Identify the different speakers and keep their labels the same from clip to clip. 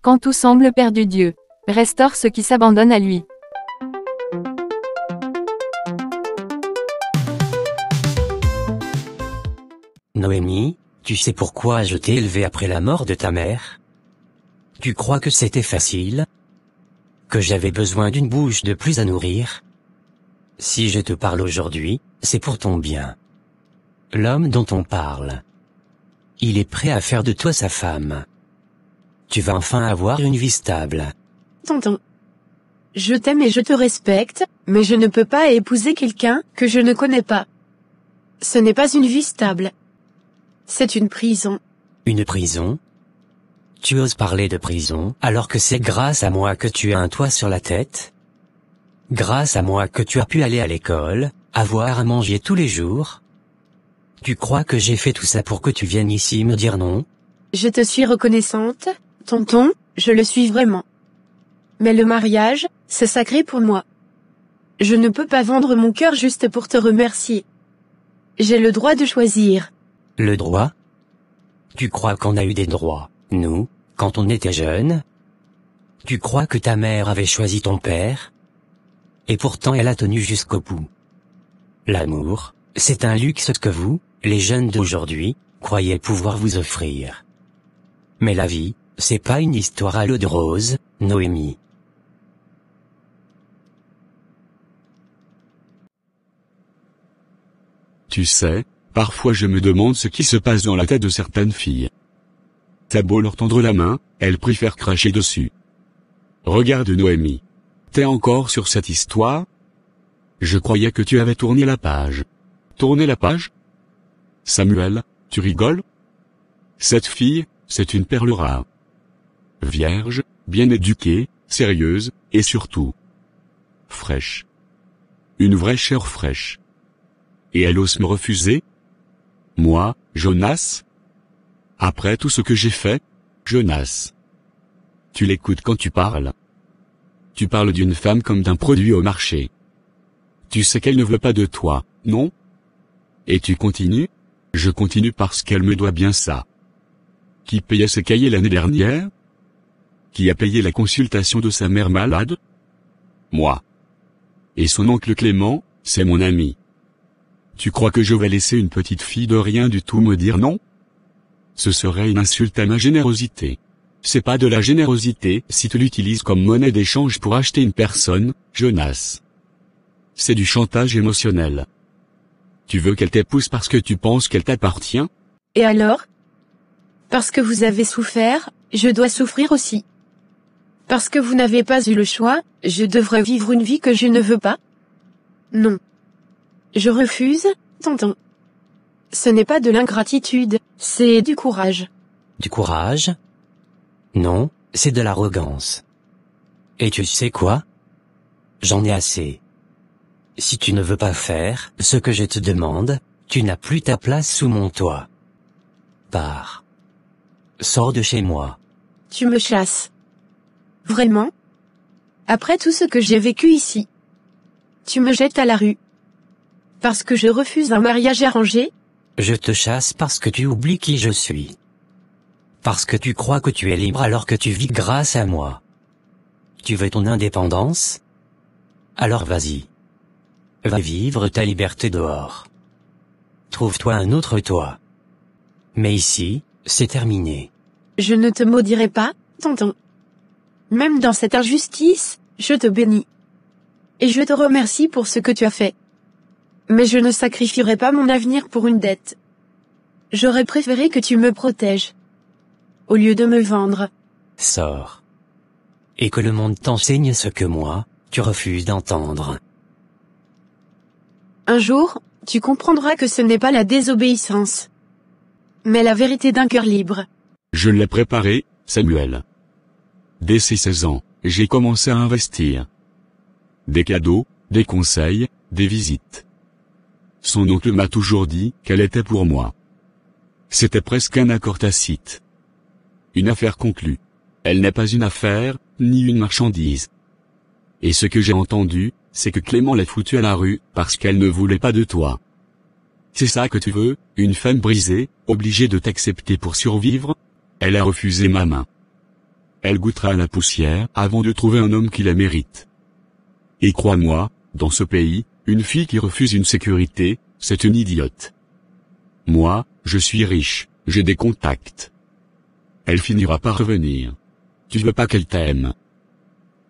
Speaker 1: Quand tout semble perdu, Dieu restaure ceux qui s'abandonnent à lui.
Speaker 2: Noémie, tu sais pourquoi je t'ai élevé après la mort de ta mère? Tu crois que c'était facile? Que j'avais besoin d'une bouche de plus à nourrir? Si je te parle aujourd'hui, c'est pour ton bien. L'homme dont on parle, il est prêt à faire de toi sa femme. Tu vas enfin avoir une vie stable.
Speaker 3: Tonton. Je t'aime et je te respecte, mais je ne peux pas épouser quelqu'un que je ne connais pas. Ce n'est pas une vie stable. C'est une prison.
Speaker 2: Une prison? Tu oses parler de prison alors que c'est grâce à moi que tu as un toit sur la tête? Grâce à moi que tu as pu aller à l'école, avoir à manger tous les jours? Tu crois que j'ai fait tout ça pour que tu viennes ici me dire non?
Speaker 3: Je te suis reconnaissante, tonton, je le suis vraiment. Mais le mariage, c'est sacré pour moi. Je ne peux pas vendre mon cœur juste pour te remercier. J'ai le droit de choisir.
Speaker 2: Le droit? Tu crois qu'on a eu des droits, nous, quand on était jeunes? Tu crois que ta mère avait choisi ton père? Et pourtant elle a tenu jusqu'au bout. L'amour, c'est un luxe que vous, les jeunes d'aujourd'hui, croyez pouvoir vous offrir. Mais la vie, c'est pas une histoire à l'eau de rose, Noémie.
Speaker 4: Tu sais, parfois je me demande ce qui se passe dans la tête de certaines filles. T'as beau leur tendre la main, elles préfèrent cracher dessus. Regarde Noémie. T'es encore sur cette histoire? Je croyais que tu avais tourné la page. Tourné la page? Samuel, tu rigoles? Cette fille, c'est une perle rare. Vierge, bien éduquée, sérieuse, et surtout fraîche. Une vraie chair fraîche. Et elle ose me refuser? Moi, Jonas? Après tout ce que j'ai fait, Jonas. Tu l'écoutes quand tu parles. Tu parles d'une femme comme d'un produit au marché. Tu sais qu'elle ne veut pas de toi, non? Et tu continues? Je continue parce qu'elle me doit bien ça. Qui payait ses cahiers l'année dernière? Qui a payé la consultation de sa mère malade? Moi. Et son oncle Clément, c'est mon ami. Tu crois que je vais laisser une petite fille de rien du tout me dire non? Ce serait une insulte à ma générosité. C'est pas de la générosité si tu l'utilises comme monnaie d'échange pour acheter une personne, Jonas. C'est du chantage émotionnel. Tu veux qu'elle t'épouse parce que tu penses qu'elle t'appartient?
Speaker 3: Et alors? Parce que vous avez souffert, je dois souffrir aussi. Parce que vous n'avez pas eu le choix, je devrais vivre une vie que je ne veux pas? Non. Je refuse, tonton. Ce n'est pas de l'ingratitude, c'est du courage.
Speaker 2: Du courage? Non, c'est de l'arrogance. Et tu sais quoi? J'en ai assez. Si tu ne veux pas faire ce que je te demande, tu n'as plus ta place sous mon toit. Pars. Sors de chez moi.
Speaker 3: Tu me chasses. Vraiment? Après tout ce que j'ai vécu ici. Tu me jettes à la rue. Parce que je refuse un mariage arrangé?
Speaker 2: Je te chasse parce que tu oublies qui je suis. Parce que tu crois que tu es libre alors que tu vis grâce à moi. Tu veux ton indépendance? Alors vas-y. Va vivre ta liberté dehors. Trouve-toi un autre toit. Mais ici, c'est terminé.
Speaker 3: Je ne te maudirai pas, tonton. Même dans cette injustice, je te bénis. Et je te remercie pour ce que tu as fait. Mais je ne sacrifierai pas mon avenir pour une dette. J'aurais préféré que tu me protèges. Au lieu de me vendre.
Speaker 2: Sors. Et que le monde t'enseigne ce que moi, tu refuses d'entendre.
Speaker 3: Un jour, tu comprendras que ce n'est pas la désobéissance, mais la vérité d'un cœur libre.
Speaker 4: Je l'ai préparé, Samuel. Dès ses 16 ans, j'ai commencé à investir. Des cadeaux, des conseils, des visites. Son oncle m'a toujours dit qu'elle était pour moi. C'était presque un accord tacite. Une affaire conclue. Elle n'est pas une affaire, ni une marchandise. Et ce que j'ai entendu, c'est que Clément l'a foutue à la rue, parce qu'elle ne voulait pas de toi. C'est ça que tu veux, une femme brisée, obligée de t'accepter pour survivre? Elle a refusé ma main. elle goûtera à la poussière avant de trouver un homme qui la mérite. Et crois-moi, dans ce pays, une fille qui refuse une sécurité, c'est une idiote. Moi, je suis riche, j'ai des contacts. Elle finira par revenir. Tu veux pas qu'elle t'aime.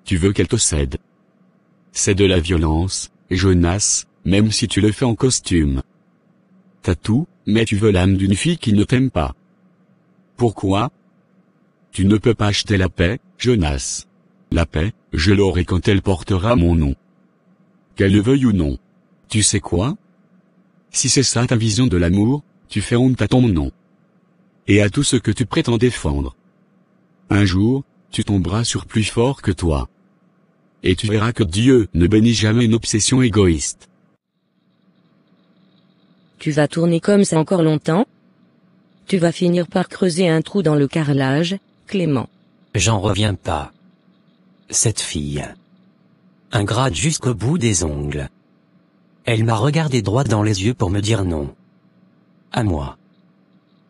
Speaker 4: Tu veux qu'elle te cède. C'est de la violence, Jonas, même si tu le fais en costume. T'as tout, mais tu veux l'âme d'une fille qui ne t'aime pas. Pourquoi? Tu ne peux pas acheter la paix, Jonas. La paix, je l'aurai quand elle portera mon nom. Qu'elle le veuille ou non. Tu sais quoi? Si c'est ça ta vision de l'amour, tu fais honte à ton nom. Et à tout ce que tu prétends défendre. Un jour, tu tomberas sur plus fort que toi. Et tu verras que Dieu ne bénit jamais une obsession égoïste.
Speaker 5: Tu vas tourner comme ça encore longtemps? Tu vas finir par creuser un trou dans le carrelage, Clément.
Speaker 2: J'en reviens pas. Cette fille. Ingrate jusqu'au bout des ongles. Elle m'a regardé droit dans les yeux pour me dire non. À moi.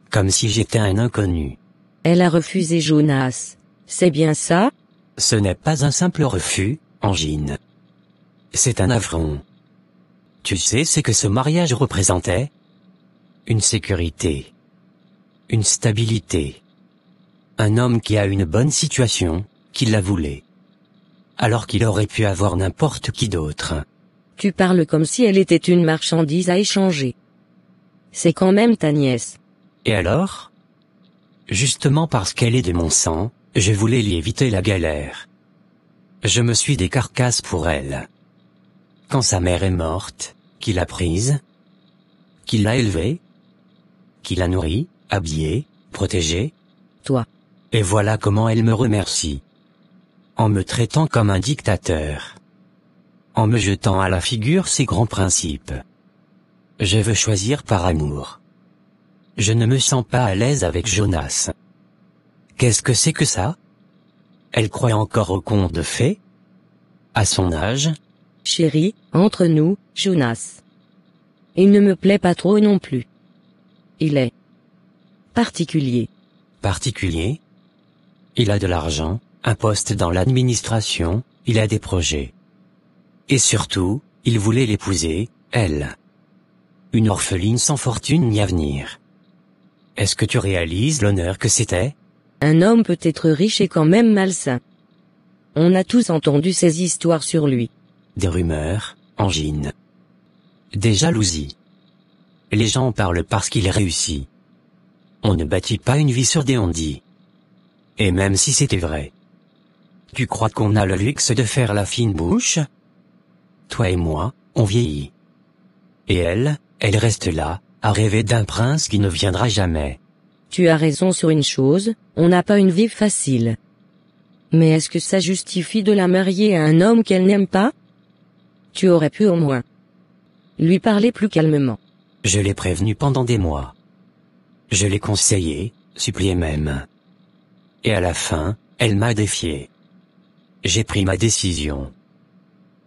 Speaker 2: Comme si j'étais un inconnu.
Speaker 5: Elle a refusé Jonas. C'est bien ça?
Speaker 2: Ce n'est pas un simple refus, Angine. C'est un affront. Tu sais ce que ce mariage représentait? Une sécurité. Une stabilité. Un homme qui a une bonne situation, qui la voulait. Alors qu'il aurait pu avoir n'importe qui d'autre.
Speaker 5: Tu parles comme si elle était une marchandise à échanger. C'est quand même ta nièce.
Speaker 2: Et alors? Justement parce qu'elle est de mon sang, je voulais lui éviter la galère. Je me suis décarcasse pour elle. Quand sa mère est morte, qui l'a prise, qui l'a élevée, qui l'a nourrie, habillée, protégée.
Speaker 5: Toi.
Speaker 2: Et voilà comment elle me remercie. En me traitant comme un dictateur. En me jetant à la figure ses grands principes. Je veux choisir par amour. Je ne me sens pas à l'aise avec Jonas. Qu'est-ce que c'est que ça? Elle croit encore au conte de fées? À son âge?
Speaker 5: Chérie, entre nous, Jonas. Il ne me plaît pas trop non plus. Il est particulier.
Speaker 2: Particulier? Il a de l'argent, un poste dans l'administration, il a des projets. Et surtout, il voulait l'épouser, elle. Une orpheline sans fortune ni avenir. Est-ce que tu réalises l'honneur que c'était?
Speaker 5: Un homme peut être riche et quand même malsain. On a tous entendu ces histoires sur lui.
Speaker 2: Des rumeurs, Angine. Des jalousies. Les gens en parlent parce qu'il réussit. On ne bâtit pas une vie sur des on-dit. Et même si c'était vrai. Tu crois qu'on a le luxe de faire la fine bouche? Toi et moi, on vieillit. Et elle reste là, à rêver d'un prince qui ne viendra jamais.
Speaker 5: Tu as raison sur une chose, on n'a pas une vie facile. Mais est-ce que ça justifie de la marier à un homme qu'elle n'aime pas? Tu aurais pu au moins lui parler plus calmement.
Speaker 2: Je l'ai prévenue pendant des mois. Je l'ai conseillé, supplié même. Et à la fin, elle m'a défié. J'ai pris ma décision.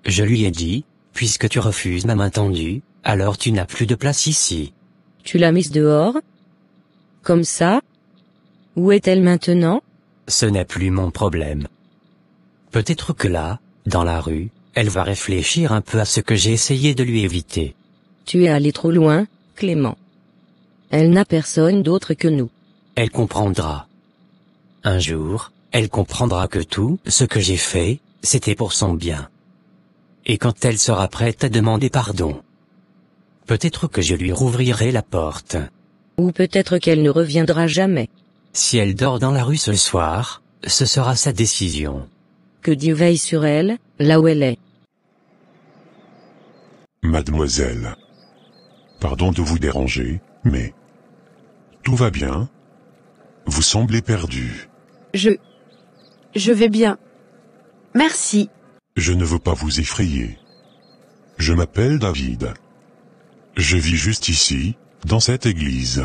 Speaker 2: Je lui ai dit, puisque tu refuses ma main tendue, alors tu n'as plus de place ici.
Speaker 5: Tu l'as mise dehors? Comme ça? Où est-elle maintenant?
Speaker 2: Ce n'est plus mon problème. Peut-être que là, dans la rue, elle va réfléchir un peu à ce que j'ai essayé de lui éviter.
Speaker 5: Tu es allé trop loin, Clément. Elle n'a personne d'autre que nous.
Speaker 2: Elle comprendra. Un jour, elle comprendra que tout ce que j'ai fait, c'était pour son bien. Et quand elle sera prête à demander pardon, peut-être que je lui rouvrirai la porte.
Speaker 5: Ou peut-être qu'elle ne reviendra jamais.
Speaker 2: Si elle dort dans la rue ce soir, ce sera sa décision.
Speaker 5: Que Dieu veille sur elle, là où elle est.
Speaker 6: Mademoiselle. Pardon de vous déranger, mais... Tout va bien? Vous semblez perdue.
Speaker 3: Je vais bien. Merci.
Speaker 6: Je ne veux pas vous effrayer. Je m'appelle David. Je vis juste ici, dans cette église.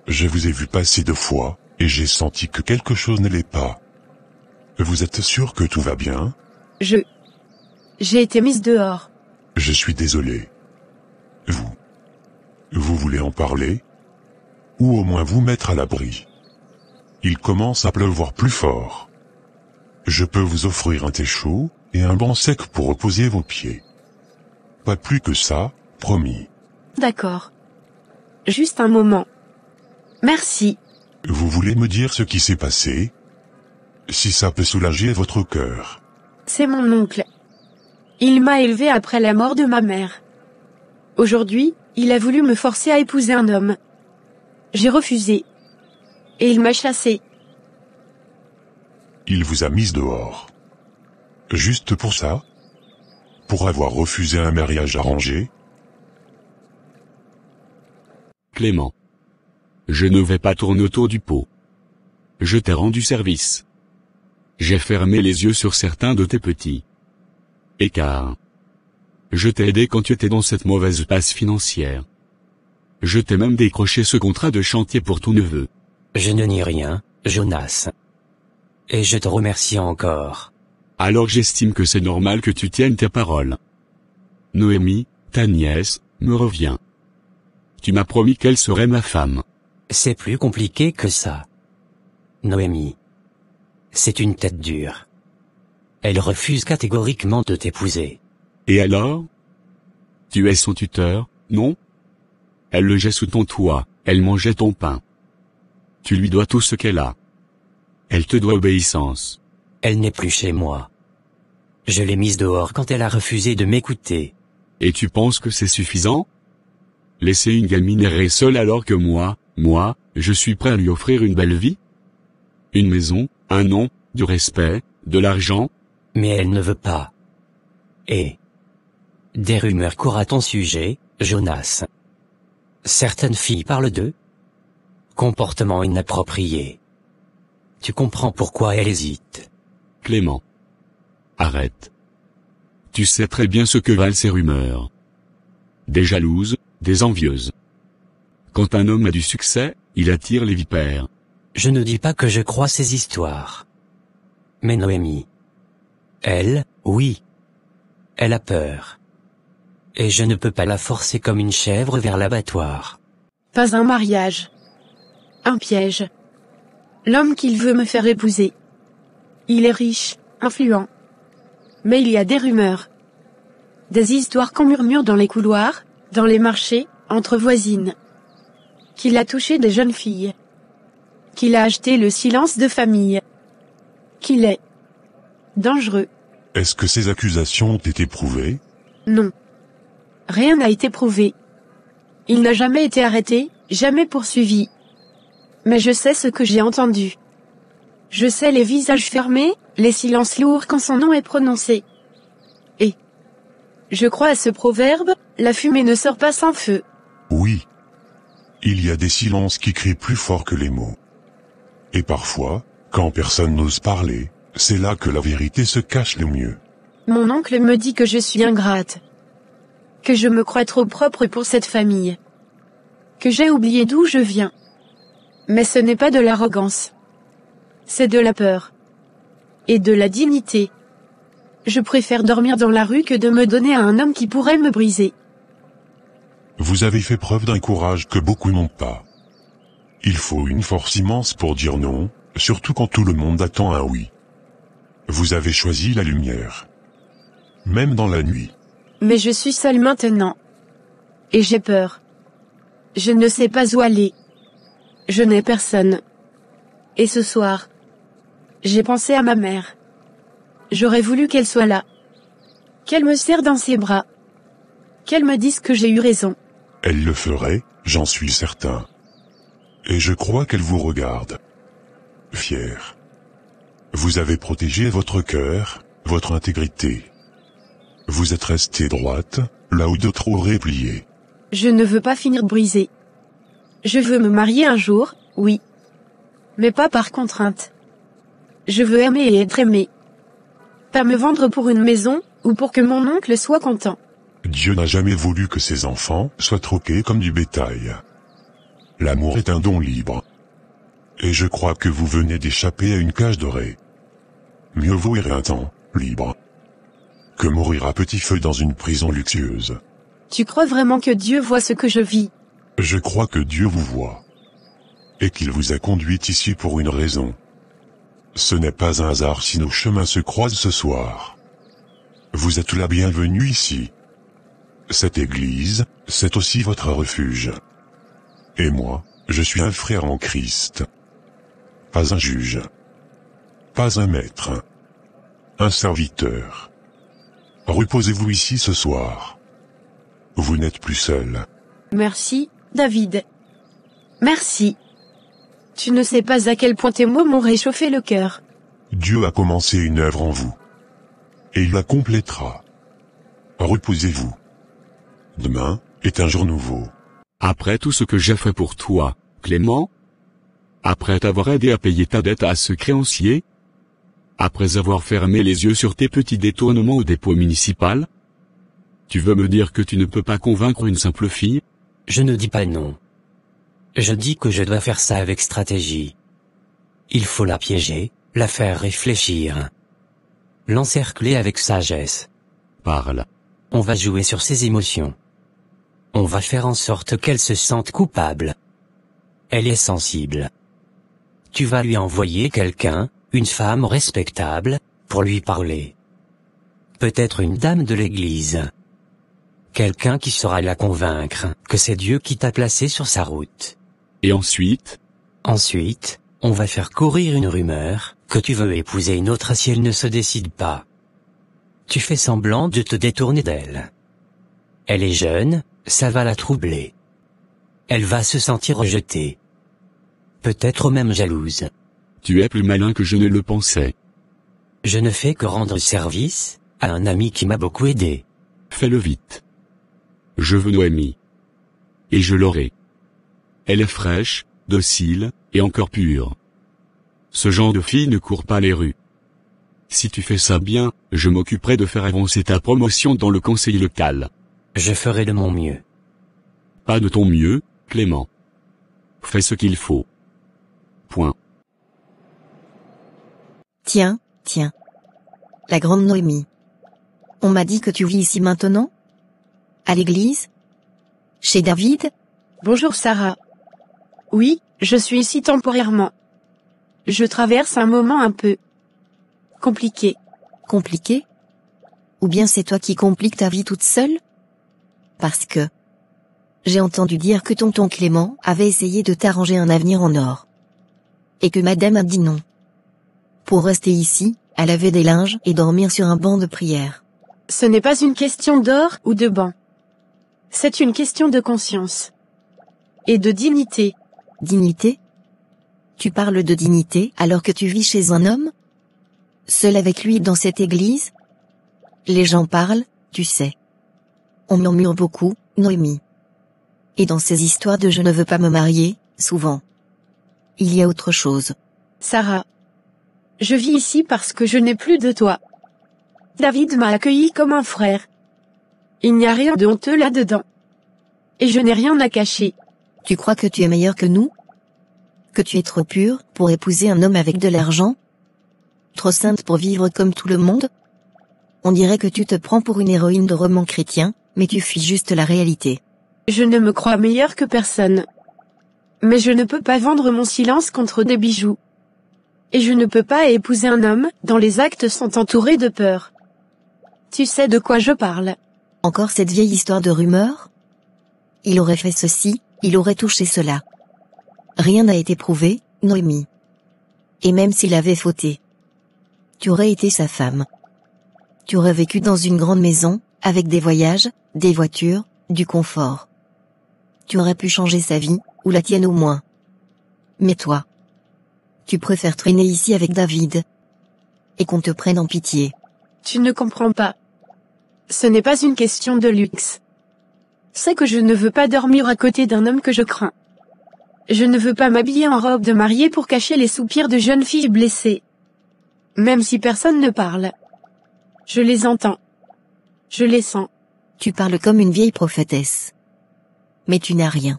Speaker 6: Je vous ai vu passer 2 fois, et j'ai senti que quelque chose n'allait pas. Vous êtes sûr que tout va bien?
Speaker 3: J'ai été mise dehors.
Speaker 6: Je suis désolé. Vous voulez en parler? Ou au moins vous mettre à l'abri? Il commence à pleuvoir plus fort. Je peux vous offrir un thé chaud, et un banc sec pour reposer vos pieds. Pas plus que ça, promis.
Speaker 3: D'accord. Juste un moment. Merci.
Speaker 6: Vous voulez me dire ce qui s'est passé? Si ça peut soulager votre cœur.
Speaker 3: C'est mon oncle. Il m'a élevé après la mort de ma mère. Aujourd'hui, il a voulu me forcer à épouser un homme. J'ai refusé. Et il m'a chassé.
Speaker 6: Il vous a mise dehors. Juste pour ça? Pour avoir refusé un mariage arrangé?
Speaker 4: Clément. Je ne vais pas tourner autour du pot. Je t'ai rendu service. J'ai fermé les yeux sur certains de tes petits écarts. Je t'ai aidé quand tu étais dans cette mauvaise passe financière. Je t'ai même décroché ce contrat de chantier pour ton neveu.
Speaker 2: Je ne nie rien, Jonas. Et je te remercie encore.
Speaker 4: Alors j'estime que c'est normal que tu tiennes tes paroles. Noémie, ta nièce, me revient. Tu m'as promis qu'elle serait ma femme.
Speaker 2: C'est plus compliqué que ça. Noémie. C'est une tête dure. Elle refuse catégoriquement de t'épouser.
Speaker 4: Et alors? Tu es son tuteur, non? Elle logeait sous ton toit, elle mangeait ton pain. Tu lui dois tout ce qu'elle a. Elle te doit obéissance.
Speaker 2: Elle n'est plus chez moi. Je l'ai mise dehors quand elle a refusé de m'écouter.
Speaker 4: Et tu penses que c'est suffisant? Laisser une gamine errer seule alors que moi, je suis prêt à lui offrir une belle vie? Une maison, un nom, du respect, de l'argent?
Speaker 2: Mais elle ne veut pas. Et des rumeurs courent à ton sujet, Jonas. Certaines filles parlent d'eux. Comportement inapproprié. Tu comprends pourquoi elle hésite.
Speaker 4: Clément. Arrête. Tu sais très bien ce que valent ces rumeurs. Des jalouses, des envieuses. Quand un homme a du succès, il attire les vipères.
Speaker 2: Je ne dis pas que je crois ces histoires. Mais Noémie. Elle, oui. Elle a peur. Et je ne peux pas la forcer comme une chèvre vers l'abattoir.
Speaker 3: Pas un mariage. Un piège. L'homme qu'il veut me faire épouser. Il est riche, influent. Mais il y a des rumeurs. Des histoires qu'on murmure dans les couloirs, dans les marchés, entre voisines. Qu'il a touché des jeunes filles. Qu'il a acheté le silence de famille. Qu'il est dangereux.
Speaker 6: Est-ce que ces accusations ont été prouvées?
Speaker 3: Non. Rien n'a été prouvé. Il n'a jamais été arrêté, jamais poursuivi. Mais je sais ce que j'ai entendu. Je sais les visages fermés, les silences lourds quand son nom est prononcé. Et je crois à ce proverbe, la fumée ne sort pas sans feu.
Speaker 6: Oui. Il y a des silences qui crient plus fort que les mots. Et parfois, quand personne n'ose parler, c'est là que la vérité se cache le mieux.
Speaker 3: Mon oncle me dit que je suis ingrate. Que je me crois trop propre pour cette famille. Que j'ai oublié d'où je viens. Mais ce n'est pas de l'arrogance. C'est de la peur. Et de la dignité. Je préfère dormir dans la rue que de me donner à un homme qui pourrait me briser.
Speaker 6: Vous avez fait preuve d'un courage que beaucoup n'ont pas. Il faut une force immense pour dire non, surtout quand tout le monde attend un oui. Vous avez choisi la lumière. Même dans la nuit.
Speaker 3: Mais je suis seule maintenant. Et j'ai peur. Je ne sais pas où aller. Je n'ai personne. Et ce soir, j'ai pensé à ma mère. J'aurais voulu qu'elle soit là. Qu'elle me serre dans ses bras. Qu'elle me dise que j'ai eu raison.
Speaker 6: Elle le ferait, j'en suis certain. Et je crois qu'elle vous regarde. Fière. Vous avez protégé votre cœur, votre intégrité. Vous êtes restée droite, là où d'autres auraient plié.
Speaker 3: Je ne veux pas finir brisée. Je veux me marier un jour, oui. Mais pas par contrainte. Je veux aimer et être aimé. Pas me vendre pour une maison, ou pour que mon oncle soit content.
Speaker 6: Dieu n'a jamais voulu que ses enfants soient troqués comme du bétail. L'amour est un don libre. Et je crois que vous venez d'échapper à une cage dorée. Mieux vaut errer un temps, libre, que mourir à petit feu dans une prison luxueuse.
Speaker 3: Tu crois vraiment que Dieu voit ce que je vis?
Speaker 6: Je crois que Dieu vous voit. et qu'il vous a conduite ici pour une raison. Ce n'est pas un hasard si nos chemins se croisent ce soir. Vous êtes la bienvenue ici. Cette église, c'est aussi votre refuge. Et moi, je suis un frère en Christ. Pas un juge. Pas un maître. Un serviteur. Reposez-vous ici ce soir. Vous n'êtes plus seul.
Speaker 3: Merci, David. Merci. Tu ne sais pas à quel point tes mots m'ont réchauffé le cœur.
Speaker 6: Dieu a commencé une œuvre en vous. Et il la complétera. Reposez-vous. Demain est un jour nouveau.
Speaker 4: Après tout ce que j'ai fait pour toi, Clément? Après t'avoir aidé à payer ta dette à ce créancier? Après avoir fermé les yeux sur tes petits détournements au dépôt municipal? Tu veux me dire que tu ne peux pas convaincre une simple fille?
Speaker 2: Je ne dis pas non. Je dis que je dois faire ça avec stratégie. Il faut la piéger, la faire réfléchir. L'encercler avec sagesse.
Speaker 4: Parle.
Speaker 2: On va jouer sur ses émotions. On va faire en sorte qu'elle se sente coupable. Elle est sensible. Tu vas lui envoyer quelqu'un, une femme respectable, pour lui parler. Peut-être une dame de l'église. Quelqu'un qui saura la convaincre que c'est Dieu qui t'a placé sur sa route.
Speaker 4: Et ensuite?
Speaker 2: Ensuite, on va faire courir une rumeur, que tu veux épouser une autre si elle ne se décide pas. Tu fais semblant de te détourner d'elle. Elle est jeune, ça va la troubler. Elle va se sentir rejetée. Peut-être même jalouse.
Speaker 4: Tu es plus malin que je ne le pensais.
Speaker 2: Je ne fais que rendre service à un ami qui m'a beaucoup aidé.
Speaker 4: Fais-le vite. Je veux Noémie. Et je l'aurai. Elle est fraîche, docile, et encore pure. Ce genre de fille ne court pas les rues. Si tu fais ça bien, je m'occuperai de faire avancer ta promotion dans le conseil local.
Speaker 2: Je ferai de mon mieux.
Speaker 4: Pas de ton mieux, Clément. Fais ce qu'il faut. Point.
Speaker 7: Tiens. La grande Noémie. On m'a dit que tu vis ici maintenant? À l'église? Chez David?
Speaker 3: Bonjour Sarah. Oui, je suis ici temporairement. Je traverse un moment un peu compliqué.
Speaker 7: Compliqué? Ou bien c'est toi qui compliques ta vie toute seule? Parce que j'ai entendu dire que tonton Clément avait essayé de t'arranger un avenir en or. Et que madame a dit non. Pour rester ici, à laver des linges et dormir sur un banc de prière.
Speaker 3: Ce n'est pas une question d'or ou de banc. C'est une question de conscience. Et de dignité.
Speaker 7: Dignité? Tu parles de dignité alors que tu vis chez un homme? Seul avec lui dans cette église? Les gens parlent, tu sais. On murmure beaucoup, Noémie. Et dans ces histoires de je ne veux pas me marier, souvent. Il y a autre chose.
Speaker 3: Sarah. Je vis ici parce que je n'ai plus de toi. David m'a accueilli comme un frère. Il n'y a rien de honteux là-dedans. Et je n'ai rien à cacher.
Speaker 7: Tu crois que tu es meilleur que nous? Que tu es trop pure pour épouser un homme avec de l'argent? Trop sainte pour vivre comme tout le monde? On dirait que tu te prends pour une héroïne de roman chrétien, mais tu fuis juste la réalité.
Speaker 3: Je ne me crois meilleure que personne. Mais je ne peux pas vendre mon silence contre des bijoux. Et je ne peux pas épouser un homme dont les actes sont entourés de peur. Tu sais de quoi je parle.
Speaker 7: Encore cette vieille histoire de rumeur? Il aurait fait ceci, il aurait touché cela. Rien n'a été prouvé, Noémie. Et même s'il avait fauté, tu aurais été sa femme. Tu aurais vécu dans une grande maison, avec des voyages, des voitures, du confort. Tu aurais pu changer sa vie, ou la tienne au moins. Mais toi, tu préfères traîner ici avec David. Et qu'on te prenne en pitié.
Speaker 3: Tu ne comprends pas. Ce n'est pas une question de luxe. C'est que je ne veux pas dormir à côté d'un homme que je crains. Je ne veux pas m'habiller en robe de mariée pour cacher les soupirs de jeunes filles blessées. Même si personne ne parle. Je les entends. Je les sens.
Speaker 7: Tu parles comme une vieille prophétesse. Mais tu n'as rien.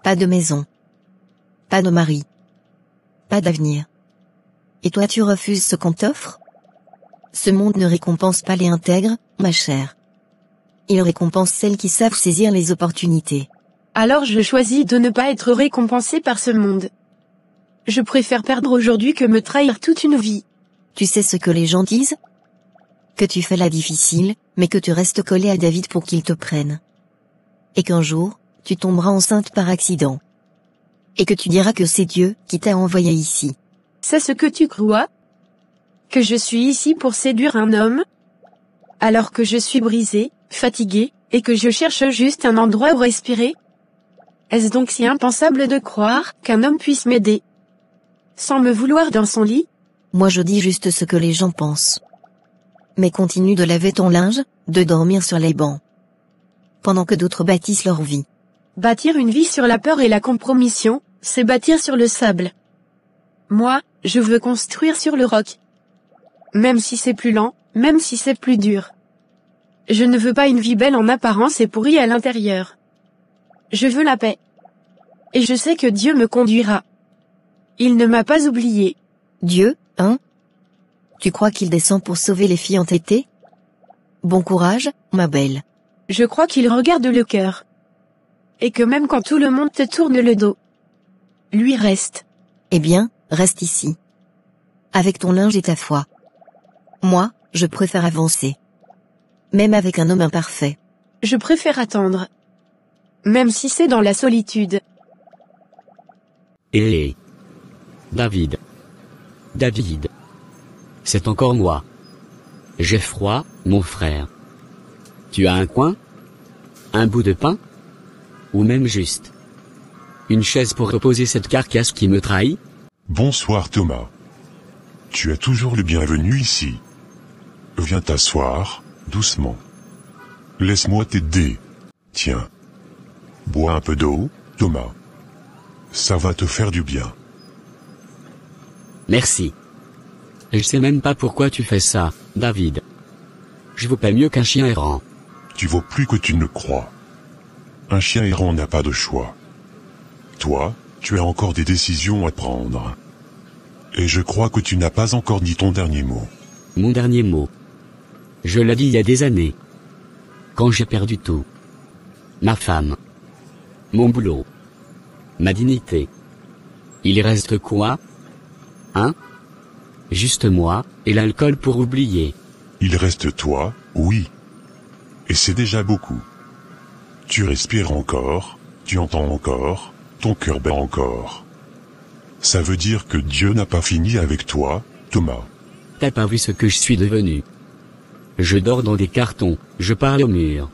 Speaker 7: Pas de maison. Pas de mari. Pas d'avenir. Et toi tu refuses ce qu'on t'offre? Ce monde ne récompense pas les intègres, ma chère. Il récompense celles qui savent saisir les opportunités.
Speaker 3: Alors je choisis de ne pas être récompensé par ce monde. Je préfère perdre aujourd'hui que me trahir toute une vie.
Speaker 7: Tu sais ce que les gens disent? Que tu fais la difficile, mais que tu restes collé à David pour qu'il te prenne. Et qu'un jour, tu tomberas enceinte par accident. Et que tu diras que c'est Dieu qui t'a envoyé ici.
Speaker 3: C'est ce que tu crois? Que je suis ici pour séduire un homme? Alors que je suis brisé, fatigué, et que je cherche juste un endroit où respirer? Est-ce donc si impensable de croire qu'un homme puisse m'aider sans me vouloir dans son lit?
Speaker 7: Moi je dis juste ce que les gens pensent. Mais continue de laver ton linge, de dormir sur les bancs. Pendant que d'autres bâtissent leur vie.
Speaker 3: Bâtir une vie sur la peur et la compromission, c'est bâtir sur le sable. Moi, je veux construire sur le roc. Même si c'est plus lent, même si c'est plus dur. Je ne veux pas une vie belle en apparence et pourrie à l'intérieur. Je veux la paix. Et je sais que Dieu me conduira. Il ne m'a pas oublié.
Speaker 7: Dieu, hein? Tu crois qu'il descend pour sauver les filles entêtées? Bon courage, ma belle.
Speaker 3: Je crois qu'il regarde le cœur. Et que même quand tout le monde te tourne le dos, lui reste.
Speaker 7: Eh bien, reste ici. Avec ton linge et ta foi. Moi, je préfère avancer. Même avec un homme imparfait.
Speaker 3: Je préfère attendre. Même si c'est dans la solitude.
Speaker 5: Hé, David. David. C'est encore moi. J'ai froid, mon frère. Tu as un coin? Un bout de pain? Ou même juste une chaise pour reposer cette carcasse qui me trahit?
Speaker 6: Bonsoir Thomas. Tu es toujours le bienvenu ici. Viens t'asseoir, doucement. Laisse-moi t'aider. Tiens. Bois un peu d'eau, Thomas. Ça va te faire du bien.
Speaker 5: Merci. Je sais même pas pourquoi tu fais ça, David. Je vaux pas mieux qu'un chien errant.
Speaker 6: Tu vaux plus que tu ne crois. Un chien errant n'a pas de choix. Toi, tu as encore des décisions à prendre. Et je crois que tu n'as pas encore dit ton dernier mot.
Speaker 5: Mon dernier mot. Je l'ai dit il y a des années. Quand j'ai perdu tout. Ma femme. Mon boulot. Ma dignité. Il reste quoi? Hein? Juste moi, et l'alcool pour oublier.
Speaker 6: Il reste toi, oui. Et c'est déjà beaucoup. Tu respires encore, tu entends encore, ton cœur bat encore. Ça veut dire que Dieu n'a pas fini avec toi, Thomas.
Speaker 5: T'as pas vu ce que je suis devenu? Je dors dans des cartons, je parle au mur.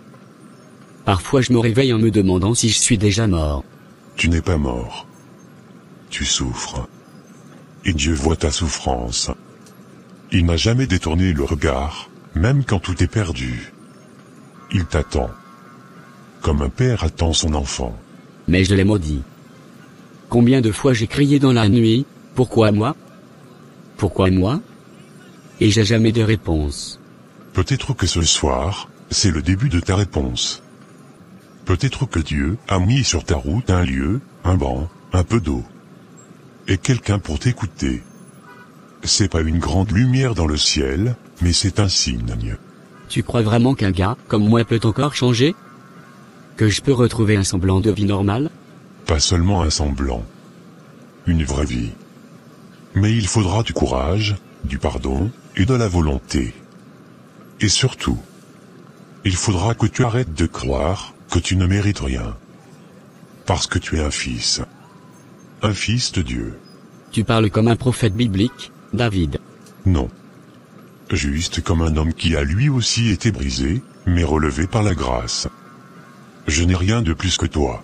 Speaker 5: Parfois je me réveille en me demandant si je suis déjà mort.
Speaker 6: Tu n'es pas mort. Tu souffres. Et Dieu voit ta souffrance. Il n'a jamais détourné le regard, même quand tout est perdu. Il t'attend. Comme un père attend son enfant.
Speaker 5: Mais je l'ai maudit. Combien de fois j'ai crié dans la nuit, pourquoi moi? Pourquoi moi? Et j'ai jamais de réponse.
Speaker 6: Peut-être que ce soir, c'est le début de ta réponse. Peut-être que Dieu a mis sur ta route un lieu, un banc, un peu d'eau. Et quelqu'un pour t'écouter. C'est pas une grande lumière dans le ciel, mais c'est un signe.
Speaker 5: Tu crois vraiment qu'un gars, comme moi, peut encore changer? Que je peux retrouver un semblant de vie normale?
Speaker 6: Pas seulement un semblant. Une vraie vie. Mais il faudra du courage, du pardon, et de la volonté. Et surtout, il faudra que tu arrêtes de croire que tu ne mérites rien. Parce que tu es un fils. Un fils de Dieu.
Speaker 5: Tu parles comme un prophète biblique, David.
Speaker 6: Non. Juste comme un homme qui a lui aussi été brisé, mais relevé par la grâce. Je n'ai rien de plus que toi.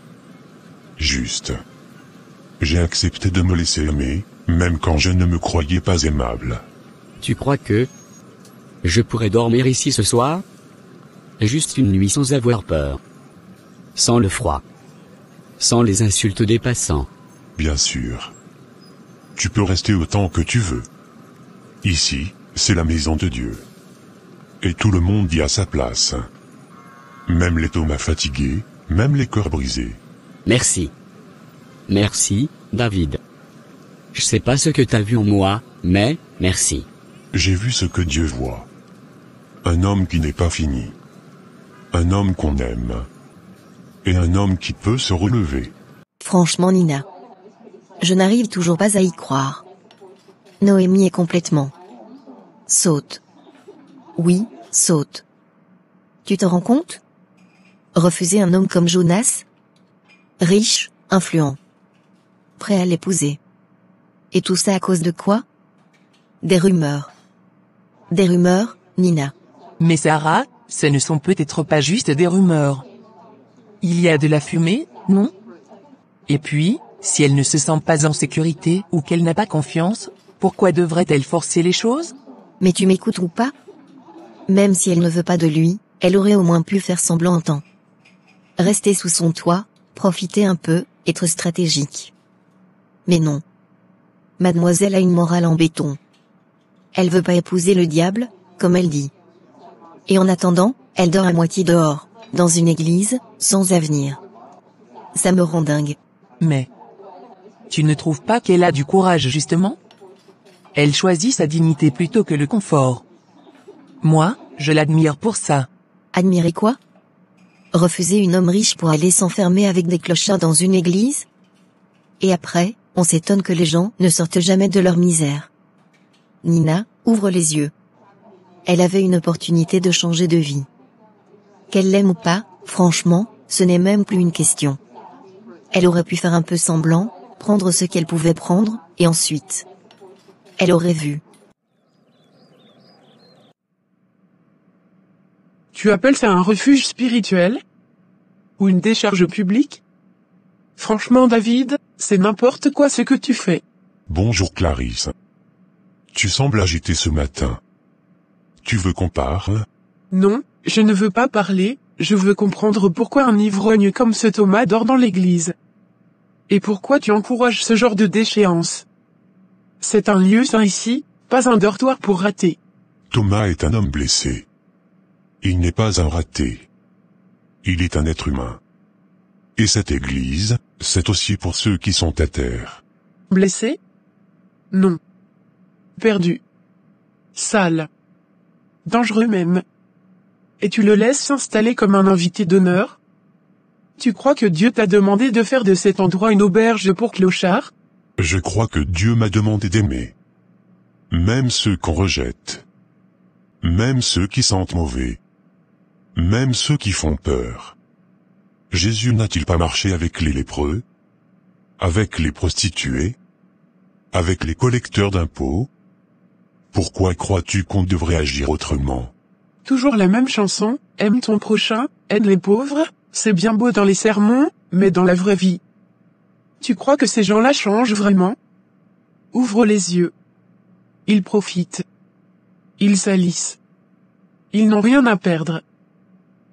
Speaker 6: Juste. J'ai accepté de me laisser aimer, même quand je ne me croyais pas aimable.
Speaker 5: Tu crois que je pourrais dormir ici ce soir? Juste une nuit sans avoir peur. Sans le froid. Sans les insultes des passants.
Speaker 6: Bien sûr. Tu peux rester autant que tu veux. Ici, c'est la maison de Dieu. Et tout le monde y a sa place. Même les Thomas fatigués, même les cœurs brisés.
Speaker 5: Merci. Merci, David. Je sais pas ce que t'as vu en moi, mais, merci.
Speaker 6: J'ai vu ce que Dieu voit. Un homme qui n'est pas fini. Un homme qu'on aime. et un homme qui peut se relever.
Speaker 7: Franchement Nina. Je n'arrive toujours pas à y croire. Noémie est complètement... saute. Oui, saute. Tu te rends compte? Refuser un homme comme Jonas? Riche, influent. Prêt à l'épouser. Et tout ça à cause de quoi? Des rumeurs. Des rumeurs, Nina.
Speaker 8: Mais Sarah, ce ne sont peut-être pas juste des rumeurs. Il y a de la fumée, non? Et puis, si elle ne se sent pas en sécurité ou qu'elle n'a pas confiance, pourquoi devrait-elle forcer les choses?
Speaker 7: Mais tu m'écoutes ou pas? Même si elle ne veut pas de lui, elle aurait au moins pu faire semblant un temps. Rester sous son toit, profiter un peu, être stratégique. Mais non. Mademoiselle a une morale en béton. Elle veut pas épouser le diable, comme elle dit. Et en attendant, elle dort à moitié dehors, dans une église, sans avenir. Ça me rend dingue.
Speaker 8: Mais... tu ne trouves pas qu'elle a du courage justement? Elle choisit sa dignité plutôt que le confort. Moi, je l'admire pour ça.
Speaker 7: Admirer quoi? Refuser une homme riche pour aller s'enfermer avec des clochards dans une église? Et après, on s'étonne que les gens ne sortent jamais de leur misère. Nina, ouvre les yeux. Elle avait une opportunité de changer de vie. Qu'elle l'aime ou pas, franchement, ce n'est même plus une question. Elle aurait pu faire un peu semblant, prendre ce qu'elle pouvait prendre, et ensuite... elle aurait vu.
Speaker 9: Tu appelles ça un refuge spirituel? Ou une décharge publique? Franchement David, c'est n'importe quoi ce que tu fais.
Speaker 6: Bonjour Clarisse. Tu sembles agité ce matin. Tu veux qu'on parle?
Speaker 9: Non, je ne veux pas parler, je veux comprendre pourquoi un ivrogne comme ce Thomas dort dans l'église. Et pourquoi tu encourages ce genre de déchéance? C'est un lieu saint ici, pas un dortoir pour rater.
Speaker 6: Thomas est un homme blessé. Il n'est pas un raté. Il est un être humain. Et cette église, c'est aussi pour ceux qui sont à terre.
Speaker 9: Blessé? Non. Perdu. Sale. Dangereux même. Et tu le laisses s'installer comme un invité d'honneur? Tu crois que Dieu t'a demandé de faire de cet endroit une auberge pour clochards?
Speaker 6: Je crois que Dieu m'a demandé d'aimer. Même ceux qu'on rejette. Même ceux qui sentent mauvais. Même ceux qui font peur. Jésus n'a-t-il pas marché avec les lépreux? Avec les prostituées? Avec les collecteurs d'impôts? Pourquoi crois-tu qu'on devrait agir autrement?
Speaker 9: Toujours la même chanson, aime ton prochain, aide les pauvres, c'est bien beau dans les sermons, mais dans la vraie vie. Tu crois que ces gens-là changent vraiment? Ouvre les yeux. Ils profitent. Ils salissent. Ils n'ont rien à perdre.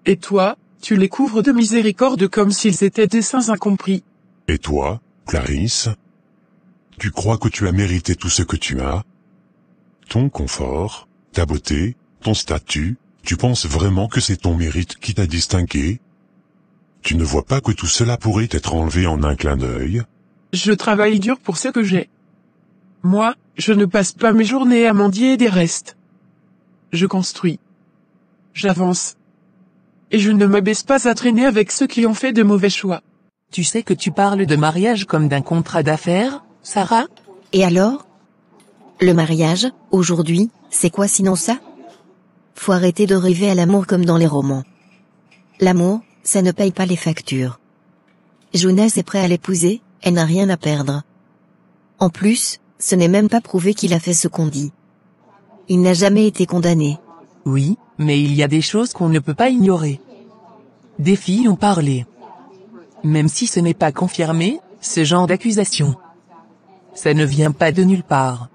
Speaker 9: Et toi, tu les couvres de miséricorde comme s'ils étaient des saints incompris.
Speaker 6: Et toi, Clarisse? Tu crois que tu as mérité tout ce que tu as? Ton confort, ta beauté, ton statut, tu penses vraiment que c'est ton mérite qui t'a distingué? Tu ne vois pas que tout cela pourrait être enlevé en un clin d'œil?
Speaker 9: Je travaille dur pour ce que j'ai. Moi, je ne passe pas mes journées à mendier des restes. Je construis. J'avance. Et je ne m'abaisse pas à traîner avec ceux qui ont fait de mauvais choix.
Speaker 8: Tu sais que tu parles de mariage comme d'un contrat d'affaires, Sarah?
Speaker 7: Et alors? Le mariage, aujourd'hui, c'est quoi sinon ça? Faut arrêter de rêver à l'amour comme dans les romans. L'amour, ça ne paye pas les factures. Jonas est prêt à l'épouser, elle n'a rien à perdre. En plus, ce n'est même pas prouvé qu'il a fait ce qu'on dit. Il n'a jamais été condamné.
Speaker 8: Oui, mais il y a des choses qu'on ne peut pas ignorer. Des filles ont parlé. Même si ce n'est pas confirmé, ce genre d'accusation. Ça ne vient pas de nulle part.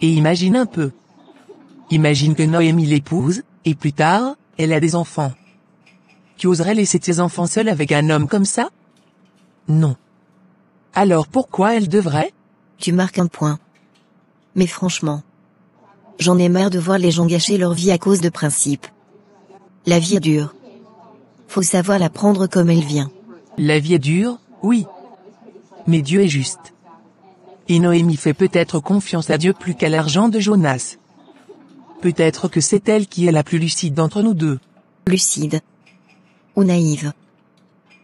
Speaker 8: Et imagine un peu. Imagine que Noémie l'épouse, et plus tard, elle a des enfants. Tu oserais laisser tes enfants seuls avec un homme comme ça? Non. Alors pourquoi elle devrait?
Speaker 7: Tu marques un point. Mais franchement, j'en ai marre de voir les gens gâcher leur vie à cause de principes. La vie est dure. Faut savoir la prendre comme elle vient.
Speaker 8: La vie est dure, oui. Mais Dieu est juste. Et Noémie fait peut-être confiance à Dieu plus qu'à l'argent de Jonas. Peut-être que c'est elle qui est la plus lucide d'entre nous deux.
Speaker 7: Lucide. Ou naïve.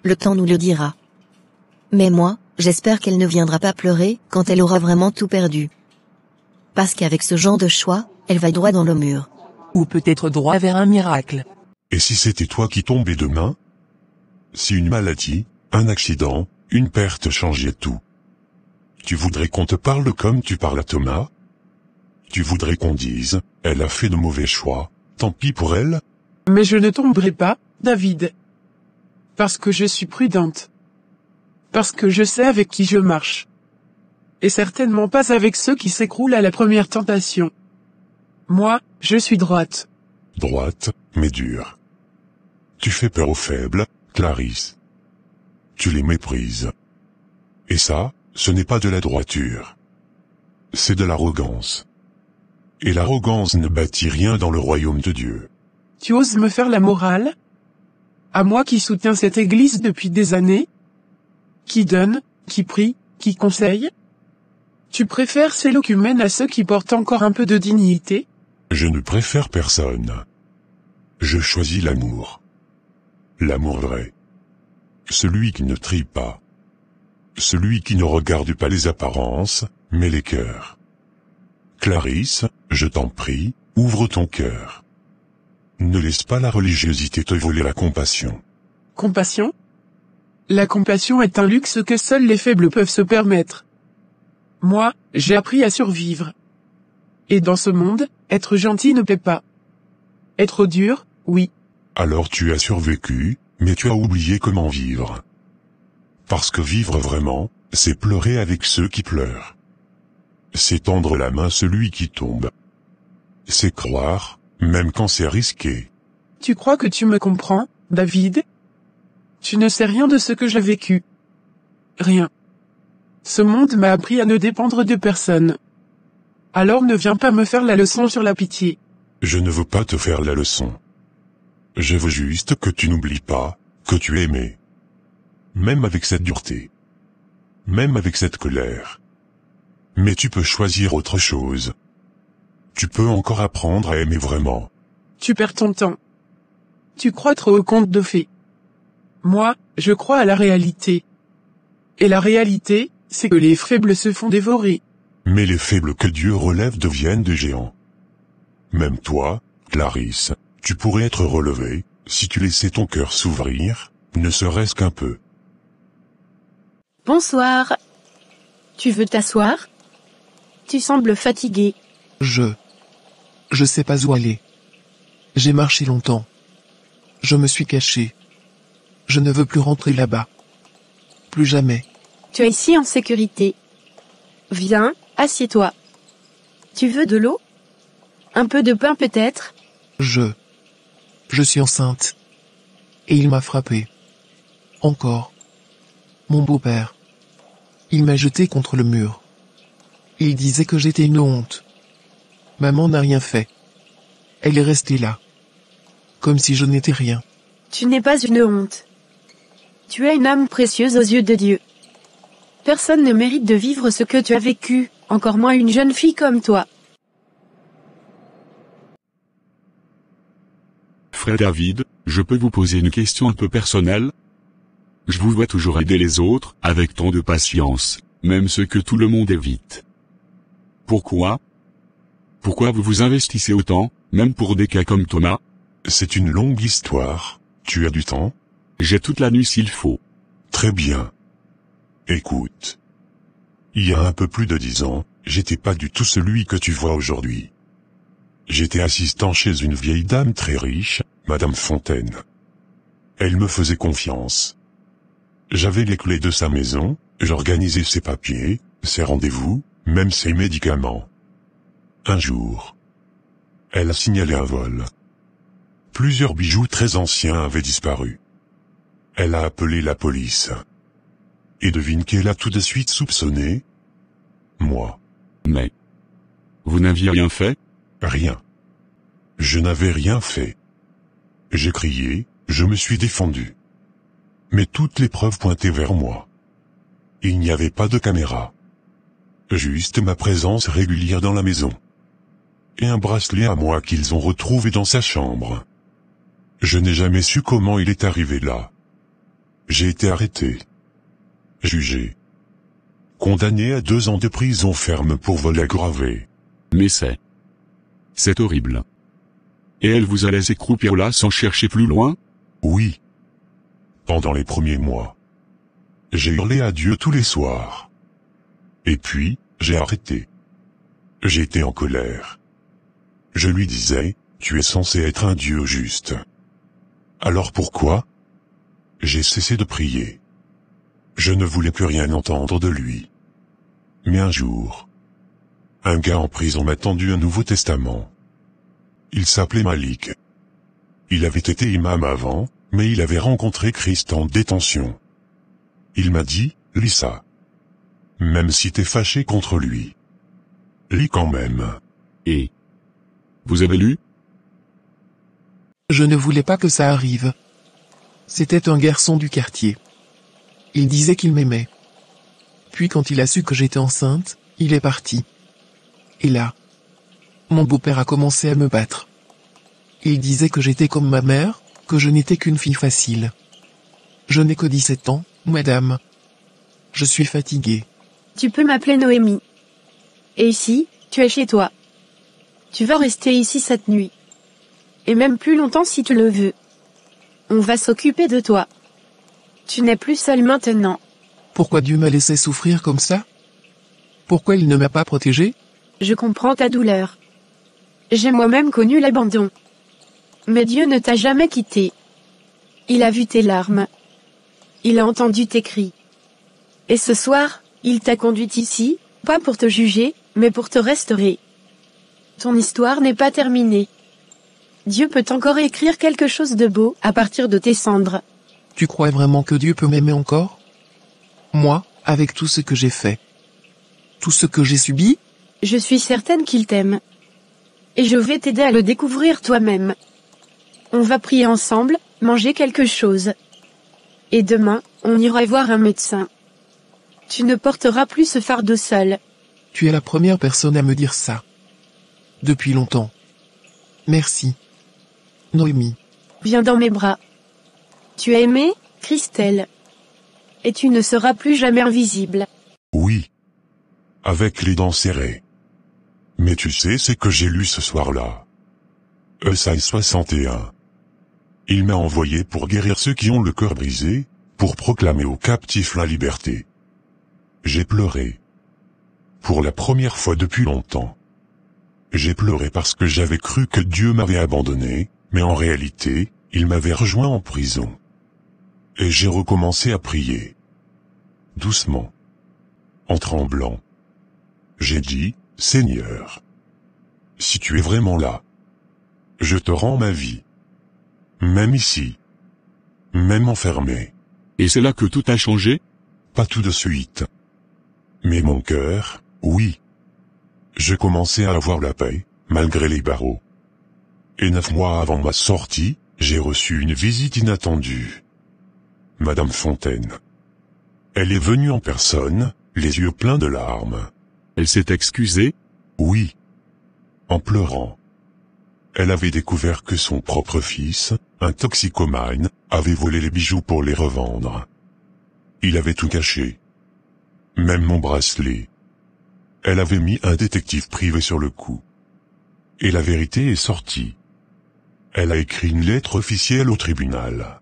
Speaker 7: Le temps nous le dira. Mais moi, j'espère qu'elle ne viendra pas pleurer quand elle aura vraiment tout perdu. Parce qu'avec ce genre de choix, elle va droit dans le mur.
Speaker 8: Ou peut-être droit vers un miracle.
Speaker 6: Et si c'était toi qui tombais demain? Si une maladie, un accident, une perte changeait tout. Tu voudrais qu'on te parle comme tu parles à Thomas? Tu voudrais qu'on dise, elle a fait de mauvais choix, tant pis pour elle?
Speaker 9: Mais je ne tomberai pas, David. Parce que je suis prudente. Parce que je sais avec qui je marche. Et certainement pas avec ceux qui s'écroulent à la première tentation. Moi, je suis droite.
Speaker 6: Droite, mais dure. Tu fais peur aux faibles, Clarisse. Tu les méprises. Et ça, ce n'est pas de la droiture. C'est de l'arrogance. Et l'arrogance ne bâtit rien dans le royaume de Dieu.
Speaker 9: Tu oses me faire la morale? À moi qui soutiens cette église depuis des années? Qui donne, qui prie, qui conseille? Tu préfères ces locumènes à ceux qui portent encore un peu de dignité?
Speaker 6: Je ne préfère personne. Je choisis l'amour. L'amour vrai. Celui qui ne trie pas. Celui qui ne regarde pas les apparences, mais les cœurs. Clarisse, je t'en prie, ouvre ton cœur. Ne laisse pas la religiosité te voler la compassion.
Speaker 9: Compassion? La compassion est un luxe que seuls les faibles peuvent se permettre. Moi, j'ai appris à survivre. Et dans ce monde, être gentil ne paie pas. Être dur, oui.
Speaker 6: Alors tu as survécu, mais tu as oublié comment vivre. Parce que vivre vraiment, c'est pleurer avec ceux qui pleurent. C'est tendre la main à celui qui tombe. C'est croire, même quand c'est risqué.
Speaker 9: Tu crois que tu me comprends, David? Tu ne sais rien de ce que j'ai vécu. Rien. Ce monde m'a appris à ne dépendre de personne. Alors ne viens pas me faire la leçon sur la pitié.
Speaker 6: Je ne veux pas te faire la leçon. Je veux juste que tu n'oublies pas, que tu es aimé. Même avec cette dureté. Même avec cette colère. Mais tu peux choisir autre chose. Tu peux encore apprendre à aimer vraiment.
Speaker 9: Tu perds ton temps. Tu crois trop aux contes de fées. Moi, je crois à la réalité. Et la réalité, c'est que les faibles se font dévorer.
Speaker 6: Mais les faibles que Dieu relève deviennent des géants. Même toi, Clarisse, tu pourrais être relevé, si tu laissais ton cœur s'ouvrir, ne serait-ce qu'un peu.
Speaker 3: Bonsoir. Tu veux t'asseoir? Tu sembles fatigué.
Speaker 10: Je sais pas où aller. J'ai marché longtemps. Je me suis caché. Je ne veux plus rentrer là-bas. Plus jamais.
Speaker 3: Tu es ici en sécurité. Viens, assieds-toi. Tu veux de l'eau? Un peu de pain peut-être?
Speaker 10: Je suis enceinte. Et il m'a frappé. Encore. Mon beau-père. Il m'a jeté contre le mur. Il disait que j'étais une honte. Maman n'a rien fait. Elle est restée là. Comme si je n'étais rien.
Speaker 3: Tu n'es pas une honte. Tu es une âme précieuse aux yeux de Dieu. Personne ne mérite de vivre ce que tu as vécu, encore moins une jeune fille comme toi.
Speaker 4: Frère David, je peux vous poser une question un peu personnelle? Je vous vois toujours aider les autres, avec tant de patience, même ceux que tout le monde évite. Pourquoi? Pourquoi vous vous investissez autant, même pour des cas comme Thomas?
Speaker 6: C'est une longue histoire. Tu as du temps?
Speaker 4: J'ai toute la nuit s'il faut.
Speaker 6: Très bien. Écoute. Il y a un peu plus de 10 ans, j'étais pas du tout celui que tu vois aujourd'hui. J'étais assistant chez une vieille dame très riche, Madame Fontaine. Elle me faisait confiance. J'avais les clés de sa maison, j'organisais ses papiers, ses rendez-vous, même ses médicaments. Un jour, elle a signalé un vol. Plusieurs bijoux très anciens avaient disparu. Elle a appelé la police. Et devine qui elle a tout de suite soupçonné? Moi.
Speaker 4: Mais vous n'aviez rien fait?
Speaker 6: Rien. Je n'avais rien fait. J'ai crié, je me suis défendu. Mais toutes les preuves pointaient vers moi. Il n'y avait pas de caméra. Juste ma présence régulière dans la maison. Et un bracelet à moi qu'ils ont retrouvé dans sa chambre. Je n'ai jamais su comment il est arrivé là. J'ai été arrêté. Jugé. Condamné à 2 ans de prison ferme pour vol aggravé.
Speaker 4: Mais c'est horrible. Et elle vous a laissé croupir là sans chercher plus loin?
Speaker 6: Oui. Pendant les premiers mois. J'ai hurlé à Dieu tous les soirs. Et puis, j'ai arrêté. J'étais en colère. Je lui disais, tu es censé être un Dieu juste. Alors pourquoi? J'ai cessé de prier. Je ne voulais plus rien entendre de lui. Mais un jour, un gars en prison m'a tendu un Nouveau Testament. Il s'appelait Malik. Il avait été imam avant, mais il avait rencontré Christ en détention. Il m'a dit, lis ça. Même si t'es fâché contre lui. Lis quand même.
Speaker 4: Et vous avez lu?
Speaker 10: Je ne voulais pas que ça arrive. C'était un garçon du quartier. Il disait qu'il m'aimait. Puis quand il a su que j'étais enceinte, il est parti. Et là, mon beau-père a commencé à me battre. Il disait que j'étais comme ma mère, que je n'étais qu'une fille facile. Je n'ai que 17 ans, madame. Je suis fatiguée.
Speaker 3: Tu peux m'appeler Noémie. Et ici, tu es chez toi. Tu vas rester ici cette nuit. Et même plus longtemps si tu le veux. On va s'occuper de toi. Tu n'es plus seule maintenant.
Speaker 10: Pourquoi Dieu m'a laissé souffrir comme ça? Pourquoi il ne m'a pas protégée?
Speaker 3: Je comprends ta douleur. J'ai moi-même connu l'abandon. Mais Dieu ne t'a jamais quitté. Il a vu tes larmes. Il a entendu tes cris. Et ce soir, il t'a conduite ici, pas pour te juger, mais pour te restaurer. Ton histoire n'est pas terminée. Dieu peut encore écrire quelque chose de beau à partir de tes cendres.
Speaker 10: Tu crois vraiment que Dieu peut m'aimer encore? Moi, avec tout ce que j'ai fait. Tout ce que j'ai subi?
Speaker 3: Je suis certaine qu'il t'aime. Et je vais t'aider à le découvrir toi-même. On va prier ensemble, manger quelque chose. Et demain, on ira voir un médecin. Tu ne porteras plus ce fardeau seul.
Speaker 10: Tu es la première personne à me dire ça. Depuis longtemps. Merci. Noémie.
Speaker 3: Viens dans mes bras. Tu as aimé, Christelle. Et tu ne seras plus jamais invisible.
Speaker 6: Oui. Avec les dents serrées. Mais tu sais ce que j'ai lu ce soir-là. Esaïe 61. Il m'a envoyé pour guérir ceux qui ont le cœur brisé, pour proclamer aux captifs la liberté. J'ai pleuré. Pour la première fois depuis longtemps. J'ai pleuré parce que j'avais cru que Dieu m'avait abandonné, mais en réalité, il m'avait rejoint en prison. Et j'ai recommencé à prier. Doucement. En tremblant. J'ai dit, Seigneur. Si tu es vraiment là. Je te rends ma vie. Même ici. Même enfermé.
Speaker 4: Et c'est là que tout a changé?
Speaker 6: Pas tout de suite. Mais mon cœur, oui. Je commençais à avoir la paix, malgré les barreaux. Et 9 mois avant ma sortie, j'ai reçu une visite inattendue. Madame Fontaine. Elle est venue en personne, les yeux pleins de larmes.
Speaker 4: Elle s'est excusée?
Speaker 6: Oui. En pleurant. Elle avait découvert que son propre fils, un toxicomane, avait volé les bijoux pour les revendre. Il avait tout caché. Même mon bracelet. Elle avait mis un détective privé sur le coup. Et la vérité est sortie. Elle a écrit une lettre officielle au tribunal.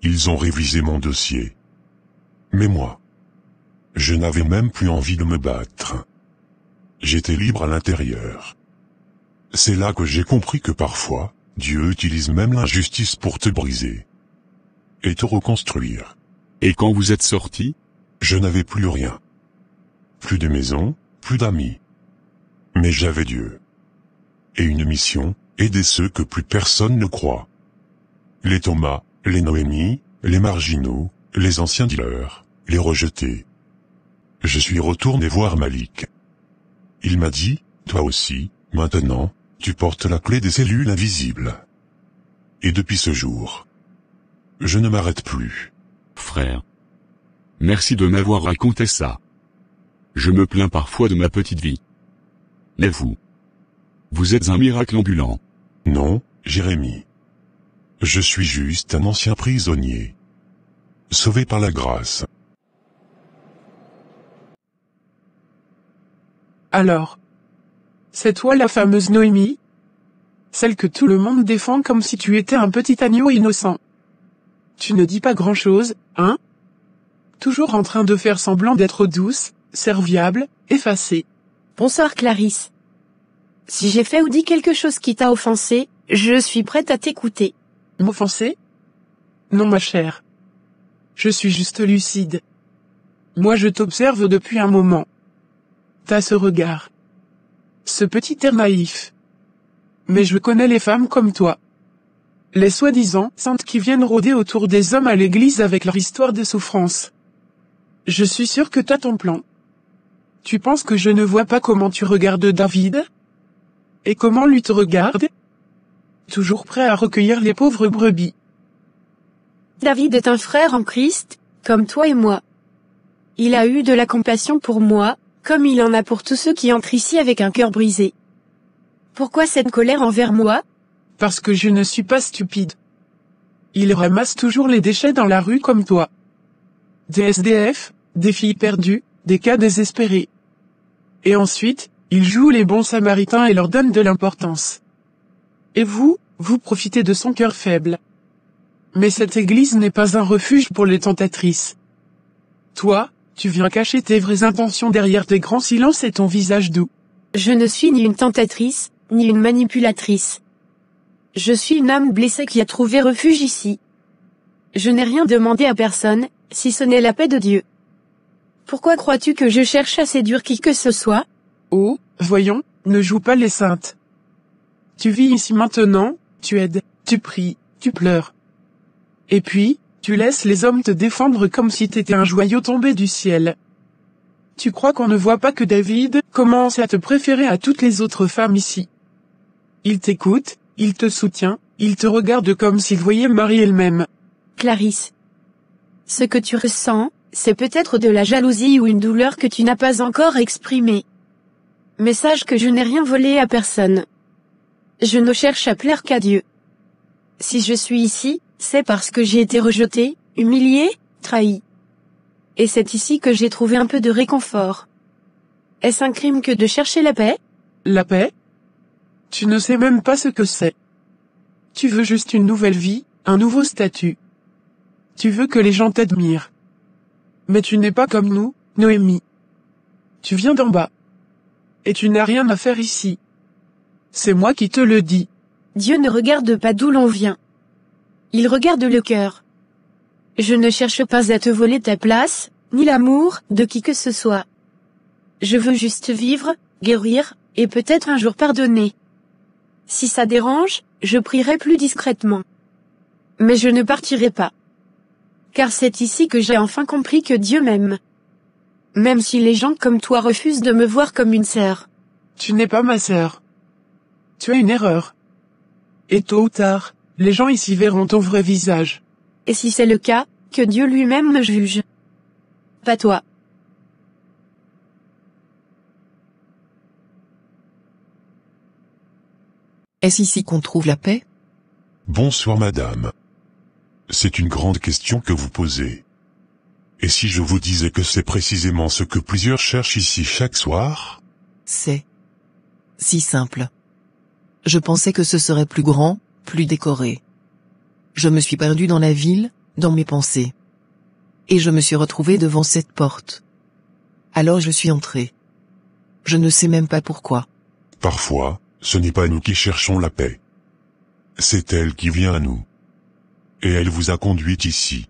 Speaker 6: Ils ont révisé mon dossier. Mais moi, je n'avais même plus envie de me battre. J'étais libre à l'intérieur. C'est là que j'ai compris que parfois, Dieu utilise même l'injustice pour te briser. Et te reconstruire.
Speaker 4: Et quand vous êtes sorti?
Speaker 6: Je n'avais plus rien. Plus de maison, plus d'amis. Mais j'avais Dieu. Et une mission, aider ceux que plus personne ne croit. Les Thomas, les Noémie, les marginaux, les anciens dealers, les rejetés. Je suis retourné voir Malik. Il m'a dit, toi aussi, maintenant, tu portes la clé des cellules invisibles. Et depuis ce jour, je ne m'arrête plus.
Speaker 4: Frère. Merci de m'avoir raconté ça. Je me plains parfois de ma petite vie. Mais vous êtes un miracle ambulant.
Speaker 6: Non, Jérémie. Je suis juste un ancien prisonnier. sauvé par la grâce.
Speaker 9: Alors, c'est toi la fameuse Noémie? Celle que tout le monde défend comme si tu étais un petit agneau innocent. Tu ne dis pas grand-chose, hein? Toujours en train de faire semblant d'être douce, serviable, effacée.
Speaker 3: Bonsoir Clarisse. Si j'ai fait ou dit quelque chose qui t'a offensé, je suis prête à t'écouter.
Speaker 9: M'offenser? Non ma chère. Je suis juste lucide. Moi je t'observe depuis un moment. T'as ce regard. Ce petit air naïf. Mais je connais les femmes comme toi. Les soi-disant saintes qui viennent rôder autour des hommes à l'église avec leur histoire de souffrance. Je suis sûr que t'as ton plan. Tu penses que je ne vois pas comment tu regardes David? Et comment lui te regarde? Toujours prêt à recueillir les pauvres brebis.
Speaker 3: David est un frère en Christ, comme toi et moi. Il a eu de la compassion pour moi, comme il en a pour tous ceux qui entrent ici avec un cœur brisé. Pourquoi cette colère envers moi?
Speaker 9: Parce que je ne suis pas stupide. Il ramasse toujours les déchets dans la rue comme toi. Des SDF, des filles perdues, des cas désespérés. Et ensuite, il joue les bons samaritains et leur donne de l'importance. Et vous profitez de son cœur faible. Mais cette église n'est pas un refuge pour les tentatrices. Toi, tu viens cacher tes vraies intentions derrière tes grands silences et ton visage doux.
Speaker 3: Je ne suis ni une tentatrice, ni une manipulatrice. Je suis une âme blessée qui a trouvé refuge ici. Je n'ai rien demandé à personne, si ce n'est la paix de Dieu. Pourquoi crois-tu que je cherche à séduire qui que ce soit?
Speaker 9: Oh, voyons, ne joue pas les saintes. Tu vis ici maintenant, tu aides, tu pries, tu pleures. Et puis, tu laisses les hommes te défendre comme si t'étais un joyau tombé du ciel. Tu crois qu'on ne voit pas que David commence à te préférer à toutes les autres femmes ici? Il t'écoute, il te soutient, il te regarde comme s'il voyait Marie elle-même.
Speaker 3: Clarisse. Ce que tu ressens, c'est peut-être de la jalousie ou une douleur que tu n'as pas encore exprimée. Mais sache que je n'ai rien volé à personne. Je ne cherche à plaire qu'à Dieu. Si je suis ici, c'est parce que j'ai été rejetée, humiliée, trahie. Et c'est ici que j'ai trouvé un peu de réconfort. Est-ce un crime que de chercher la paix?
Speaker 9: La paix? Tu ne sais même pas ce que c'est. Tu veux juste une nouvelle vie, un nouveau statut. Tu veux que les gens t'admirent. Mais tu n'es pas comme nous, Noémie. Tu viens d'en bas. Et tu n'as rien à faire ici. C'est moi qui te le dis.
Speaker 3: Dieu ne regarde pas d'où l'on vient. Il regarde le cœur. Je ne cherche pas à te voler ta place, ni l'amour de qui que ce soit. Je veux juste vivre, guérir, et peut-être un jour pardonner. Si ça dérange, je prierai plus discrètement. Mais je ne partirai pas. Car c'est ici que j'ai enfin compris que Dieu m'aime. Même si les gens comme toi refusent de me voir comme une sœur.
Speaker 9: Tu n'es pas ma sœur. Tu as une erreur. Et tôt ou tard, les gens ici verront ton vrai visage.
Speaker 3: Et si c'est le cas, que Dieu lui-même me juge. Pas toi.
Speaker 10: Est-ce ici qu'on trouve la paix?
Speaker 6: Bonsoir madame. C'est une grande question que vous posez. Et si je vous disais que c'est précisément ce que plusieurs cherchent ici chaque soir?
Speaker 10: C'est si simple. Je pensais que ce serait plus grand, plus décoré. Je me suis perdu dans la ville, dans mes pensées. Et je me suis retrouvé devant cette porte. Alors je suis entré. Je ne sais même pas pourquoi.
Speaker 6: Parfois, ce n'est pas nous qui cherchons la paix. C'est elle qui vient à nous. Et elle vous a conduite ici.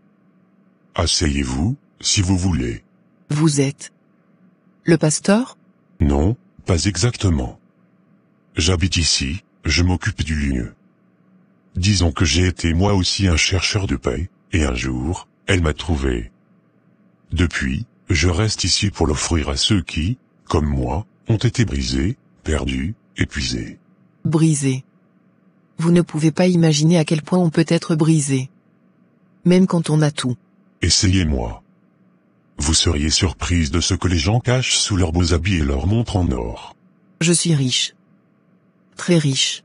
Speaker 6: Asseyez-vous, si vous voulez.
Speaker 10: Vous êtes le pasteur?
Speaker 6: Non, pas exactement. J'habite ici, je m'occupe du lieu. Disons que j'ai été moi aussi un chercheur de paix, et un jour, elle m'a trouvé. Depuis, je reste ici pour l'offrir à ceux qui, comme moi, ont été brisés, perdus, épuisés.
Speaker 10: Brisé. Vous ne pouvez pas imaginer à quel point on peut être brisé. Même quand on a tout.
Speaker 6: Essayez-moi. Vous seriez surprise de ce que les gens cachent sous leurs beaux habits et leurs montres en or.
Speaker 10: Je suis riche. Très riche.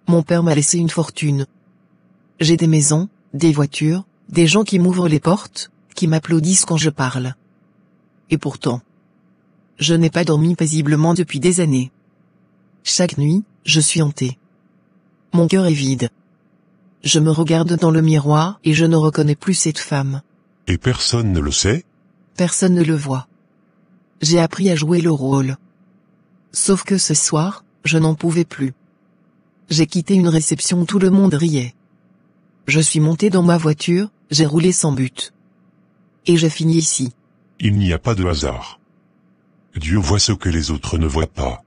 Speaker 10: Mon père m'a laissé une fortune. J'ai des maisons, des voitures, Des gens qui m'ouvrent les portes, qui m'applaudissent quand je parle. Et pourtant, je n'ai pas dormi paisiblement depuis des années. Chaque nuit, je suis hanté. Mon cœur est vide. Je me regarde dans le miroir et je ne reconnais plus cette femme.
Speaker 6: Et personne ne le sait?
Speaker 10: Personne ne le voit. J'ai appris à jouer le rôle. Sauf que ce soir, je n'en pouvais plus. J'ai quitté une réception où tout le monde riait. Je suis monté dans ma voiture, j'ai roulé sans but. Et j'ai fini ici.
Speaker 6: Il n'y a pas de hasard. Dieu voit ce que les autres ne voient pas.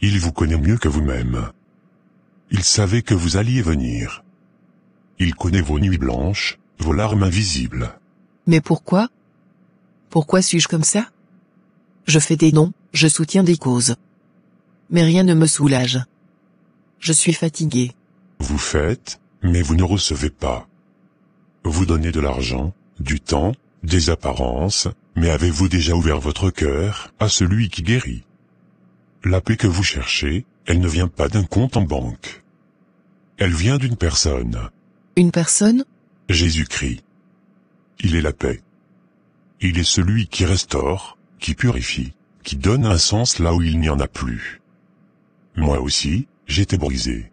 Speaker 6: Il vous connaît mieux que vous-même. Il savait que vous alliez venir. Il connaît vos nuits blanches, vos larmes invisibles.
Speaker 10: Mais pourquoi? Pourquoi suis-je comme ça? Je fais des dons, je soutiens des causes. Mais rien ne me soulage. Je suis fatigué.
Speaker 6: Vous faites, mais vous ne recevez pas. Vous donnez de l'argent, du temps, des apparences, mais avez-vous déjà ouvert votre cœur à celui qui guérit? La paix que vous cherchez, elle ne vient pas d'un compte en banque. Elle vient d'une personne.
Speaker 10: Une personne?
Speaker 6: Jésus-Christ. Il est la paix. Il est celui qui restaure, qui purifie, qui donne un sens là où il n'y en a plus. Moi aussi, j'étais brisé.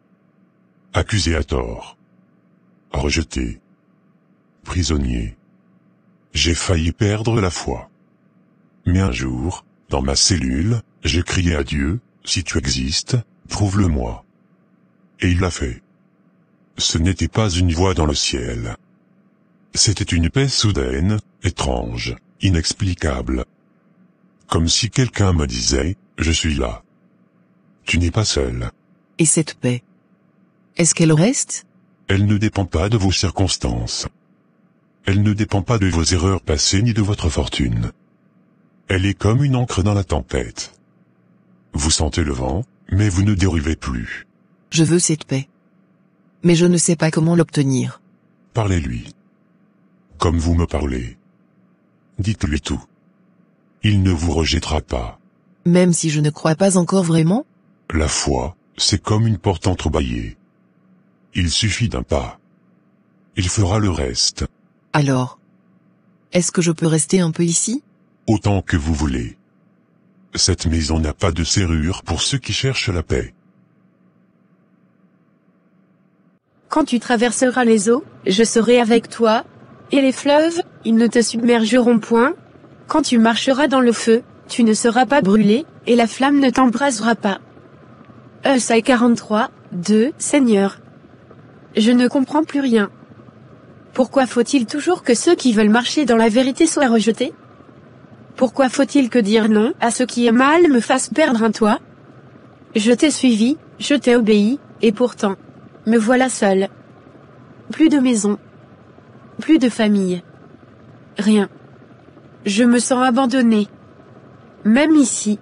Speaker 6: Accusé à tort. Rejeté. Prisonnier. J'ai failli perdre la foi. Mais un jour, dans ma cellule, j'ai crié à Dieu, si tu existes, prouve-le-moi. Et il l'a fait. Ce n'était pas une voix dans le ciel. C'était une paix soudaine, étrange, inexplicable. Comme si quelqu'un me disait, je suis là. Tu n'es pas seul.
Speaker 10: Et cette paix? Est-ce qu'elle reste?
Speaker 6: Elle ne dépend pas de vos circonstances. Elle ne dépend pas de vos erreurs passées ni de votre fortune. Elle est comme une encre dans la tempête. Vous sentez le vent, mais vous ne dérivez plus.
Speaker 10: Je veux cette paix. Mais je ne sais pas comment l'obtenir.
Speaker 6: Parlez-lui. Comme vous me parlez. Dites-lui tout. Il ne vous rejettera pas.
Speaker 10: Même si je ne crois pas encore vraiment?
Speaker 6: La foi, c'est comme une porte entrebâillée. Il suffit d'un pas. Il fera le reste.
Speaker 10: Alors, est-ce que je peux rester un peu ici?
Speaker 6: Autant que vous voulez. Cette maison n'a pas de serrure pour ceux qui cherchent la paix.
Speaker 3: Quand tu traverseras les eaux, je serai avec toi, et les fleuves, ils ne te submergeront point. Quand tu marcheras dans le feu, tu ne seras pas brûlé, et la flamme ne t'embrasera pas. Esaïe 43, 2, Seigneur. Je ne comprends plus rien. Pourquoi faut-il toujours que ceux qui veulent marcher dans la vérité soient rejetés? Pourquoi faut-il que dire non à ce qui est mal me fasse perdre un toit? Je t'ai suivi, je t'ai obéi, et pourtant, me voilà seul. Plus de maison. Plus de famille. Rien. Je me sens abandonné. Même ici.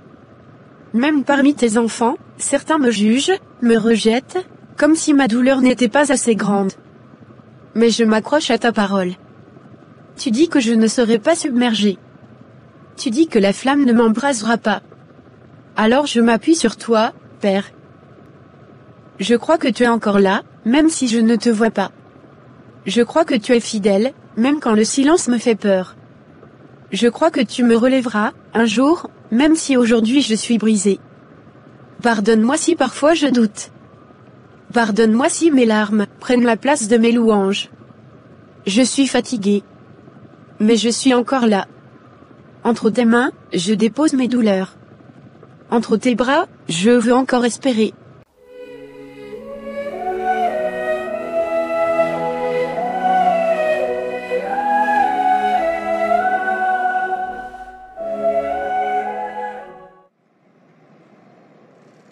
Speaker 3: Même parmi tes enfants, certains me jugent, me rejettent, comme si ma douleur n'était pas assez grande. Mais je m'accroche à ta parole. Tu dis que je ne serai pas submergé. Tu dis que la flamme ne m'embrasera pas. Alors je m'appuie sur toi, Père. Je crois que tu es encore là, même si je ne te vois pas. Je crois que tu es fidèle, même quand le silence me fait peur. Je crois que tu me relèveras, un jour, même si aujourd'hui je suis brisé. Pardonne-moi si parfois je doute. Pardonne-moi si mes larmes prennent la place de mes louanges. Je suis fatigué. Mais je suis encore là. Entre tes mains, je dépose mes douleurs. Entre tes bras, je veux encore espérer.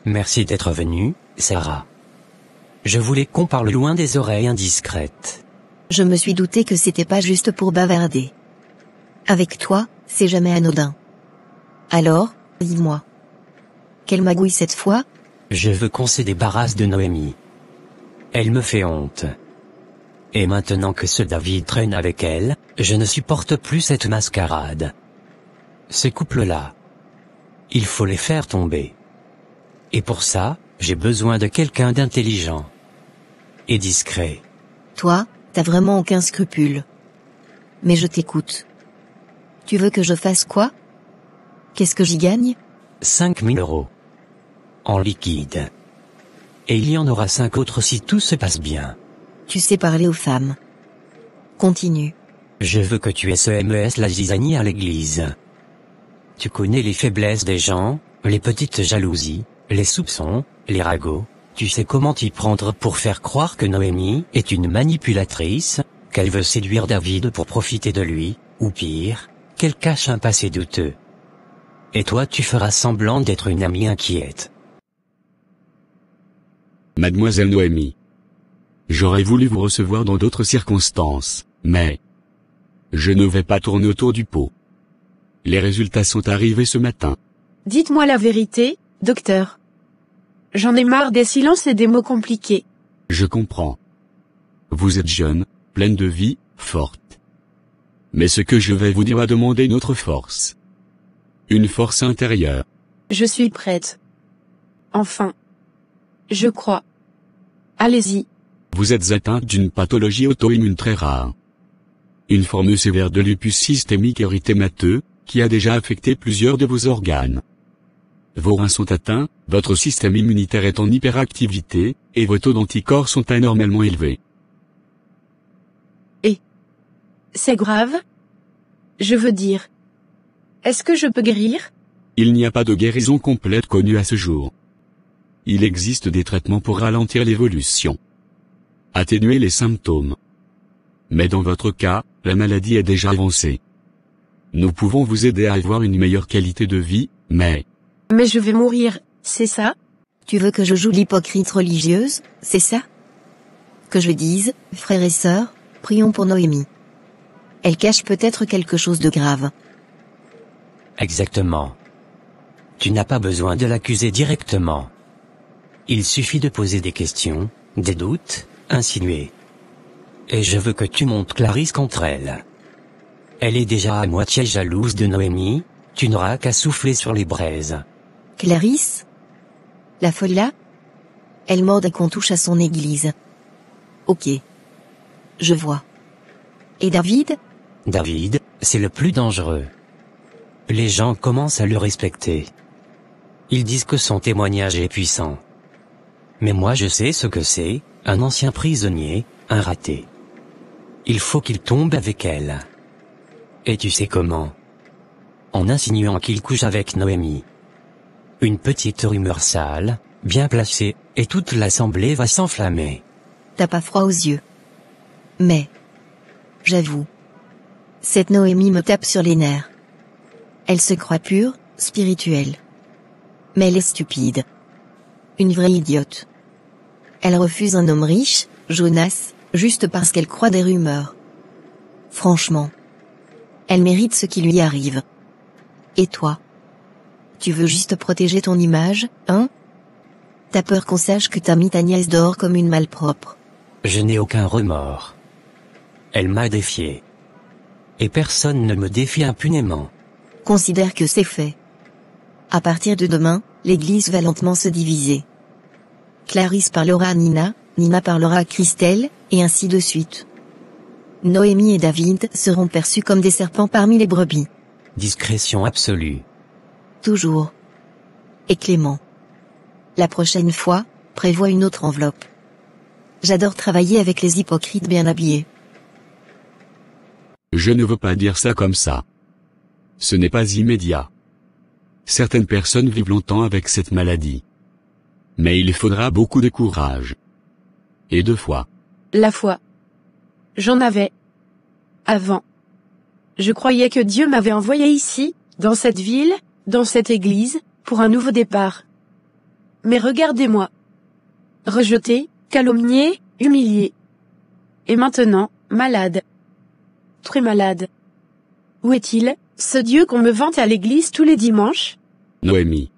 Speaker 2: Merci d'être venue, Sarah. Je voulais qu'on parle loin des oreilles indiscrètes.
Speaker 7: Je me suis douté que c'était pas juste pour bavarder. Avec toi, c'est jamais anodin. Alors, dis-moi. Quelle magouille cette fois?
Speaker 2: Je veux qu'on se débarrasse de Noémie. Elle me fait honte. Et maintenant que ce David traîne avec elle, je ne supporte plus cette mascarade. Ces couples-là, il faut les faire tomber. Et pour ça, j'ai besoin de quelqu'un d'intelligent. Et discret.
Speaker 7: Toi, T'as vraiment aucun scrupule. Mais je t'écoute. Tu veux que je fasse quoi? Qu'est-ce que j'y gagne?
Speaker 2: 5 000 €. En liquide. Et il y en aura 5 autres si tout se passe bien.
Speaker 7: Tu sais parler aux femmes. Continue.
Speaker 2: Je veux que tu SEMES la zizanie à l'église. Tu connais les faiblesses des gens, les petites jalousies, les soupçons, les ragots. Tu sais comment t'y prendre pour faire croire que Noémie est une manipulatrice, qu'elle veut séduire David pour profiter de lui, ou pire, qu'elle cache un passé douteux. Et toi tu feras semblant d'être une amie inquiète.
Speaker 4: Mademoiselle Noémie. J'aurais voulu vous recevoir dans d'autres circonstances, mais je ne vais pas tourner autour du pot. Les résultats sont arrivés ce matin.
Speaker 3: Dites-moi la vérité, docteur. J'en ai marre des silences et des mots compliqués.
Speaker 4: Je comprends. Vous êtes jeune, pleine de vie, forte. Mais ce que je vais vous dire va demander une autre force. Une force intérieure.
Speaker 3: Je suis prête. Enfin. Je crois. Allez-y.
Speaker 4: Vous êtes atteinte d'une pathologie auto-immune très rare. Une forme sévère de lupus systémique érythémateux, qui a déjà affecté plusieurs de vos organes. Vos reins sont atteints, votre système immunitaire est en hyperactivité, et vos taux d'anticorps sont anormalement élevés.
Speaker 3: Et c'est grave? Je veux dire, est-ce que je peux guérir?
Speaker 4: Il n'y a pas de guérison complète connue à ce jour. Il existe des traitements pour ralentir l'évolution, atténuer les symptômes. Mais dans votre cas, la maladie est déjà avancée. Nous pouvons vous aider à avoir une meilleure qualité de vie, mais
Speaker 3: je vais mourir, c'est ça?
Speaker 7: Tu veux que je joue l'hypocrite religieuse, c'est ça? Que je dise, frères et sœurs, prions pour Noémie. Elle cache peut-être quelque chose de grave.
Speaker 2: Exactement. Tu n'as pas besoin de l'accuser directement. Il suffit de poser des questions, des doutes, insinuer. Et je veux que tu montes Clarisse contre elle. Elle est déjà à moitié jalouse de Noémie, tu n'auras qu'à souffler sur les braises.
Speaker 7: Clarisse? La folle là? Elle morde qu'on touche à son église. Ok. Je vois. Et David?
Speaker 2: David, c'est le plus dangereux. Les gens commencent à le respecter. Ils disent que son témoignage est puissant. Mais moi je sais ce que c'est, un ancien prisonnier, un raté. Il faut qu'il tombe avec elle. Et tu sais comment? En insinuant qu'il couche avec Noémie. Une petite rumeur sale, bien placée, et toute l'assemblée va s'enflammer.
Speaker 7: T'as pas froid aux yeux. Mais, j'avoue, cette Noémie me tape sur les nerfs. Elle se croit pure, spirituelle. Mais elle est stupide. Une vraie idiote. Elle refuse un homme riche, Jonas, juste parce qu'elle croit des rumeurs. Franchement. Elle mérite ce qui lui arrive. Et toi? Tu veux juste protéger ton image, hein? T'as peur qu'on sache que t'as mis ta nièce dehors comme une malpropre.
Speaker 2: Je n'ai aucun remords. Elle m'a défié. Et personne ne me défie impunément.
Speaker 7: Considère que c'est fait. À partir de demain, l'église va lentement se diviser. Clarisse parlera à Nina, Nina parlera à Christelle, et ainsi de suite. Noémie et David seront perçus comme des serpents parmi les brebis.
Speaker 2: Discrétion absolue.
Speaker 7: Toujours. Et Clément. La prochaine fois, prévois une autre enveloppe. J'adore travailler avec les hypocrites bien habillés.
Speaker 4: Je ne veux pas dire ça comme ça. Ce n'est pas immédiat. Certaines personnes vivent longtemps avec cette maladie. Mais il faudra beaucoup de courage. Et de foi.
Speaker 3: La foi. J'en avais. Avant. Je croyais que Dieu m'avait envoyé ici, dans cette ville, dans cette église, pour un nouveau départ. Mais regardez-moi. Rejeté, calomnié, humilié. Et maintenant, malade. Très malade. Où est-il, ce Dieu qu'on me vante à l'église tous les dimanches?
Speaker 4: Noémie.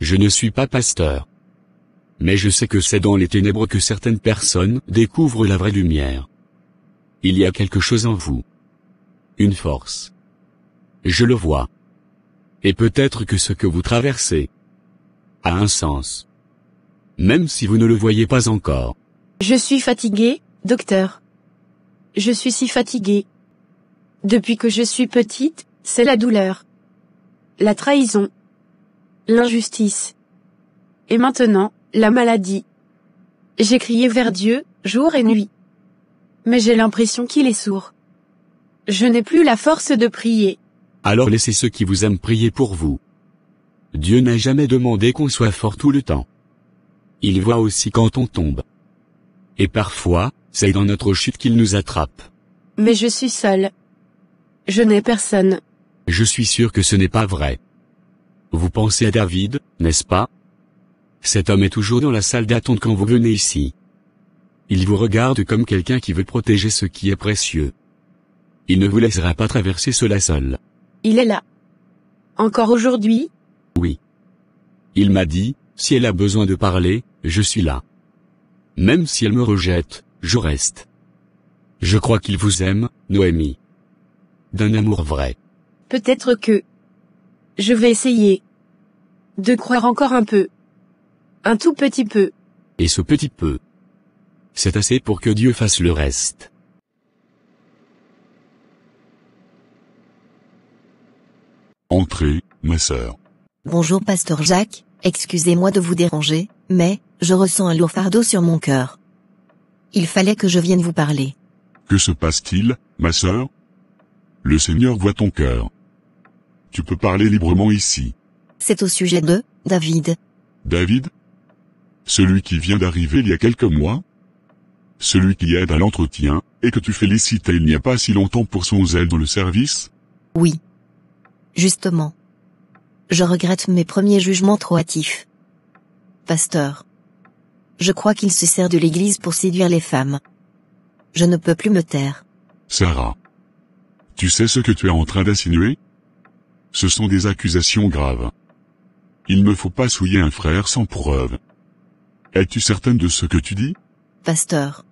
Speaker 4: Je ne suis pas pasteur. Mais je sais que c'est dans les ténèbres que certaines personnes découvrent la vraie lumière. Il y a quelque chose en vous. Une force. Je le vois. Et peut-être que ce que vous traversez a un sens. Même si vous ne le voyez pas encore.
Speaker 3: Je suis fatigué, docteur. je suis si fatiguée. Depuis que je suis petite, c'est la douleur. La trahison. L'injustice. Et maintenant, la maladie. J'ai crié vers Dieu, jour et nuit. Mais j'ai l'impression qu'il est sourd. Je n'ai plus la force de prier.
Speaker 4: Alors laissez ceux qui vous aiment prier pour vous. Dieu n'a jamais demandé qu'on soit fort tout le temps. Il voit aussi quand on tombe. Et parfois, c'est dans notre chute qu'il nous attrape.
Speaker 3: Mais je suis seule. Je n'ai personne.
Speaker 4: Je suis sûr que ce n'est pas vrai. Vous pensez à David, n'est-ce pas? Cet homme est toujours dans la salle d'attente quand vous venez ici. Il vous regarde comme quelqu'un qui veut protéger ce qui est précieux. Il ne vous laissera pas traverser cela seul.
Speaker 3: Il est là. Encore aujourd'hui?
Speaker 4: Oui. Il m'a dit, si elle a besoin de parler, je suis là. Même si elle me rejette, je reste. Je crois qu'il vous aime, Noémie. D'un amour vrai.
Speaker 3: Peut-être que... Je vais essayer. De croire encore un peu. Un tout petit peu.
Speaker 4: Et ce petit peu, c'est assez pour que Dieu fasse le reste.
Speaker 6: Entrez, ma sœur.
Speaker 7: Bonjour pasteur Jacques, excusez-moi de vous déranger, mais, je ressens un lourd fardeau sur mon cœur. Il fallait que je vienne vous parler.
Speaker 6: Que se passe-t-il, ma sœur? Le Seigneur voit ton cœur. Tu peux parler librement ici.
Speaker 7: C'est au sujet de David.
Speaker 6: David? Celui qui vient d'arriver il y a quelques mois? Celui qui aide à l'entretien, et que tu félicitais il n'y a pas si longtemps pour son zèle dans le service?
Speaker 7: Oui. Justement. Je regrette mes premiers jugements trop hâtifs. Pasteur. Je crois qu'il se sert de l'Église pour séduire les femmes. Je ne peux plus me taire.
Speaker 6: Sarah. Tu sais ce que tu es en train d'insinuer? Ce sont des accusations graves. Il ne faut pas souiller un frère sans preuve. Es-tu certaine de ce que tu dis?
Speaker 7: Pasteur.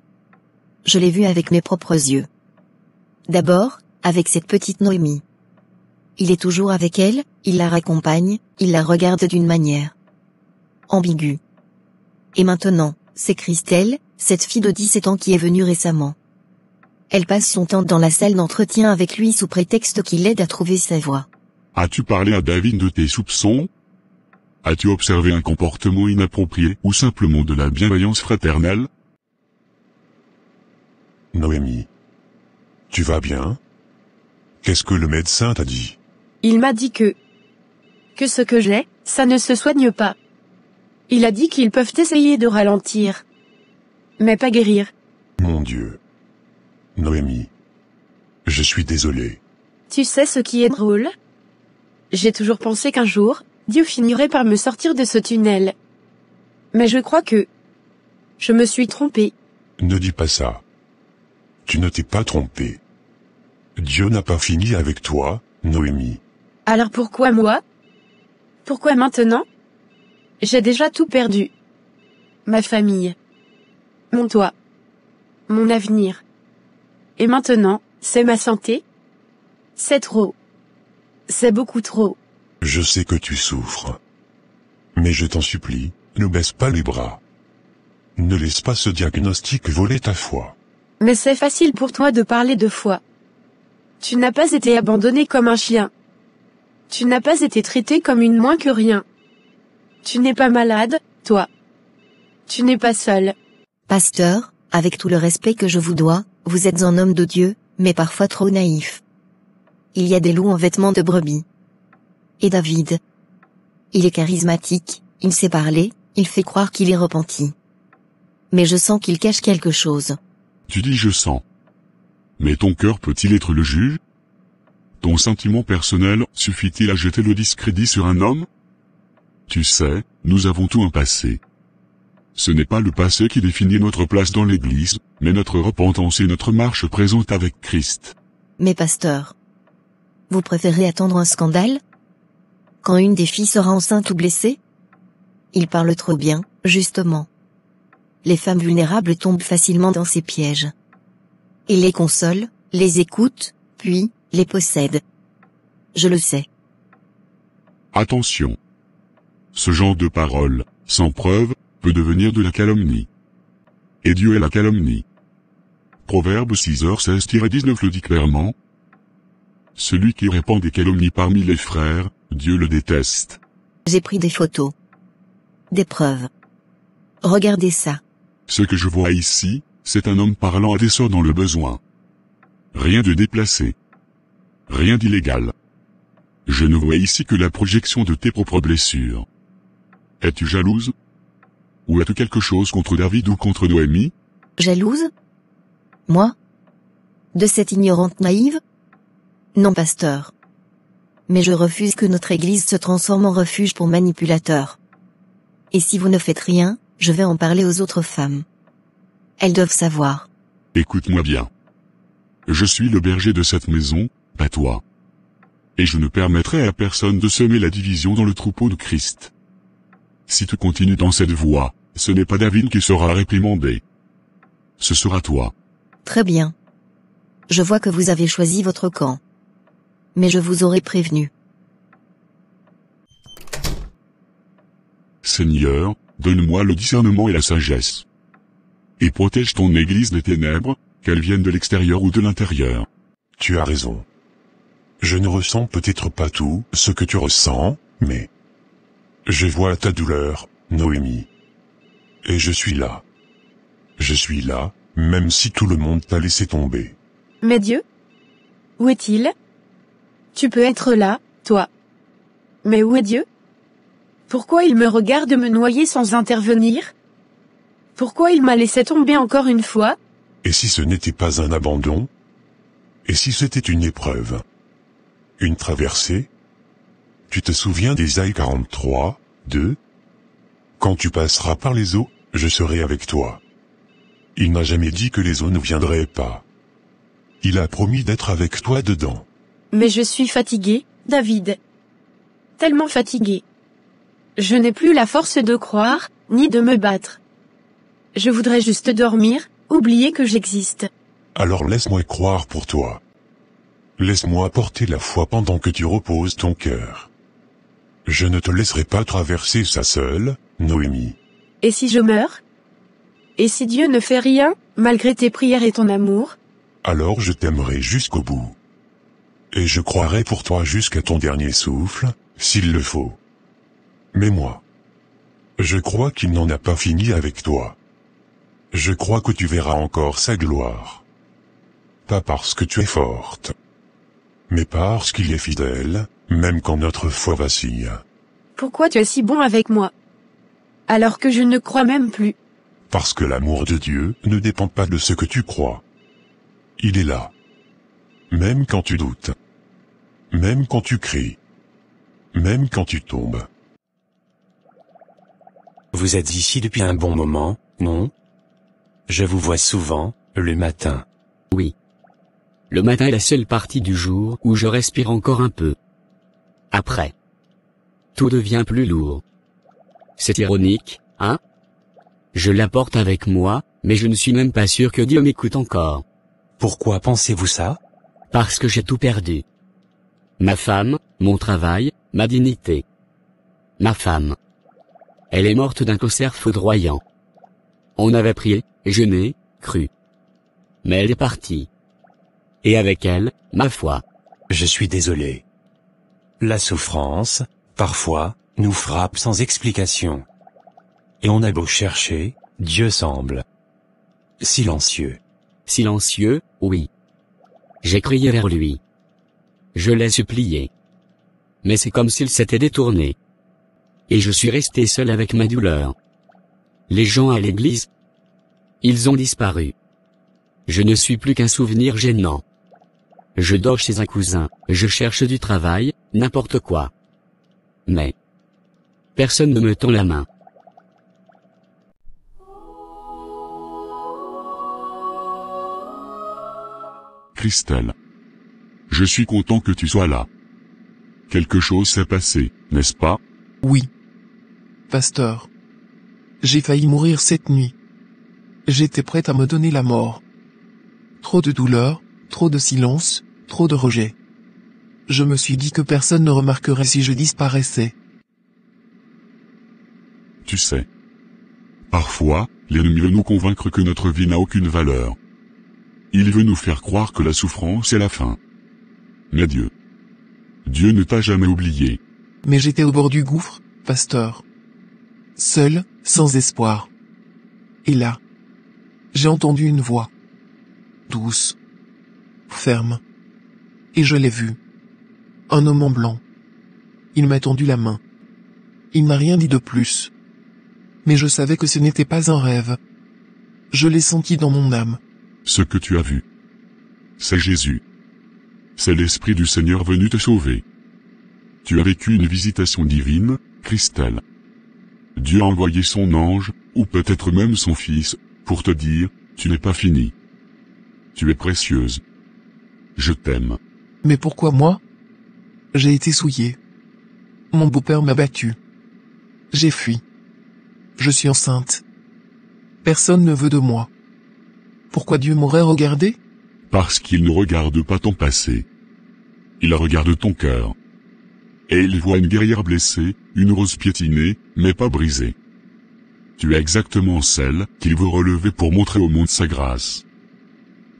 Speaker 7: Je l'ai vu avec mes propres yeux. D'abord, avec cette petite Noémie. Il est toujours avec elle, il la raccompagne, il la regarde d'une manière ambiguë. Et maintenant, c'est Christelle, cette fille de 17 ans qui est venue récemment. Elle passe son temps dans la salle d'entretien avec lui sous prétexte qu'il l'aide à trouver sa voie.
Speaker 6: As-tu parlé à David de tes soupçons? As-tu observé un comportement inapproprié ou simplement de la bienveillance fraternelle? Noémie. Tu vas bien? Qu'est-ce que le médecin t'a dit?
Speaker 3: Il m'a dit que ce que j'ai, ça ne se soigne pas. Il a dit qu'ils peuvent essayer de ralentir. Mais pas guérir.
Speaker 6: Mon Dieu. Noémie. Je suis désolé.
Speaker 3: Tu sais ce qui est drôle? J'ai toujours pensé qu'un jour, Dieu finirait par me sortir de ce tunnel. Mais je crois que... je me suis trompée.
Speaker 6: Ne dis pas ça. Tu ne t'es pas trompé. Dieu n'a pas fini avec toi, Noémie.
Speaker 3: Alors pourquoi moi? Pourquoi maintenant? J'ai déjà tout perdu. Ma famille. Mon toit. Mon avenir. Et maintenant, c'est ma santé? C'est trop. C'est beaucoup trop.
Speaker 6: Je sais que tu souffres. Mais je t'en supplie, ne baisse pas les bras. Ne laisse pas ce diagnostic voler ta foi.
Speaker 3: Mais c'est facile pour toi de parler de foi. Tu n'as pas été abandonné comme un chien. Tu n'as pas été traité comme une moins que rien. Tu n'es pas malade, toi. Tu n'es pas seul.
Speaker 7: Pasteur, avec tout le respect que je vous dois, vous êtes un homme de Dieu, mais parfois trop naïf. Il y a des loups en vêtements de brebis. Et David? Il est charismatique, il sait parler, il fait croire qu'il est repenti. Mais je sens qu'il cache quelque chose.
Speaker 6: Tu dis je sens. Mais ton cœur peut-il être le juge? Ton sentiment personnel suffit-il à jeter le discrédit sur un homme? Tu sais, nous avons tout un passé. Ce n'est pas le passé qui définit notre place dans l'Église, mais notre repentance et notre marche présente avec Christ.
Speaker 7: Mais pasteur, vous préférez attendre un scandale? Quand une des filles sera enceinte ou blessée? Il parle trop bien, justement. Les femmes vulnérables tombent facilement dans ces pièges. Il les console, les écoute, puis, les possède. Je le sais.
Speaker 6: Attention. Ce genre de parole, sans preuve, peut devenir de la calomnie. Et Dieu est la calomnie.
Speaker 4: Proverbe 6h16-19 le dit clairement. Celui qui répand des calomnies parmi les frères, Dieu le déteste.
Speaker 7: J'ai pris des photos. Des preuves. Regardez ça.
Speaker 4: Ce que je vois ici, c'est un homme parlant à des sourds dans le besoin. Rien de déplacé. Rien d'illégal. Je ne vois ici que la projection de tes propres blessures. Es-tu jalouse? Ou as-tu quelque chose contre David ou contre Noémie?
Speaker 7: Jalouse? Moi? De cette ignorante naïve? Non, pasteur. Mais je refuse que notre église se transforme en refuge pour manipulateurs. Et si vous ne faites rien, je vais en parler aux autres femmes. Elles doivent savoir.
Speaker 4: Écoute-moi bien. Je suis le berger de cette maison, pas toi. Et je ne permettrai à personne de semer la division dans le troupeau de Christ. Si tu continues dans cette voie, ce n'est pas David qui sera réprimandé. Ce sera toi.
Speaker 7: Très bien. Je vois que vous avez choisi votre camp. Mais je vous aurais prévenu.
Speaker 4: Seigneur, donne-moi le discernement et la sagesse. Et protège ton Église des ténèbres, qu'elles viennent de l'extérieur ou de l'intérieur.
Speaker 6: Tu as raison. Je ne ressens peut-être pas tout ce que tu ressens, mais je vois ta douleur, Noémie. Et je suis là. Je suis là, même si tout le monde t'a laissé tomber.
Speaker 3: Mais Dieu? Où est-il? Tu peux être là, toi. Mais où est Dieu? Pourquoi il me regarde me noyer sans intervenir? Pourquoi il m'a laissé tomber encore une fois?
Speaker 6: Et si ce n'était pas un abandon? Et si c'était une épreuve? Une traversée? Tu te souviens d'Ésaïe 43, 2? Quand tu passeras par les eaux, je serai avec toi. Il n'a jamais dit que les eaux ne viendraient pas. Il a promis d'être avec toi dedans.
Speaker 3: Mais je suis fatigué, David. Tellement fatigué. Je n'ai plus la force de croire, ni de me battre. Je voudrais juste dormir, oublier que j'existe.
Speaker 6: Alors laisse-moi croire pour toi. Laisse-moi porter la foi pendant que tu reposes ton cœur. Je ne te laisserai pas traverser ça seule, Noémie.
Speaker 3: Et si je meurs? Et si Dieu ne fait rien, malgré tes prières et ton amour?
Speaker 6: Alors je t'aimerai jusqu'au bout. Et je croirai pour toi jusqu'à ton dernier souffle, s'il le faut. Mais moi, je crois qu'il n'en a pas fini avec toi. Je crois que tu verras encore sa gloire. Pas parce que tu es forte, mais parce qu'il est fidèle, même quand notre foi vacille.
Speaker 3: Pourquoi tu es si bon avec moi? Alors que je ne crois même plus.
Speaker 6: Parce que l'amour de Dieu ne dépend pas de ce que tu crois. Il est là. Même quand tu doutes. Même quand tu cries. Même quand tu tombes.
Speaker 2: Vous êtes ici depuis un bon moment, non? Je vous vois souvent, le matin.
Speaker 5: Oui. Le matin est la seule partie du jour où je respire encore un peu. Après, tout devient plus lourd. C'est ironique, hein? Je l'apporte avec moi, mais je ne suis même pas sûr que Dieu m'écoute encore.
Speaker 2: Pourquoi pensez-vous ça?
Speaker 5: Parce que j'ai tout perdu. Ma femme, mon travail, ma dignité. Ma femme. Elle est morte d'un cancer foudroyant. On avait prié, jeûné, cru. Mais elle est partie. Et avec elle, ma foi.
Speaker 2: Je suis désolé. La souffrance, parfois, nous frappe sans explication. Et on a beau chercher, Dieu semble silencieux.
Speaker 5: Silencieux, oui. J'ai crié vers lui. Je l'ai supplié. Mais c'est comme s'il s'était détourné. Et je suis resté seul avec ma douleur. Les gens à l'église, ils ont disparu. Je ne suis plus qu'un souvenir gênant. Je dors chez un cousin, je cherche du travail, n'importe quoi. Mais personne ne me tend la main.
Speaker 4: Christelle. Je suis content que tu sois là. Quelque chose s'est passé, n'est-ce pas?
Speaker 10: Oui. Pasteur. J'ai failli mourir cette nuit. J'étais prête à me donner la mort. Trop de douleur, trop de silence, trop de rejet. Je me suis dit que personne ne remarquerait si je disparaissais.
Speaker 4: Tu sais. Parfois, l'ennemi veut nous convaincre que notre vie n'a aucune valeur. Il veut nous faire croire que la souffrance est la fin. Mais Dieu ne t'a jamais oublié.
Speaker 10: Mais j'étais au bord du gouffre, pasteur. Seul, sans espoir. Et là, j'ai entendu une voix. Douce. Ferme. Et je l'ai vu. Un homme en blanc. Il m'a tendu la main. Il n'a rien dit de plus. Mais je savais que ce n'était pas un rêve. Je l'ai senti dans mon âme.
Speaker 4: Ce que tu as vu, c'est Jésus. C'est l'Esprit du Seigneur venu te sauver. Tu as vécu une visitation divine, Christelle. Dieu a envoyé son ange, ou peut-être même son fils, pour te dire, tu n'es pas fini. Tu es précieuse. Je t'aime.
Speaker 10: Mais pourquoi moi? J'ai été souillée. Mon beau-père m'a battue. J'ai fui. Je suis enceinte. Personne ne veut de moi. Pourquoi Dieu m'aurait regardé?
Speaker 4: Parce qu'il ne regarde pas ton passé. Il regarde ton cœur. Et il voit une guerrière blessée, une rose piétinée, mais pas brisée. Tu es exactement celle qu'il veut relever pour montrer au monde sa grâce.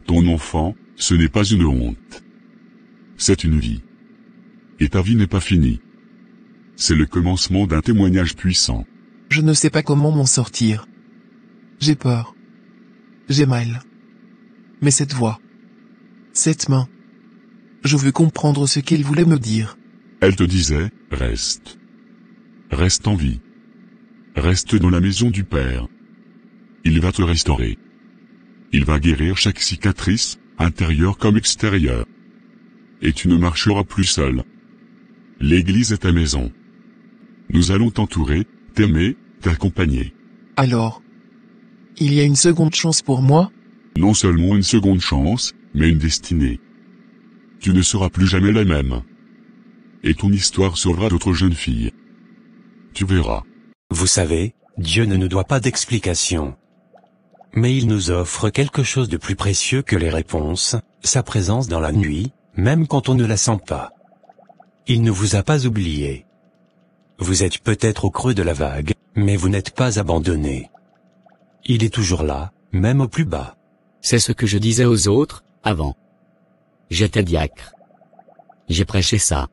Speaker 4: Ton enfant, ce n'est pas une honte. C'est une vie. Et ta vie n'est pas finie. C'est le commencement d'un témoignage puissant.
Speaker 10: Je ne sais pas comment m'en sortir. J'ai peur. J'ai mal. Mais cette voix. Cette main. Je veux comprendre ce qu'elle voulait me dire.
Speaker 4: Elle te disait, reste. Reste en vie. Reste dans la maison du Père. Il va te restaurer. Il va guérir chaque cicatrice, intérieure comme extérieure. Et tu ne marcheras plus seul. L'Église est ta maison. Nous allons t'entourer, t'aimer, t'accompagner.
Speaker 10: Alors, il y a une seconde chance pour moi?
Speaker 4: Non seulement une seconde chance, mais une destinée. Tu ne seras plus jamais la même. Et ton histoire sauvera d'autres jeunes filles. Tu verras.
Speaker 2: Vous savez, Dieu ne nous doit pas d'explication. Mais il nous offre quelque chose de plus précieux que les réponses, sa présence dans la nuit, même quand on ne la sent pas. Il ne vous a pas oublié. Vous êtes peut-être au creux de la vague, mais vous n'êtes pas abandonné. Il est toujours là, même au plus bas.
Speaker 11: C'est ce que je disais aux autres, avant. J'étais diacre. J'ai prêché ça.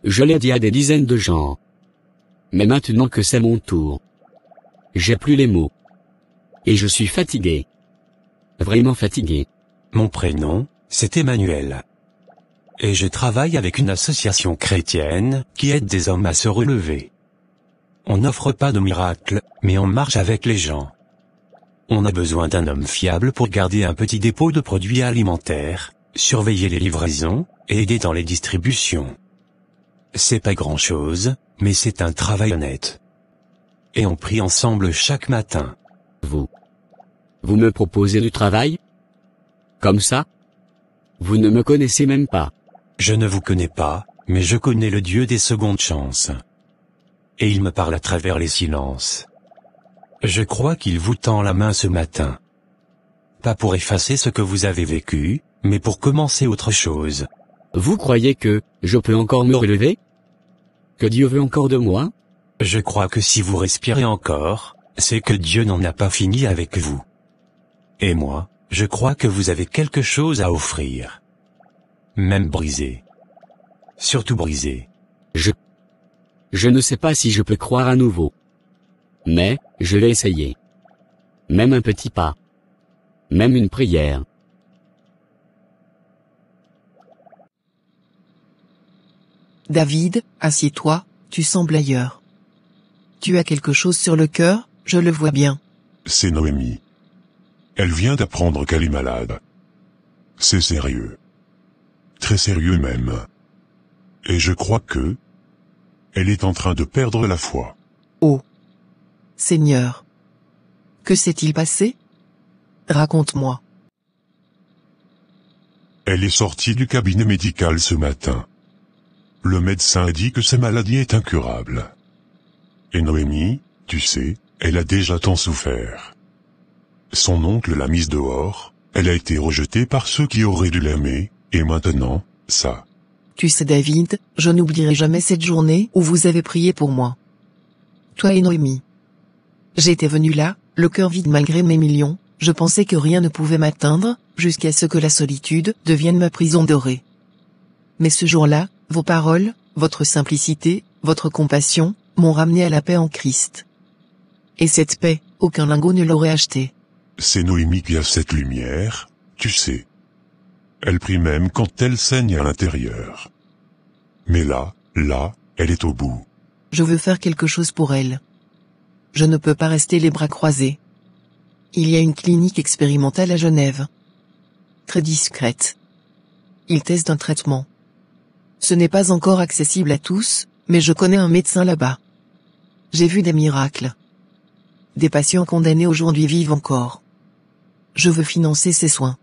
Speaker 11: Je l'ai dit à des dizaines de gens. Mais maintenant que c'est mon tour, j'ai plus les mots. Et je suis fatigué. Vraiment fatigué.
Speaker 2: Mon prénom, c'est Emmanuel. Et je travaille avec une association chrétienne qui aide des hommes à se relever. On n'offre pas de miracles, mais on marche avec les gens. On a besoin d'un homme fiable pour garder un petit dépôt de produits alimentaires, surveiller les livraisons, et aider dans les distributions. C'est pas grand-chose, mais c'est un travail honnête. Et on prie ensemble chaque matin.
Speaker 11: Vous me proposez du travail? Comme ça? Vous ne me connaissez même pas.
Speaker 2: Je ne vous connais pas, mais je connais le Dieu des secondes chances. Et il me parle à travers les silences. Je crois qu'il vous tend la main ce matin. Pas pour effacer ce que vous avez vécu, mais pour commencer autre chose.
Speaker 11: Vous croyez que je peux encore me relever? Que Dieu veut encore de moi?
Speaker 2: Je crois que si vous respirez encore, c'est que Dieu n'en a pas fini avec vous. Et moi, je crois que vous avez quelque chose à offrir. Même brisé. Surtout brisé.
Speaker 11: Je ne sais pas si je peux croire à nouveau. Mais, je vais essayer. Même un petit pas. Même une prière.
Speaker 3: David, assieds-toi, tu sembles ailleurs. Tu as quelque chose sur le cœur, je le vois bien.
Speaker 6: C'est Noémie. Elle vient d'apprendre qu'elle est malade. C'est sérieux. Très sérieux même. Et je crois que elle est en train de perdre la foi.
Speaker 3: Oh. Seigneur. Que s'est-il passé? Raconte-moi.
Speaker 6: Elle est sortie du cabinet médical ce matin. Le médecin a dit que sa maladie est incurable. Et Noémie, tu sais, elle a déjà tant souffert. Son oncle l'a mise dehors, elle a été rejetée par ceux qui auraient dû l'aimer, et maintenant, ça.
Speaker 3: Tu sais David, je n'oublierai jamais cette journée où vous avez prié pour moi. Toi et Noémie. J'étais venu là, le cœur vide malgré mes millions,
Speaker 10: Je pensais que rien ne pouvait m'atteindre, jusqu'à ce que la solitude devienne ma prison dorée. Mais ce jour-là, vos paroles, votre simplicité, votre compassion, m'ont ramené à la paix en Christ. Et cette paix, aucun lingot ne l'aurait achetée.
Speaker 6: C'est Noémie qui a cette lumière, tu sais. Elle prie même quand elle saigne à l'intérieur. Mais là, elle est au bout.
Speaker 10: Je veux faire quelque chose pour elle. Je ne peux pas rester les bras croisés. Il y a une clinique expérimentale à Genève. Très discrète. Ils testent un traitement. Ce n'est pas encore accessible à tous, mais je connais un médecin là-bas. J'ai vu des miracles. Des patients condamnés aujourd'hui vivent encore. Je veux financer ces soins.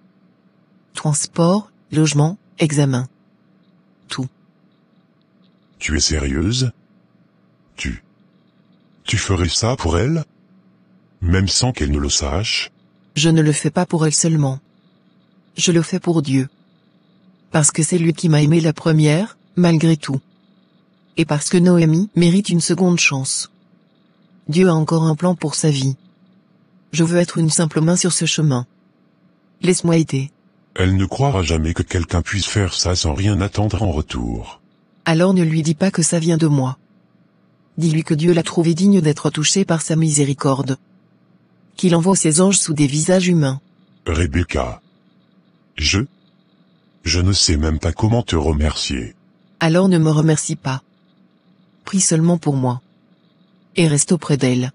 Speaker 10: Transport, logement, examen. Tout.
Speaker 6: Tu es sérieuse? Tu ferais ça pour elle? Même sans qu'elle ne le sache?
Speaker 10: Je ne le fais pas pour elle seulement. Je le fais pour Dieu. Parce que c'est lui qui m'a aimé la première, malgré tout. Et parce que Noémie mérite une seconde chance. Dieu a encore un plan pour sa vie. Je veux être une simple main sur ce chemin. Laisse-moi aider.
Speaker 6: Elle ne croira jamais que quelqu'un puisse faire ça sans rien attendre en retour.
Speaker 10: Alors ne lui dis pas que ça vient de moi. Dis-lui que Dieu l'a trouvé digne d'être touché par sa miséricorde. Qu'il envoie ses anges sous des visages humains.
Speaker 6: Rebecca. Je ne sais même pas comment te remercier.
Speaker 10: Alors ne me remercie pas. Prie seulement pour moi. Et reste auprès d'elle.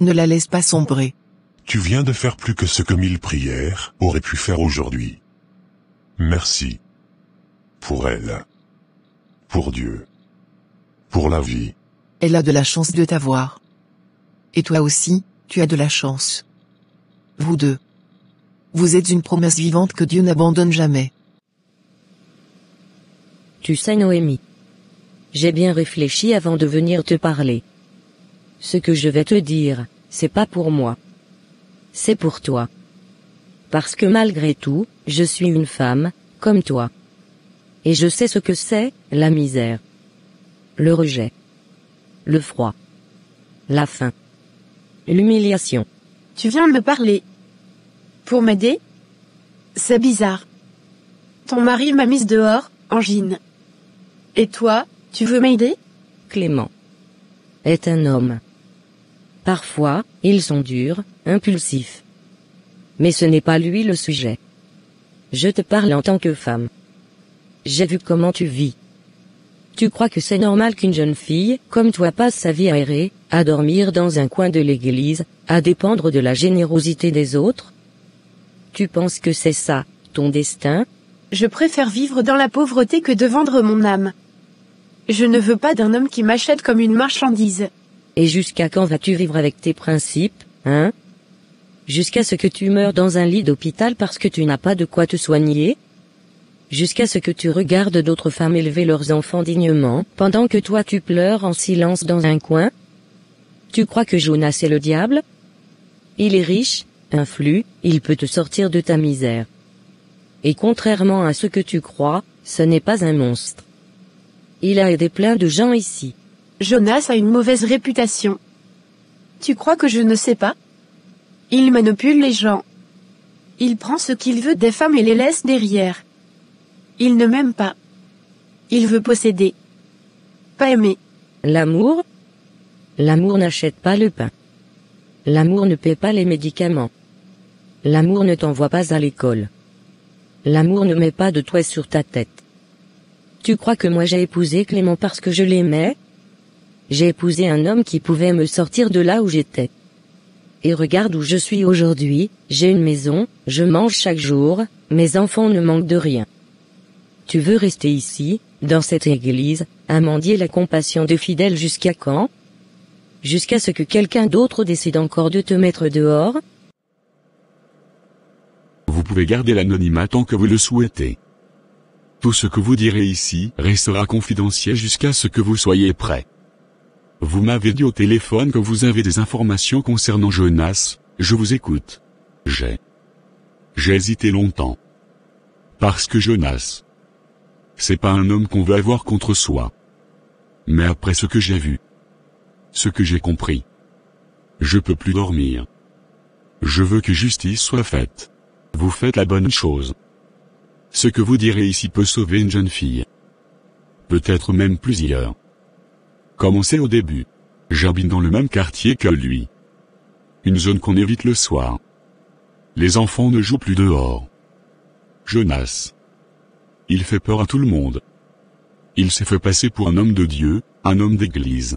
Speaker 10: Ne la laisse pas sombrer.
Speaker 6: Tu viens de faire plus que ce que 1000 prières auraient pu faire aujourd'hui. Merci. Pour elle. Pour Dieu. Pour la vie.
Speaker 10: Elle a de la chance de t'avoir. Et toi aussi, tu as de la chance. Vous deux. Vous êtes une promesse vivante que Dieu n'abandonne jamais.
Speaker 5: Tu sais Noémie. J'ai bien réfléchi avant de venir te parler. Ce que je vais te dire, c'est pas pour moi. C'est pour toi. Parce que malgré tout, je suis une femme, comme toi. Et je sais ce que c'est, la misère. Le rejet. Le froid. La faim. L'humiliation.
Speaker 3: Tu viens de me parler. Pour m'aider? C'est bizarre. Ton mari m'a mise dehors, Angine. Et toi, tu veux m'aider?
Speaker 5: Clément est un homme. Parfois, ils sont durs, impulsifs. Mais ce n'est pas lui le sujet. Je te parle en tant que femme. J'ai vu comment tu vis. Tu crois que c'est normal qu'une jeune fille, comme toi, passe sa vie à errer, à dormir dans un coin de l'église, à dépendre de la générosité des autres? Tu penses que c'est ça, ton destin?
Speaker 3: Je préfère vivre dans la pauvreté que de vendre mon âme. Je ne veux pas d'un homme qui m'achète comme une marchandise.
Speaker 5: Et jusqu'à quand vas-tu vivre avec tes principes, hein? Jusqu'à ce que tu meurs dans un lit d'hôpital parce que tu n'as pas de quoi te soigner? Jusqu'à ce que tu regardes d'autres femmes élever leurs enfants dignement, pendant que toi tu pleures en silence dans un coin? Tu crois que Jonas est le diable? Il est riche, influe, il peut te sortir de ta misère. Et contrairement à ce que tu crois, ce n'est pas un monstre. Il a aidé plein de gens ici.
Speaker 3: Jonas a une mauvaise réputation. Tu crois que je ne sais pas? Il manipule les gens. Il prend ce qu'il veut des femmes et les laisse derrière. Il ne m'aime pas. Il veut posséder. Pas aimer.
Speaker 5: L'amour? L'amour n'achète pas le pain. L'amour ne paie pas les médicaments. L'amour ne t'envoie pas à l'école. L'amour ne met pas de toit sur ta tête. Tu crois que moi j'ai épousé Clément parce que je l'aimais? J'ai épousé un homme qui pouvait me sortir de là où j'étais. Et regarde où je suis aujourd'hui, j'ai une maison, je mange chaque jour, mes enfants ne manquent de rien. Tu veux rester ici, dans cette église, à mendier la compassion des fidèles jusqu'à quand? Jusqu'à ce que quelqu'un d'autre décide encore de te mettre dehors?
Speaker 4: Vous pouvez garder l'anonymat tant que vous le souhaitez. Tout ce que vous direz ici restera confidentiel jusqu'à ce que vous soyez prêt. Vous m'avez dit au téléphone que vous avez des informations concernant Jonas, je vous écoute. J'ai hésité longtemps. Parce que Jonas, c'est pas un homme qu'on veut avoir contre soi. Mais après ce que j'ai vu, ce que j'ai compris, je peux plus dormir. Je veux que justice soit faite. Vous faites la bonne chose. Ce que vous direz ici peut sauver une jeune fille. Peut-être même plusieurs. Commencez au début. J'habite dans le même quartier que lui. Une zone qu'on évite le soir. Les enfants ne jouent plus dehors. Jonas. Il fait peur à tout le monde. Il s'est fait passer pour un homme de Dieu, un homme d'église.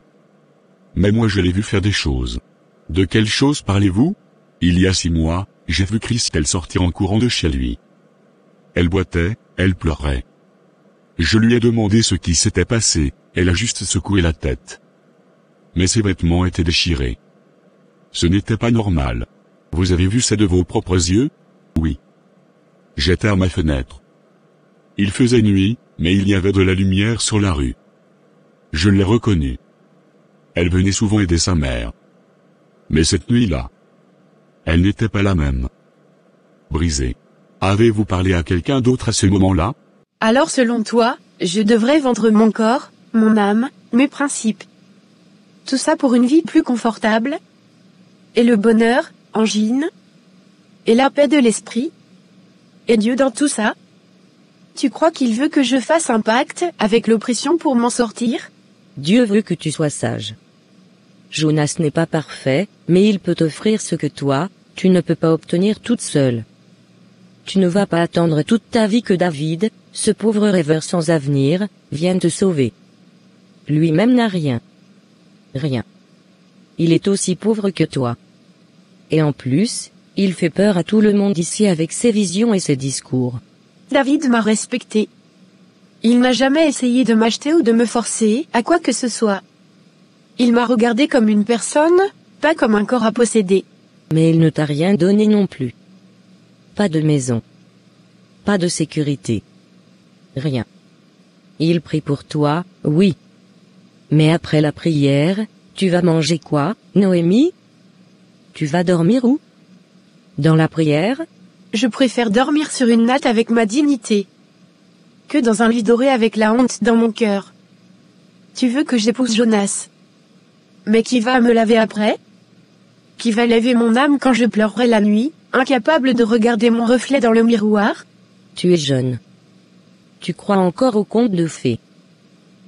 Speaker 4: Mais moi je l'ai vu faire des choses. De quelles choses parlez-vous? Il y a 6 mois, j'ai vu Christelle sortir en courant de chez lui. Elle boitait, elle pleurait. Je lui ai demandé ce qui s'était passé, elle a juste secoué la tête. Mais ses vêtements étaient déchirés. Ce n'était pas normal. Vous avez vu ça de vos propres yeux? Oui. J'étais à ma fenêtre. Il faisait nuit, mais il y avait de la lumière sur la rue. Je l'ai reconnue. Elle venait souvent aider sa mère. Mais cette nuit-là, elle n'était pas la même. Brisée. Avez-vous parlé à quelqu'un d'autre à ce moment-là?
Speaker 3: Alors selon toi, je devrais vendre mon corps, mon âme, mes principes. Tout ça pour une vie plus confortable? Et le bonheur, Angine? Et la paix de l'esprit? Et Dieu dans tout ça? Tu crois qu'il veut que je fasse un pacte avec l'oppression pour m'en sortir?
Speaker 5: Dieu veut que tu sois sage. Jonas n'est pas parfait, mais il peut t'offrir ce que toi, tu ne peux pas obtenir toute seule. Tu ne vas pas attendre toute ta vie que David, ce pauvre rêveur sans avenir, vienne te sauver. Lui-même n'a rien. Rien. Il est aussi pauvre que toi. Et en plus, il fait peur à tout le monde ici avec ses visions et ses discours.
Speaker 3: David m'a respecté. Il n'a jamais essayé de m'acheter ou de me forcer à quoi que ce soit. Il m'a regardé comme une personne, pas comme un corps à posséder.
Speaker 5: Mais il ne t'a rien donné non plus. Pas de maison. Pas de sécurité. Rien. Il prie pour toi, oui. Mais après la prière, tu vas manger quoi, Noémie? Tu vas dormir où? Dans la prière?
Speaker 3: Je préfère dormir sur une natte avec ma dignité, que dans un lit doré avec la honte dans mon cœur. Tu veux que j'épouse Jonas? Mais qui va me laver après? Qui va laver mon âme quand je pleurerai la nuit, incapable de regarder mon reflet dans le miroir?
Speaker 5: Tu es jeune. Tu crois encore aux contes de fées.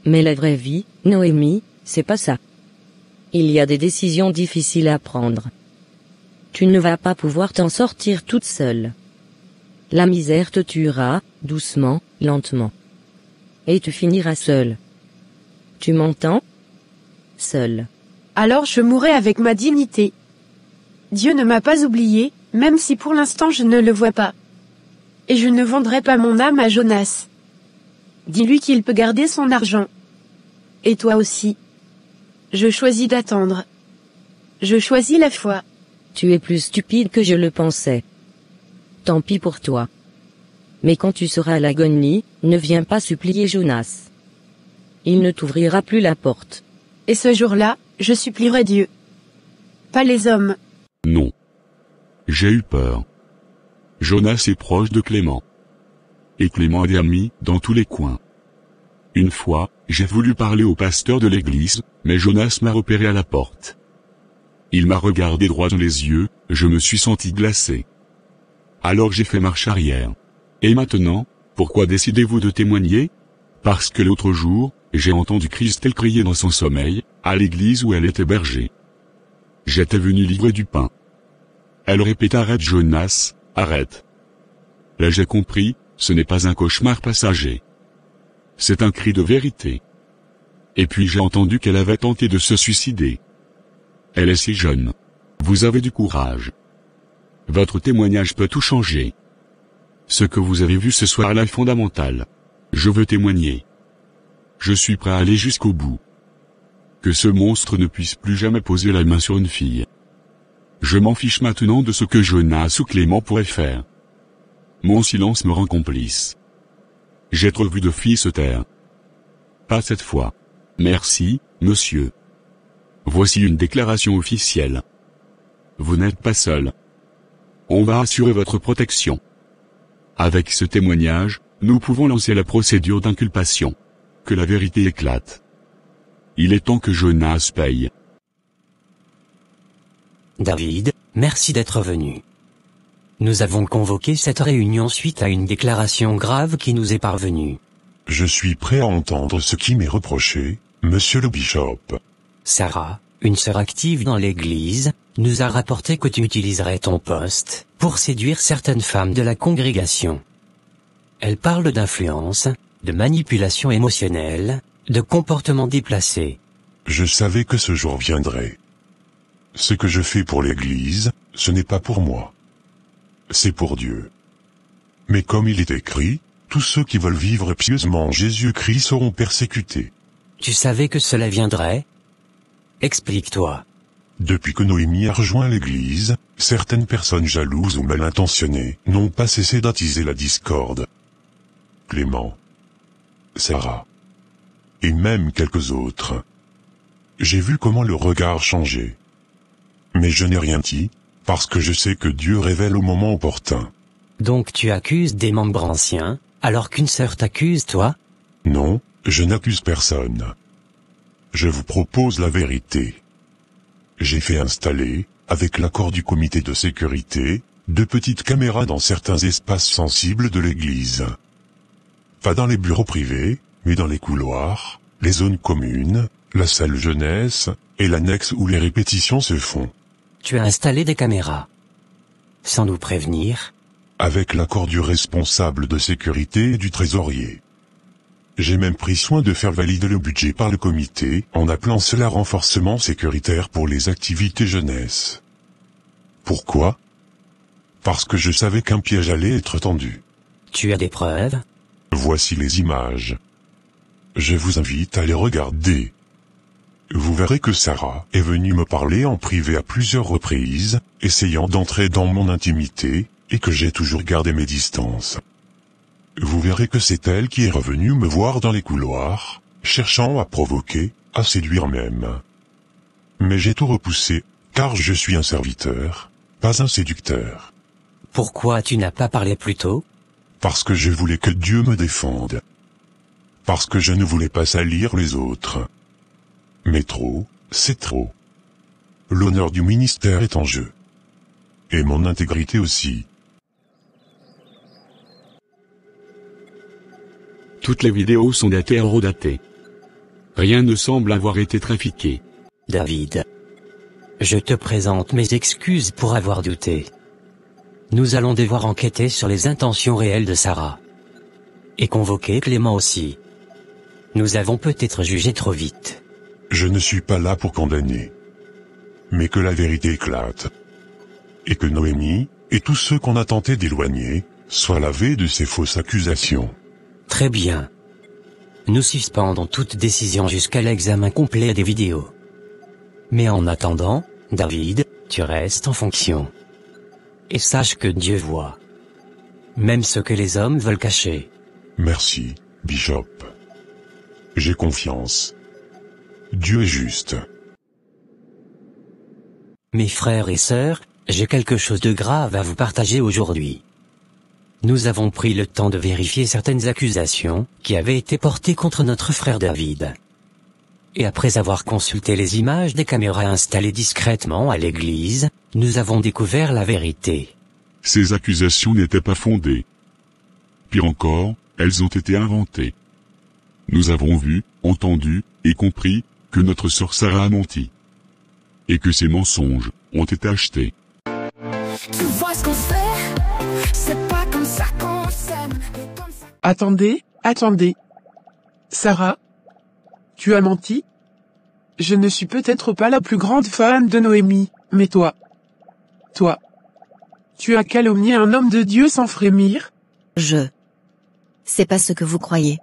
Speaker 5: Mais la vraie vie, Noémie, c'est pas ça. Il y a des décisions difficiles à prendre. Tu ne vas pas pouvoir t'en sortir toute seule. La misère te tuera, doucement, lentement. Et tu finiras seule. Tu m'entends? Seule.
Speaker 3: Alors je mourrai avec ma dignité. Dieu ne m'a pas oublié, même si pour l'instant je ne le vois pas. Et je ne vendrai pas mon âme à Jonas. Dis-lui qu'il peut garder son argent. Et toi aussi. Je choisis d'attendre. Je choisis la foi.
Speaker 5: Tu es plus stupide que je le pensais. Tant pis pour toi. Mais quand tu seras à l'agonie, ne viens pas supplier Jonas. Il ne t'ouvrira plus la porte.
Speaker 3: Et ce jour-là, je supplierai Dieu. Pas les hommes.
Speaker 4: Non. J'ai eu peur. Jonas est proche de Clément. Et Clément a des amis dans tous les coins. Une fois, j'ai voulu parler au pasteur de l'église, mais Jonas m'a repéré à la porte. Il m'a regardé droit dans les yeux, je me suis senti glacé. Alors j'ai fait marche arrière. Et maintenant, pourquoi décidez-vous de témoigner? Parce que l'autre jour, j'ai entendu Christelle crier dans son sommeil, à l'église où elle était berger. J'étais venu livrer du pain. Elle répète: arrête Jonas, arrête. Là j'ai compris, ce n'est pas un cauchemar passager. C'est un cri de vérité. Et puis j'ai entendu qu'elle avait tenté de se suicider. Elle est si jeune. Vous avez du courage. Votre témoignage peut tout changer. Ce que vous avez vu ce soir-là est fondamental. Je veux témoigner. Je suis prêt à aller jusqu'au bout. Que ce monstre ne puisse plus jamais poser la main sur une fille. Je m'en fiche maintenant de ce que Jonas ou Clément pourrait faire. Mon silence me rend complice. J'ai trop vu de filles se taire. Pas cette fois. Merci, monsieur. Voici une déclaration officielle. Vous n'êtes pas seul. On va assurer votre protection. Avec ce témoignage, nous pouvons lancer la procédure d'inculpation. Que la vérité éclate. Il est temps que Jonas paye.
Speaker 2: David, merci d'être venu. Nous avons convoqué cette réunion suite à une déclaration grave qui nous est parvenue.
Speaker 6: Je suis prêt à entendre ce qui m'est reproché, monsieur le bishop.
Speaker 2: Sarah, une sœur active dans l'église, nous a rapporté que tu utiliserais ton poste pour séduire certaines femmes de la congrégation. Elle parle d'influence, de manipulation émotionnelle, de comportements déplacés.
Speaker 6: Je savais que ce jour viendrait. Ce que je fais pour l'église, ce n'est pas pour moi. C'est pour Dieu. Mais comme il est écrit, tous ceux qui veulent vivre pieusement en Jésus-Christ seront persécutés.
Speaker 2: Tu savais que cela viendrait? Explique-toi.
Speaker 6: Depuis que Noémie a rejoint l'église, certaines personnes jalouses ou mal intentionnées n'ont pas cessé d'attiser la discorde. Clément, Sarah, et même quelques autres. J'ai vu comment le regard changeait. Mais je n'ai rien dit, parce que je sais que Dieu révèle au moment opportun.
Speaker 2: Donc tu accuses des membres anciens, alors qu'une sœur t'accuse toi?
Speaker 6: Non, je n'accuse personne. Je vous propose la vérité. J'ai fait installer, avec l'accord du comité de sécurité, 2 petites caméras dans certains espaces sensibles de l'église. Pas dans les bureaux privés, mais dans les couloirs, les zones communes, la salle jeunesse, et l'annexe où les répétitions se font.
Speaker 2: Tu as installé des caméras. Sans nous prévenir?
Speaker 6: Avec l'accord du responsable de sécurité et du trésorier. J'ai même pris soin de faire valider le budget par le comité, en appelant cela renforcement sécuritaire pour les activités jeunesse. Pourquoi? Parce que je savais qu'un piège allait être tendu.
Speaker 2: Tu as des preuves?
Speaker 6: Voici les images. Je vous invite à les regarder. Vous verrez que Sarah est venue me parler en privé à plusieurs reprises, essayant d'entrer dans mon intimité, et que j'ai toujours gardé mes distances. Vous verrez que c'est elle qui est revenue me voir dans les couloirs, cherchant à provoquer, à séduire même. Mais j'ai tout repoussé, car je suis un serviteur, pas un séducteur.
Speaker 2: Pourquoi tu n'as pas parlé plus tôt?
Speaker 6: Parce que je voulais que Dieu me défende. Parce que je ne voulais pas salir les autres. Mais trop, c'est trop. L'honneur du ministère est en jeu. Et mon intégrité aussi.
Speaker 4: Toutes les vidéos sont datées et horodatées. Rien ne semble avoir été trafiqué.
Speaker 2: David. Je te présente mes excuses pour avoir douté. Nous allons devoir enquêter sur les intentions réelles de Sarah. Et convoquer Clément aussi. Nous avons peut-être jugé trop vite.
Speaker 6: Je ne suis pas là pour condamner. Mais que la vérité éclate. Et que Noémie, et tous ceux qu'on a tenté d'éloigner, soient lavés de ces fausses accusations.
Speaker 2: Très bien. Nous suspendons toute décision jusqu'à l'examen complet des vidéos. Mais en attendant, David, tu restes en fonction. Et sache que Dieu voit. Même ce que les hommes veulent cacher.
Speaker 6: Merci, Bishop. J'ai confiance. Dieu est juste.
Speaker 2: Mes frères et sœurs, j'ai quelque chose de grave à vous partager aujourd'hui. Nous avons pris le temps de vérifier certaines accusations qui avaient été portées contre notre frère David. Et après avoir consulté les images des caméras installées discrètement à l'église, nous avons découvert la vérité.
Speaker 4: Ces accusations n'étaient pas fondées. Pire encore, elles ont été inventées. Nous avons vu, entendu, et compris, que notre sœur Sarah a menti. Et que ces mensonges ont été achetés.
Speaker 12: Tu vois ce qu'on fait, c'est pas comme ça qu'on s'aime.
Speaker 9: Attendez. Sarah, tu as menti? Je ne suis peut-être pas la plus grande fan de Noémie, mais toi, tu as calomnié un homme de Dieu sans frémir?
Speaker 7: C'est pas ce que vous croyez.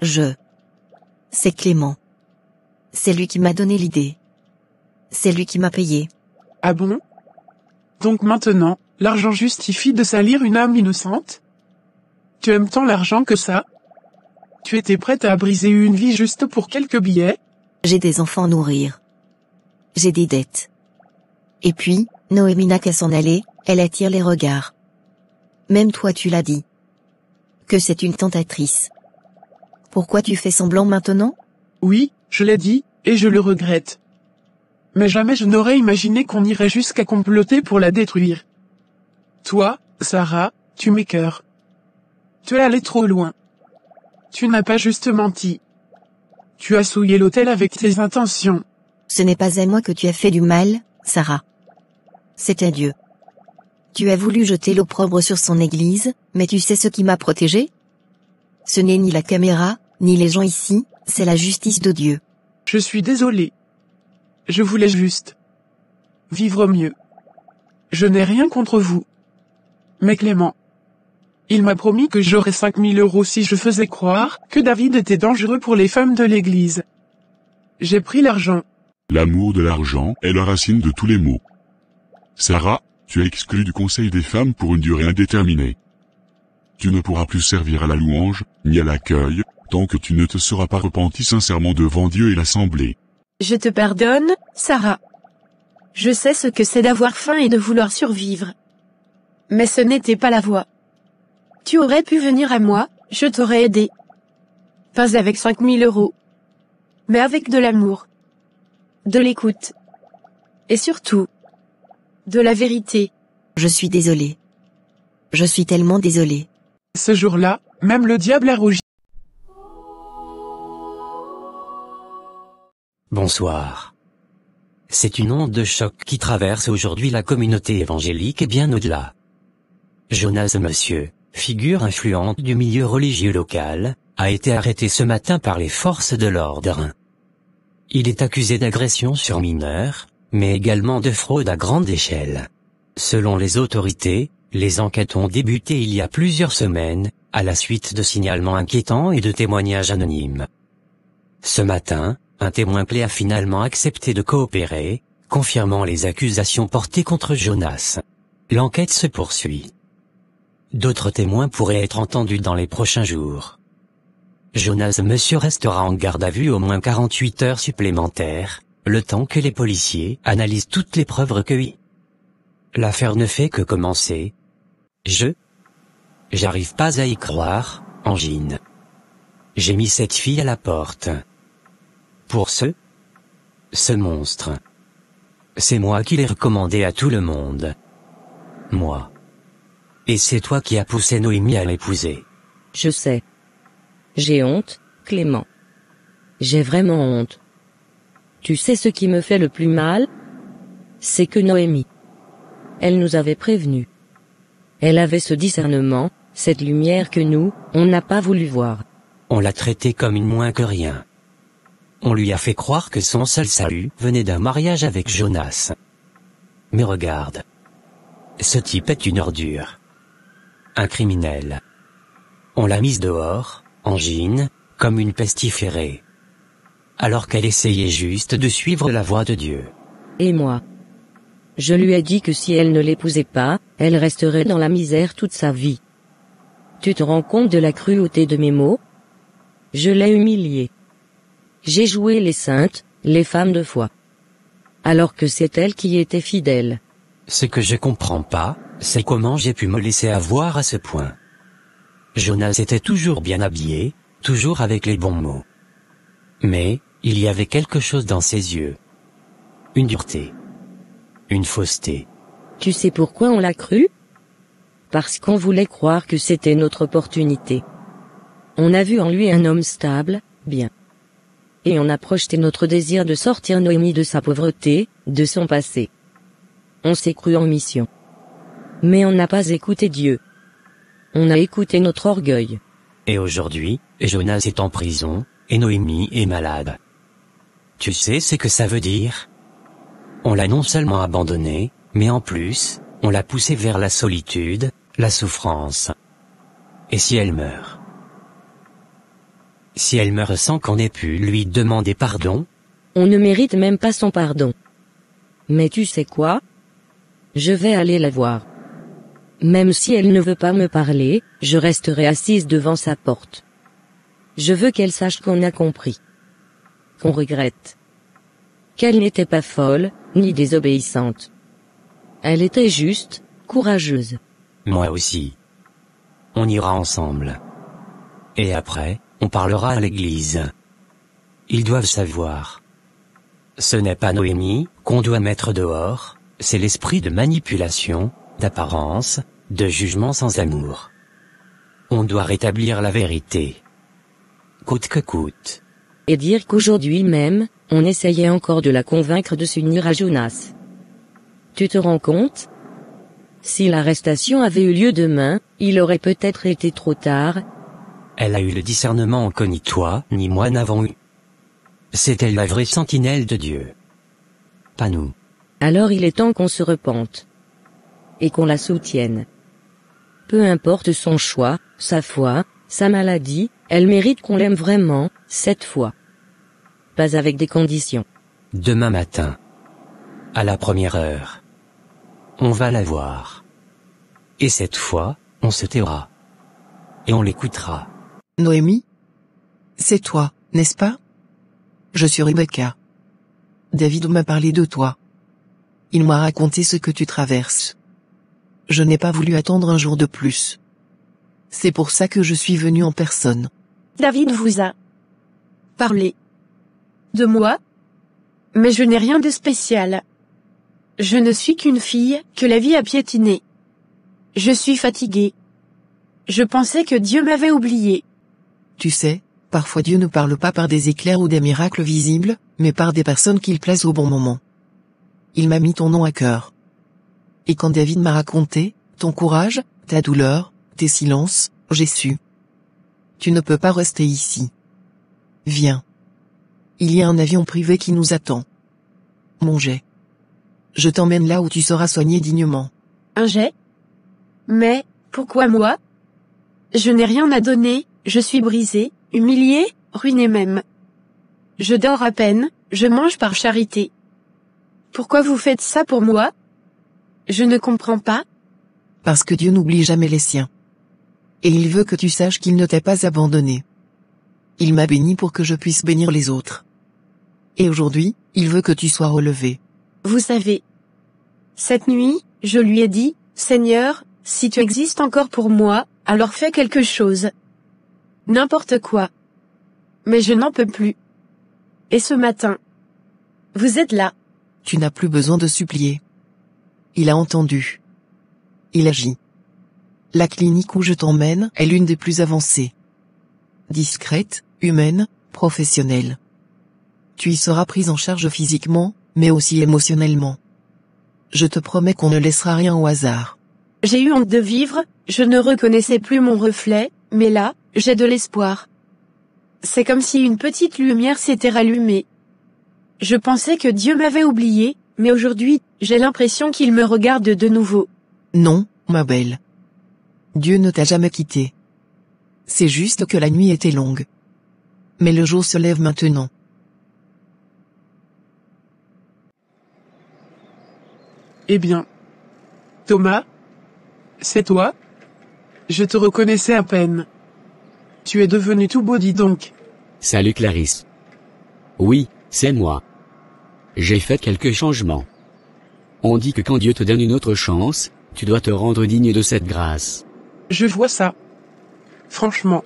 Speaker 7: C'est Clément. C'est lui qui m'a donné l'idée. C'est lui qui m'a payé.
Speaker 9: Ah bon? Donc maintenant, l'argent justifie de salir une âme innocente? Tu aimes tant l'argent que ça? Tu étais prête à briser une vie juste pour quelques billets?
Speaker 7: J'ai des enfants à nourrir. J'ai des dettes. Et puis, Noémie n'a qu'à s'en aller, elle attire les regards. Même toi tu l'as dit. Que c'est une tentatrice. Pourquoi tu fais semblant maintenant?
Speaker 9: Oui, je l'ai dit, et je le regrette. Mais jamais je n'aurais imaginé qu'on irait jusqu'à comploter pour la détruire. Toi, Sarah, tu m'écœures. Tu es allé trop loin. Tu n'as pas juste menti. Tu as souillé l'autel avec tes intentions.
Speaker 7: Ce n'est pas à moi que tu as fait du mal, Sarah. C'est à Dieu. Tu as voulu jeter l'opprobre sur son église, mais tu sais ce qui m'a protégé? Ce n'est ni la caméra, ni les gens ici, c'est la justice de Dieu.
Speaker 9: Je suis désolé. Je voulais juste vivre mieux. Je n'ai rien contre vous. Mais Clément, il m'a promis que j'aurais 5000 € si je faisais croire que David était dangereux pour les femmes de l'église. J'ai pris l'argent.
Speaker 6: L'amour de l'argent est la racine de tous les maux. Sarah, tu es exclue du conseil des femmes pour une durée indéterminée. Tu ne pourras plus servir à la louange, ni à l'accueil, tant que tu ne te seras pas repenti sincèrement devant Dieu et l'Assemblée.
Speaker 3: Je te pardonne, Sarah. Je sais ce que c'est d'avoir faim et de vouloir survivre. Mais ce n'était pas la voie. Tu aurais pu venir à moi, je t'aurais aidé. Pas avec 5000 €. Mais avec de l'amour. De l'écoute. Et surtout, de la vérité.
Speaker 7: Je suis désolée. Je suis tellement désolée.
Speaker 9: Ce jour-là, même le diable a rougi.
Speaker 2: Bonsoir. C'est une onde de choc qui traverse aujourd'hui la communauté évangélique et bien au-delà. Jonas Monsieur, figure influente du milieu religieux local, a été arrêté ce matin par les forces de l'ordre. Il est accusé d'agression sur mineurs, mais également de fraude à grande échelle. Selon les autorités, les enquêtes ont débuté il y a plusieurs semaines, à la suite de signalements inquiétants et de témoignages anonymes. Ce matin, un témoin clé a finalement accepté de coopérer, confirmant les accusations portées contre Jonas. L'enquête se poursuit. D'autres témoins pourraient être entendus dans les prochains jours. Jonas Monsieur restera en garde à vue au moins 48 heures supplémentaires, le temps que les policiers analysent toutes les preuves recueillies. L'affaire ne fait que commencer. J'arrive pas à y croire, Angine. J'ai mis cette fille à la porte. Pour ce monstre. C'est moi qui l'ai recommandé à tout le monde. Moi. Et c'est toi qui as poussé Noémie à l'épouser.
Speaker 5: Je sais. J'ai honte, Clément. J'ai vraiment honte. Tu sais ce qui me fait le plus mal? C'est que Noémie. Elle nous avait prévenus. Elle avait ce discernement, cette lumière que nous, on n'a pas voulu voir.
Speaker 2: On l'a traitée comme une moins que rien. On lui a fait croire que son seul salut venait d'un mariage avec Jonas. Mais regarde. Ce type est une ordure. Un criminel. On l'a mise dehors, Angine, comme une pestiférée. Alors qu'elle essayait juste de suivre la voie de Dieu.
Speaker 5: Et moi? Je lui ai dit que si elle ne l'épousait pas, elle resterait dans la misère toute sa vie. Tu te rends compte de la cruauté de mes mots? Je l'ai humiliée. J'ai joué les saintes, les femmes de foi. Alors que c'est elle qui était fidèle.
Speaker 2: Ce que je comprends pas, c'est comment j'ai pu me laisser avoir à ce point. Jonas était toujours bien habillé, toujours avec les bons mots. Mais, il y avait quelque chose dans ses yeux. Une dureté. Une fausseté.
Speaker 5: Tu sais pourquoi on l'a cru? Parce qu'on voulait croire que c'était notre opportunité. On a vu en lui un homme stable, bien. Et on a projeté notre désir de sortir Noémie de sa pauvreté, de son passé. On s'est cru en mission. Mais on n'a pas écouté Dieu. On a écouté notre orgueil.
Speaker 2: Et aujourd'hui, Jonas est en prison, et Noémie est malade. Tu sais ce que ça veut dire? On l'a non seulement abandonnée, mais en plus, on l'a poussée vers la solitude, la souffrance. Et si elle meurt? Si elle meurt sans qu'on ait pu lui demander pardon?
Speaker 5: On ne mérite même pas son pardon. Mais tu sais quoi? Je vais aller la voir. Même si elle ne veut pas me parler, je resterai assise devant sa porte. Je veux qu'elle sache qu'on a compris. Qu'on regrette. Qu'elle n'était pas folle, ni désobéissante. Elle était juste, courageuse.
Speaker 2: Moi aussi. On ira ensemble. Et après, on parlera à l'église. Ils doivent savoir. Ce n'est pas Noémie qu'on doit mettre dehors, c'est l'esprit de manipulation, d'apparence, de jugement sans amour. On doit rétablir la vérité. Coûte que coûte.
Speaker 5: Et dire qu'aujourd'hui même, on essayait encore de la convaincre de s'unir à Jonas. Tu te rends compte? Si l'arrestation avait eu lieu demain, il aurait peut-être été trop tard.
Speaker 2: Elle a eu le discernement que ni toi, ni moi n'avons eu. C'est elle la vraie sentinelle de Dieu. Pas nous.
Speaker 5: Alors il est temps qu'on se repente. Et qu'on la soutienne. Peu importe son choix, sa foi, sa maladie, elle mérite qu'on l'aime vraiment, cette fois. Pas avec des conditions.
Speaker 2: Demain matin. À la première heure. On va la voir. Et cette fois, on se taira. Et on l'écoutera.
Speaker 10: Noémie? C'est toi, n'est-ce pas? Je suis Rebecca. David m'a parlé de toi. Il m'a raconté ce que tu traverses. Je n'ai pas voulu attendre un jour de plus. C'est pour ça que je suis venue en personne.
Speaker 3: David vous a parlé de moi? Mais je n'ai rien de spécial. Je ne suis qu'une fille que la vie a piétinée. Je suis fatiguée. Je pensais que Dieu m'avait oublié.
Speaker 10: Tu sais, parfois Dieu ne parle pas par des éclairs ou des miracles visibles, mais par des personnes qu'il place au bon moment. Il m'a mis ton nom à cœur. Et quand David m'a raconté, ton courage, ta douleur, tes silences, j'ai su. Tu ne peux pas rester ici. Viens. Il y a un avion privé qui nous attend. Mon jet. Je t'emmène là où tu seras soigné dignement.
Speaker 3: Un jet? Mais, pourquoi moi? Je n'ai rien à donner, je suis brisée, humiliée, ruinée même. Je dors à peine, je mange par charité. Pourquoi vous faites ça pour moi? Je ne comprends pas.
Speaker 10: Parce que Dieu n'oublie jamais les siens. Et il veut que tu saches qu'il ne t'a pas abandonné. Il m'a béni pour que je puisse bénir les autres. Et aujourd'hui, il veut que tu sois relevé.
Speaker 3: Vous savez. Cette nuit, je lui ai dit, Seigneur, si tu existes encore pour moi, alors fais quelque chose. N'importe quoi. Mais je n'en peux plus. Et ce matin, vous êtes là.
Speaker 10: Tu n'as plus besoin de supplier. Il a entendu. Il agit. La clinique où je t'emmène est l'une des plus avancées. Discrète, humaine, professionnelle. Tu y seras prise en charge physiquement, mais aussi émotionnellement. Je te promets qu'on ne laissera rien au hasard.
Speaker 3: J'ai eu honte de vivre, je ne reconnaissais plus mon reflet, mais là, j'ai de l'espoir. C'est comme si une petite lumière s'était rallumée. Je pensais que Dieu m'avait oublié, mais aujourd'hui, j'ai l'impression qu'il me regarde de nouveau.
Speaker 10: Non, ma belle. Dieu ne t'a jamais quitté. C'est juste que la nuit était longue. Mais le jour se lève maintenant.
Speaker 9: Eh bien. Thomas? C'est toi? Je te reconnaissais à peine. Tu es devenu tout beau, dis donc.
Speaker 11: Salut Clarisse. Oui, c'est moi. J'ai fait quelques changements. On dit que quand Dieu te donne une autre chance, tu dois te rendre digne de cette grâce.
Speaker 9: Je vois ça. Franchement.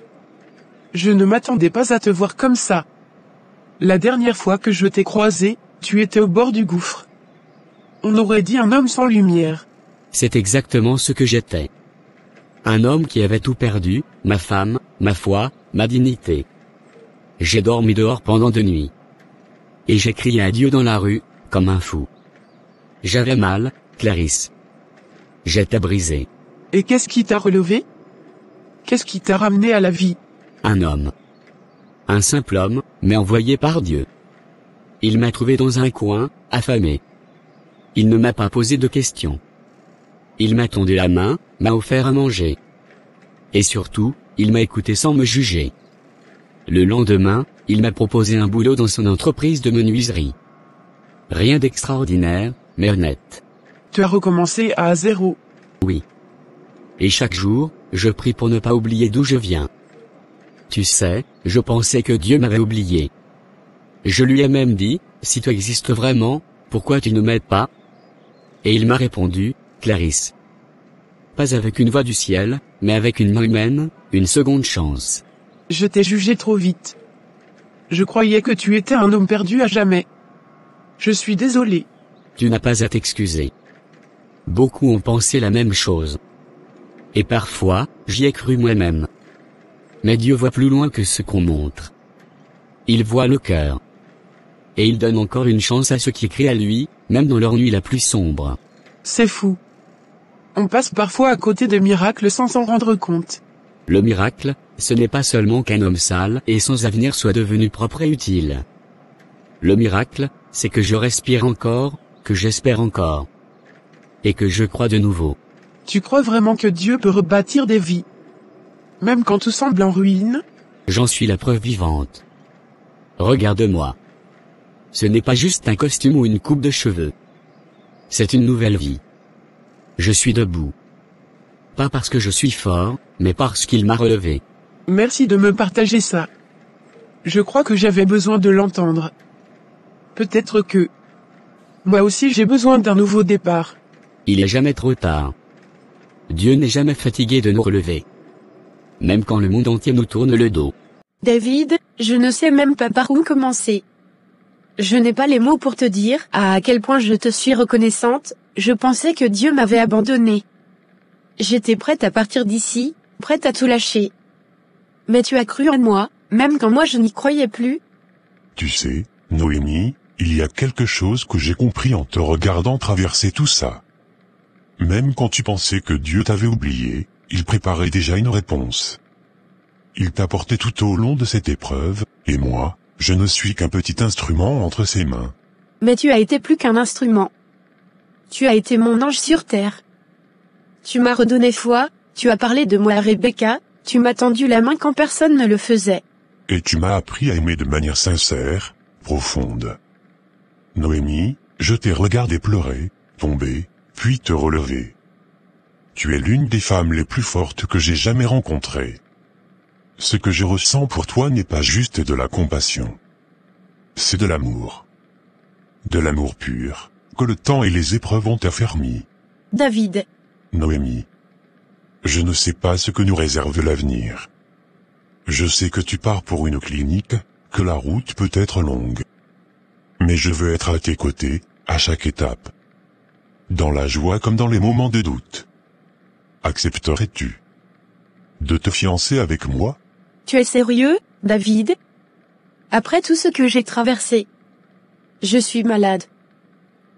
Speaker 9: Je ne m'attendais pas à te voir comme ça. La dernière fois que je t'ai croisé, tu étais au bord du gouffre. On aurait dit un homme sans lumière.
Speaker 11: C'est exactement ce que j'étais. Un homme qui avait tout perdu, ma femme, ma foi, ma dignité. J'ai dormi dehors pendant 2 nuits. Et j'ai crié à Dieu dans la rue, comme un fou. J'avais mal, Clarisse. J'étais brisé.
Speaker 9: Et qu'est-ce qui t'a relevé? Qu'est-ce qui t'a ramené à la vie?
Speaker 11: Un homme. Un simple homme, mais envoyé par Dieu. Il m'a trouvé dans un coin, affamé. Il ne m'a pas posé de questions. Il m'a tendu la main, m'a offert à manger. Et surtout, il m'a écouté sans me juger. Le lendemain, il m'a proposé un boulot dans son entreprise de menuiserie. Rien d'extraordinaire, mais honnête.
Speaker 9: Tu as recommencé à zéro.
Speaker 11: Oui. Et chaque jour, je prie pour ne pas oublier d'où je viens. Tu sais, je pensais que Dieu m'avait oublié. Je lui ai même dit, si tu existes vraiment, pourquoi tu ne m'aides pas? Et il m'a répondu, Clarisse. Pas avec une voix du ciel, mais avec une main humaine, une seconde chance.
Speaker 9: Je t'ai jugé trop vite. Je croyais que tu étais un homme perdu à jamais. Je suis désolé.
Speaker 11: Tu n'as pas à t'excuser. Beaucoup ont pensé la même chose. Et parfois, j'y ai cru moi-même. Mais Dieu voit plus loin que ce qu'on montre. Il voit le cœur. Et il donne encore une chance à ceux qui crient à lui, même dans leur nuit la plus sombre.
Speaker 9: C'est fou. On passe parfois à côté de miracles sans s'en rendre compte.
Speaker 11: Le miracle, ce n'est pas seulement qu'un homme sale et sans avenir soit devenu propre et utile. Le miracle, c'est que je respire encore, que j'espère encore. Et que je crois de nouveau.
Speaker 9: Tu crois vraiment que Dieu peut rebâtir des vies? Même quand tout semble en ruine?
Speaker 11: J'en suis la preuve vivante. Regarde-moi. Ce n'est pas juste un costume ou une coupe de cheveux. C'est une nouvelle vie. Je suis debout. Pas parce que je suis fort, mais parce qu'il m'a relevé.
Speaker 9: Merci de me partager ça. Je crois que j'avais besoin de l'entendre. Peut-être que... moi aussi j'ai besoin d'un nouveau départ.
Speaker 11: Il n'est jamais trop tard. Dieu n'est jamais fatigué de nous relever. Même quand le monde entier nous tourne le dos.
Speaker 3: David, je ne sais même pas par où commencer. Je n'ai pas les mots pour te dire à quel point je te suis reconnaissante. Je pensais que Dieu m'avait abandonné. J'étais prête à partir d'ici, prête à tout lâcher. Mais tu as cru en moi, même quand moi je n'y croyais plus.
Speaker 6: Tu sais, Noémie, il y a quelque chose que j'ai compris en te regardant traverser tout ça. Même quand tu pensais que Dieu t'avait oublié, il préparait déjà une réponse. Il t'a porté tout au long de cette épreuve, et moi, je ne suis qu'un petit instrument entre ses mains.
Speaker 3: Mais tu as été plus qu'un instrument. Tu as été mon ange sur terre. Tu m'as redonné foi, tu as parlé de moi à Rebecca, tu m'as tendu la main quand personne ne le faisait.
Speaker 6: Et tu m'as appris à aimer de manière sincère, profonde. Noémie, je t'ai regardé pleurer, tomber, puis te relever. Tu es l'une des femmes les plus fortes que j'ai jamais rencontrées. Ce que je ressens pour toi n'est pas juste de la compassion. C'est de l'amour. De l'amour pur, que le temps et les épreuves ont affermi.
Speaker 3: David.
Speaker 6: Noémie. Je ne sais pas ce que nous réserve l'avenir. Je sais que tu pars pour une clinique, que la route peut être longue. Mais je veux être à tes côtés, à chaque étape. Dans la joie comme dans les moments de doute. Accepterais-tu de te fiancer avec moi?
Speaker 3: Tu es sérieux, David? Après tout ce que j'ai traversé. Je suis malade.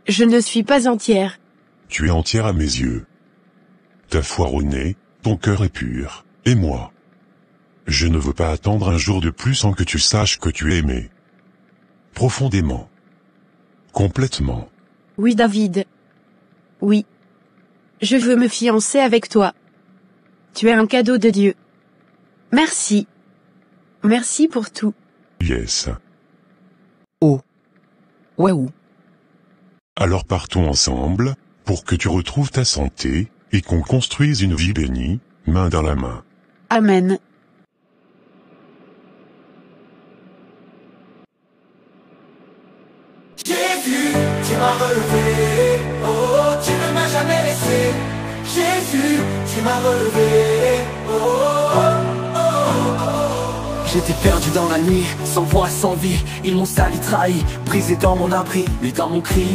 Speaker 3: Je ne suis pas entière.
Speaker 6: Tu es entière à mes yeux. Ta foi renaît, ton cœur est pur, et moi. Je ne veux pas attendre un jour de plus sans que tu saches que tu es aimé. Profondément. Complètement.
Speaker 3: Oui, David. Oui. Je veux me fiancer avec toi. Tu es un cadeau de Dieu. Merci. Merci pour tout.
Speaker 6: Yes.
Speaker 8: Oh. Waouh.
Speaker 6: Alors partons ensemble, pour que tu retrouves ta santé, et qu'on construise une vie bénie, main dans la main.
Speaker 3: Amen.
Speaker 12: Jésus, tu m'as relevé, oh, tu ne m'as jamais laissé. Jésus, tu m'as relevé, oh, oh, oh, oh. J'étais perdu dans la nuit, sans voix, sans vie. Ils m'ont sali, trahi, brisé dans mon abri, mais dans mon cri,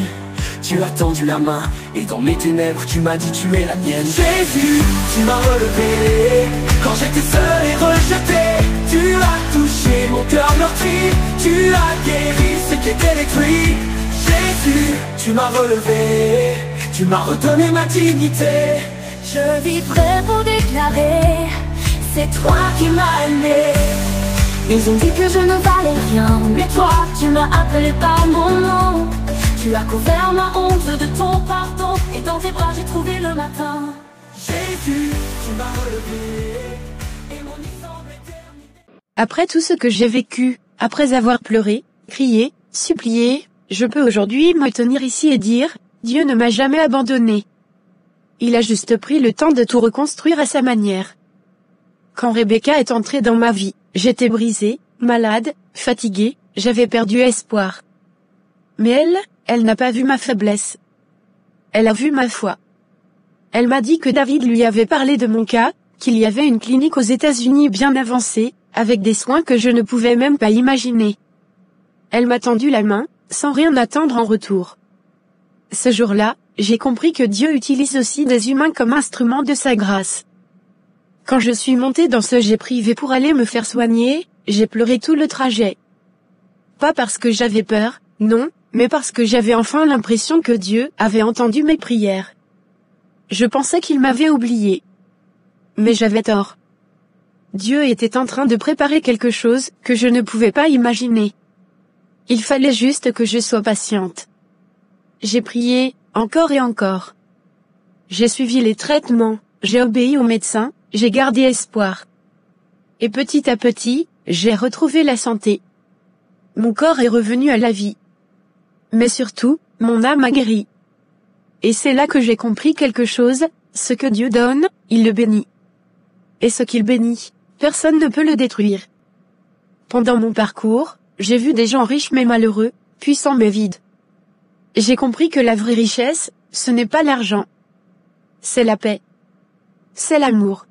Speaker 12: tu as tendu la main, et dans mes ténèbres, tu m'as dit tu es la mienne. Jésus, tu m'as relevé, quand j'étais seul et rejeté. Tu as touché mon cœur meurtri, tu as guéri ce qui était détruit. Jésus, tu m'as relevé, tu m'as redonné ma dignité.
Speaker 13: Je vivrai pour déclarer, c'est toi qui m'as aimé. Ils ont dit que je ne valais rien, mais toi, tu m'as appelé par mon nom. Tu as couvert ma honte de ton pardon, et dans tes bras j'ai trouvé le matin.
Speaker 12: Jésus, tu m'as relevé, et mon lit semble éternité.
Speaker 3: Après tout ce que j'ai vécu, après avoir pleuré, crié, supplié, je peux aujourd'hui me tenir ici et dire, Dieu ne m'a jamais abandonné. Il a juste pris le temps de tout reconstruire à sa manière. Quand Rebecca est entrée dans ma vie, j'étais brisée, malade, fatiguée, j'avais perdu espoir. Mais elle n'a pas vu ma faiblesse. Elle a vu ma foi. Elle m'a dit que David lui avait parlé de mon cas, qu'il y avait une clinique aux États-Unis bien avancée, avec des soins que je ne pouvais même pas imaginer. Elle m'a tendu la main, sans rien attendre en retour. Ce jour-là, j'ai compris que Dieu utilise aussi des humains comme instruments de sa grâce. Quand je suis montée dans ce jet privé pour aller me faire soigner, j'ai pleuré tout le trajet. Pas parce que j'avais peur, non, mais parce que j'avais enfin l'impression que Dieu avait entendu mes prières. Je pensais qu'il m'avait oublié. Mais j'avais tort. Dieu était en train de préparer quelque chose que je ne pouvais pas imaginer. Il fallait juste que je sois patiente. J'ai prié, encore et encore. J'ai suivi les traitements, j'ai obéi aux médecins, j'ai gardé espoir. Et petit à petit, j'ai retrouvé la santé. Mon corps est revenu à la vie. Mais surtout, mon âme a guéri. Et c'est là que j'ai compris quelque chose, ce que Dieu donne, il le bénit. Et ce qu'il bénit, personne ne peut le détruire. Pendant mon parcours, j'ai vu des gens riches mais malheureux, puissants mais vides. J'ai compris que la vraie richesse, ce n'est pas l'argent. C'est la paix. C'est l'amour.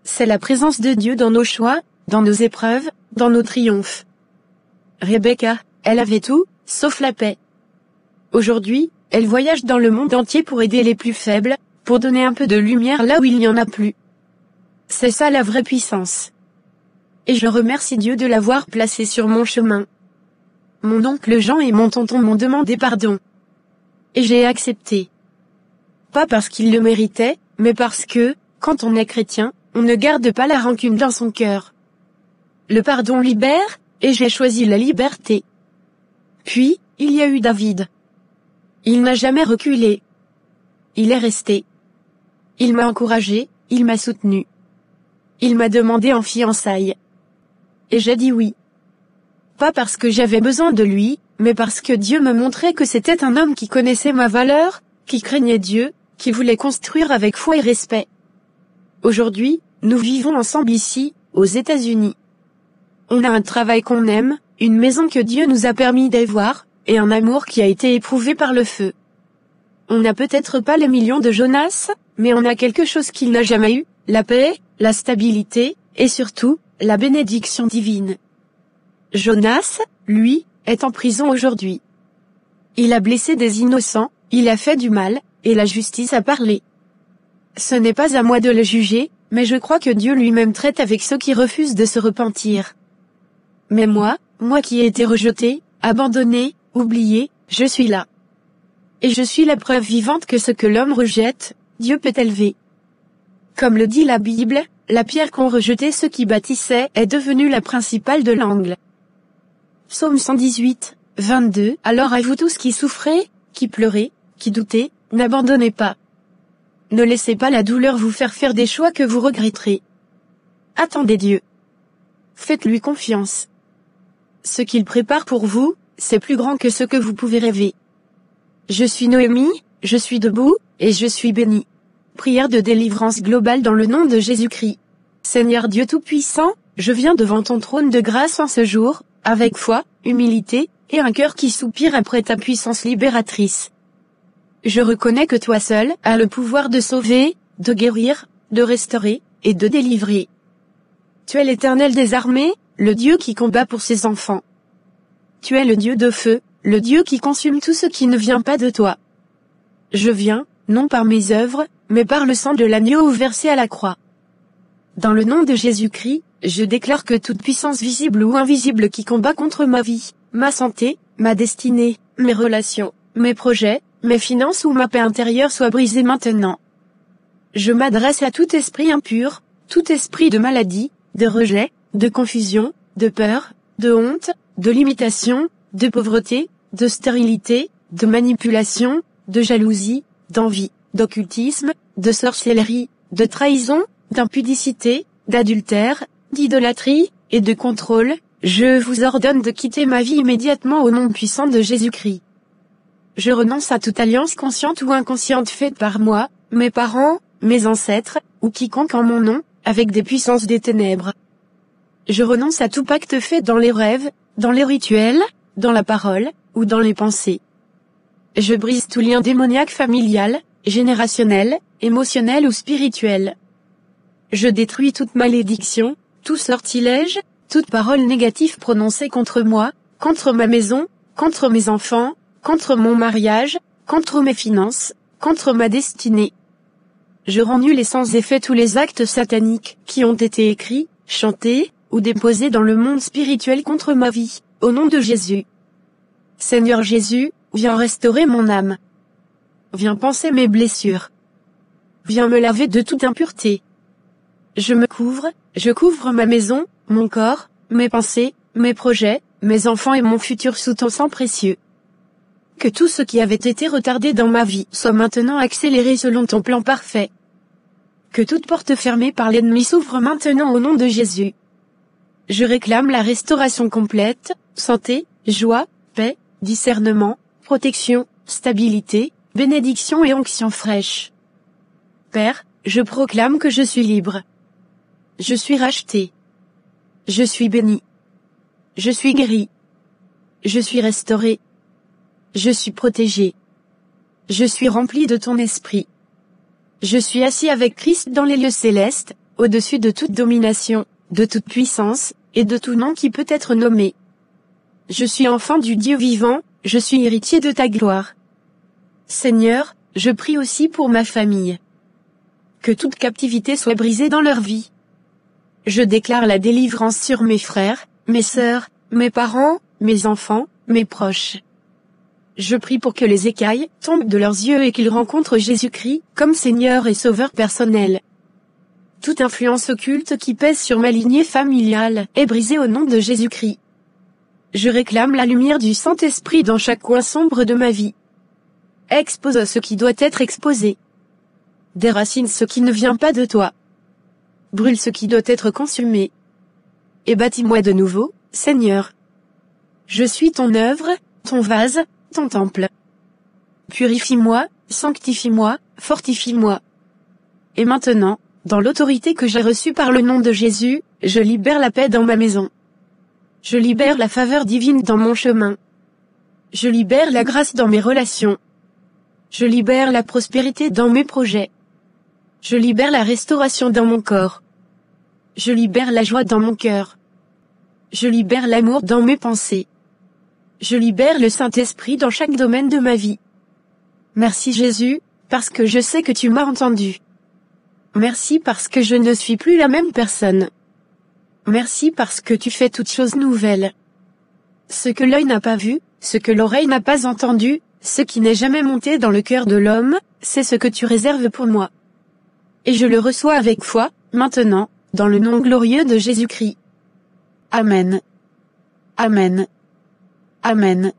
Speaker 3: C'est la présence de Dieu dans nos choix, dans nos épreuves, dans nos triomphes. Rebecca, elle avait tout, sauf la paix. Aujourd'hui, elle voyage dans le monde entier pour aider les plus faibles, pour donner un peu de lumière là où il n'y en a plus. C'est ça la vraie puissance. Et je remercie Dieu de l'avoir placée sur mon chemin. Mon oncle Jean et mon tonton m'ont demandé pardon. Et j'ai accepté. Pas parce qu'ils le méritaient, mais parce que, quand on est chrétien, on ne garde pas la rancune dans son cœur. Le pardon libère, et j'ai choisi la liberté. Puis, il y a eu David. Il n'a jamais reculé. Il est resté. Il m'a encouragé, il m'a soutenu. Il m'a demandé en fiançailles. Et j'ai dit oui. Pas parce que j'avais besoin de lui, mais parce que Dieu me montrait que c'était un homme qui connaissait ma valeur, qui craignait Dieu, qui voulait construire avec foi et respect. Aujourd'hui, nous vivons ensemble ici, aux États-Unis. On a un travail qu'on aime, une maison que Dieu nous a permis d'avoir, et un amour qui a été éprouvé par le feu. On n'a peut-être pas les millions de Jonas, mais on a quelque chose qu'il n'a jamais eu, la paix, la stabilité, et surtout, la bénédiction divine. Jonas, lui, est en prison aujourd'hui. Il a blessé des innocents, il a fait du mal, et la justice a parlé. Ce n'est pas à moi de le juger, mais je crois que Dieu lui-même traite avec ceux qui refusent de se repentir. Mais moi qui ai été rejeté, abandonné, oublié, je suis là. Et je suis la preuve vivante que ce que l'homme rejette, Dieu peut élever. Comme le dit la Bible, la pierre qu'ont rejetée ceux qui bâtissaient est devenue la principale de l'angle. Psaume 118, 22. Alors à vous tous qui souffrez, qui pleurez, qui doutez, n'abandonnez pas. Ne laissez pas la douleur vous faire des choix que vous regretterez. Attendez Dieu. Faites-lui confiance. Ce qu'il prépare pour vous, c'est plus grand que ce que vous pouvez rêver. Je suis Noémie, je suis debout, et je suis bénie. Prière de délivrance globale dans le nom de Jésus-Christ. Seigneur Dieu Tout-Puissant, je viens devant ton trône de grâce en ce jour, avec foi, humilité, et un cœur qui soupire après ta puissance libératrice. Je reconnais que toi seul as le pouvoir de sauver, de guérir, de restaurer, et de délivrer. Tu es l'Éternel des armées, le Dieu qui combat pour ses enfants. Tu es le Dieu de feu, le Dieu qui consume tout ce qui ne vient pas de toi. Je viens, non par mes œuvres, mais par le sang de l'agneau versé à la croix. Dans le nom de Jésus-Christ, je déclare que toute puissance visible ou invisible qui combat contre ma vie, ma santé, ma destinée, mes relations, mes projets, mes finances ou ma paix intérieure soit brisée maintenant. Je m'adresse à tout esprit impur, tout esprit de maladie, de rejet, de confusion, de peur, de honte, de limitation, de pauvreté, de stérilité, de manipulation, de jalousie, d'envie, d'occultisme, de sorcellerie, de trahison, d'impudicité, d'adultère, d'idolâtrie, et de contrôle. Je vous ordonne de quitter ma vie immédiatement au nom puissant de Jésus-Christ. Je renonce à toute alliance consciente ou inconsciente faite par moi, mes parents, mes ancêtres, ou quiconque en mon nom, avec des puissances des ténèbres. Je renonce à tout pacte fait dans les rêves, dans les rituels, dans la parole, ou dans les pensées. Je brise tout lien démoniaque familial, générationnel, émotionnel ou spirituel. Je détruis toute malédiction, tout sortilège, toute parole négative prononcée contre moi, contre ma maison, contre mes enfants, contre mon mariage, contre mes finances, contre ma destinée. Je rends nul et sans effet tous les actes sataniques qui ont été écrits, chantés, ou déposés dans le monde spirituel contre ma vie, au nom de Jésus. Seigneur Jésus, viens restaurer mon âme. Viens panser mes blessures. Viens me laver de toute impureté. Je couvre ma maison, mon corps, mes pensées, mes projets, mes enfants et mon futur sous ton sang précieux. Que tout ce qui avait été retardé dans ma vie soit maintenant accéléré selon ton plan parfait. Que toute porte fermée par l'ennemi s'ouvre maintenant au nom de Jésus. Je réclame la restauration complète, santé, joie, paix, discernement, protection, stabilité, bénédiction et onction fraîche. Père, je proclame que je suis libre. Je suis racheté. Je suis béni. Je suis guéri. Je suis restauré. Je suis protégé. Je suis rempli de ton esprit. Je suis assis avec Christ dans les lieux célestes, au-dessus de toute domination, de toute puissance, et de tout nom qui peut être nommé. Je suis enfant du Dieu vivant, je suis héritier de ta gloire. Seigneur, je prie aussi pour ma famille. Que toute captivité soit brisée dans leur vie. Je déclare la délivrance sur mes frères, mes sœurs, mes parents, mes enfants, mes proches. Je prie pour que les écailles tombent de leurs yeux et qu'ils rencontrent Jésus-Christ comme Seigneur et Sauveur personnel. Toute influence occulte qui pèse sur ma lignée familiale est brisée au nom de Jésus-Christ. Je réclame la lumière du Saint-Esprit dans chaque coin sombre de ma vie. Expose ce qui doit être exposé. Déracine ce qui ne vient pas de toi. Brûle ce qui doit être consumé. Et bâtis-moi de nouveau, Seigneur. Je suis ton œuvre, ton vase, ton temple. Purifie-moi, sanctifie-moi, fortifie-moi. Et maintenant, dans l'autorité que j'ai reçue par le nom de Jésus, je libère la paix dans ma maison. Je libère la faveur divine dans mon chemin. Je libère la grâce dans mes relations. Je libère la prospérité dans mes projets. Je libère la restauration dans mon corps. Je libère la joie dans mon cœur. Je libère l'amour dans mes pensées. Je libère le Saint-Esprit dans chaque domaine de ma vie. Merci Jésus, parce que je sais que tu m'as entendu. Merci parce que je ne suis plus la même personne. Merci parce que tu fais toutes choses nouvelles. Ce que l'œil n'a pas vu, ce que l'oreille n'a pas entendu, ce qui n'est jamais monté dans le cœur de l'homme, c'est ce que tu réserves pour moi. Et je le reçois avec foi, maintenant, dans le nom glorieux de Jésus-Christ. Amen. Amen. Amen.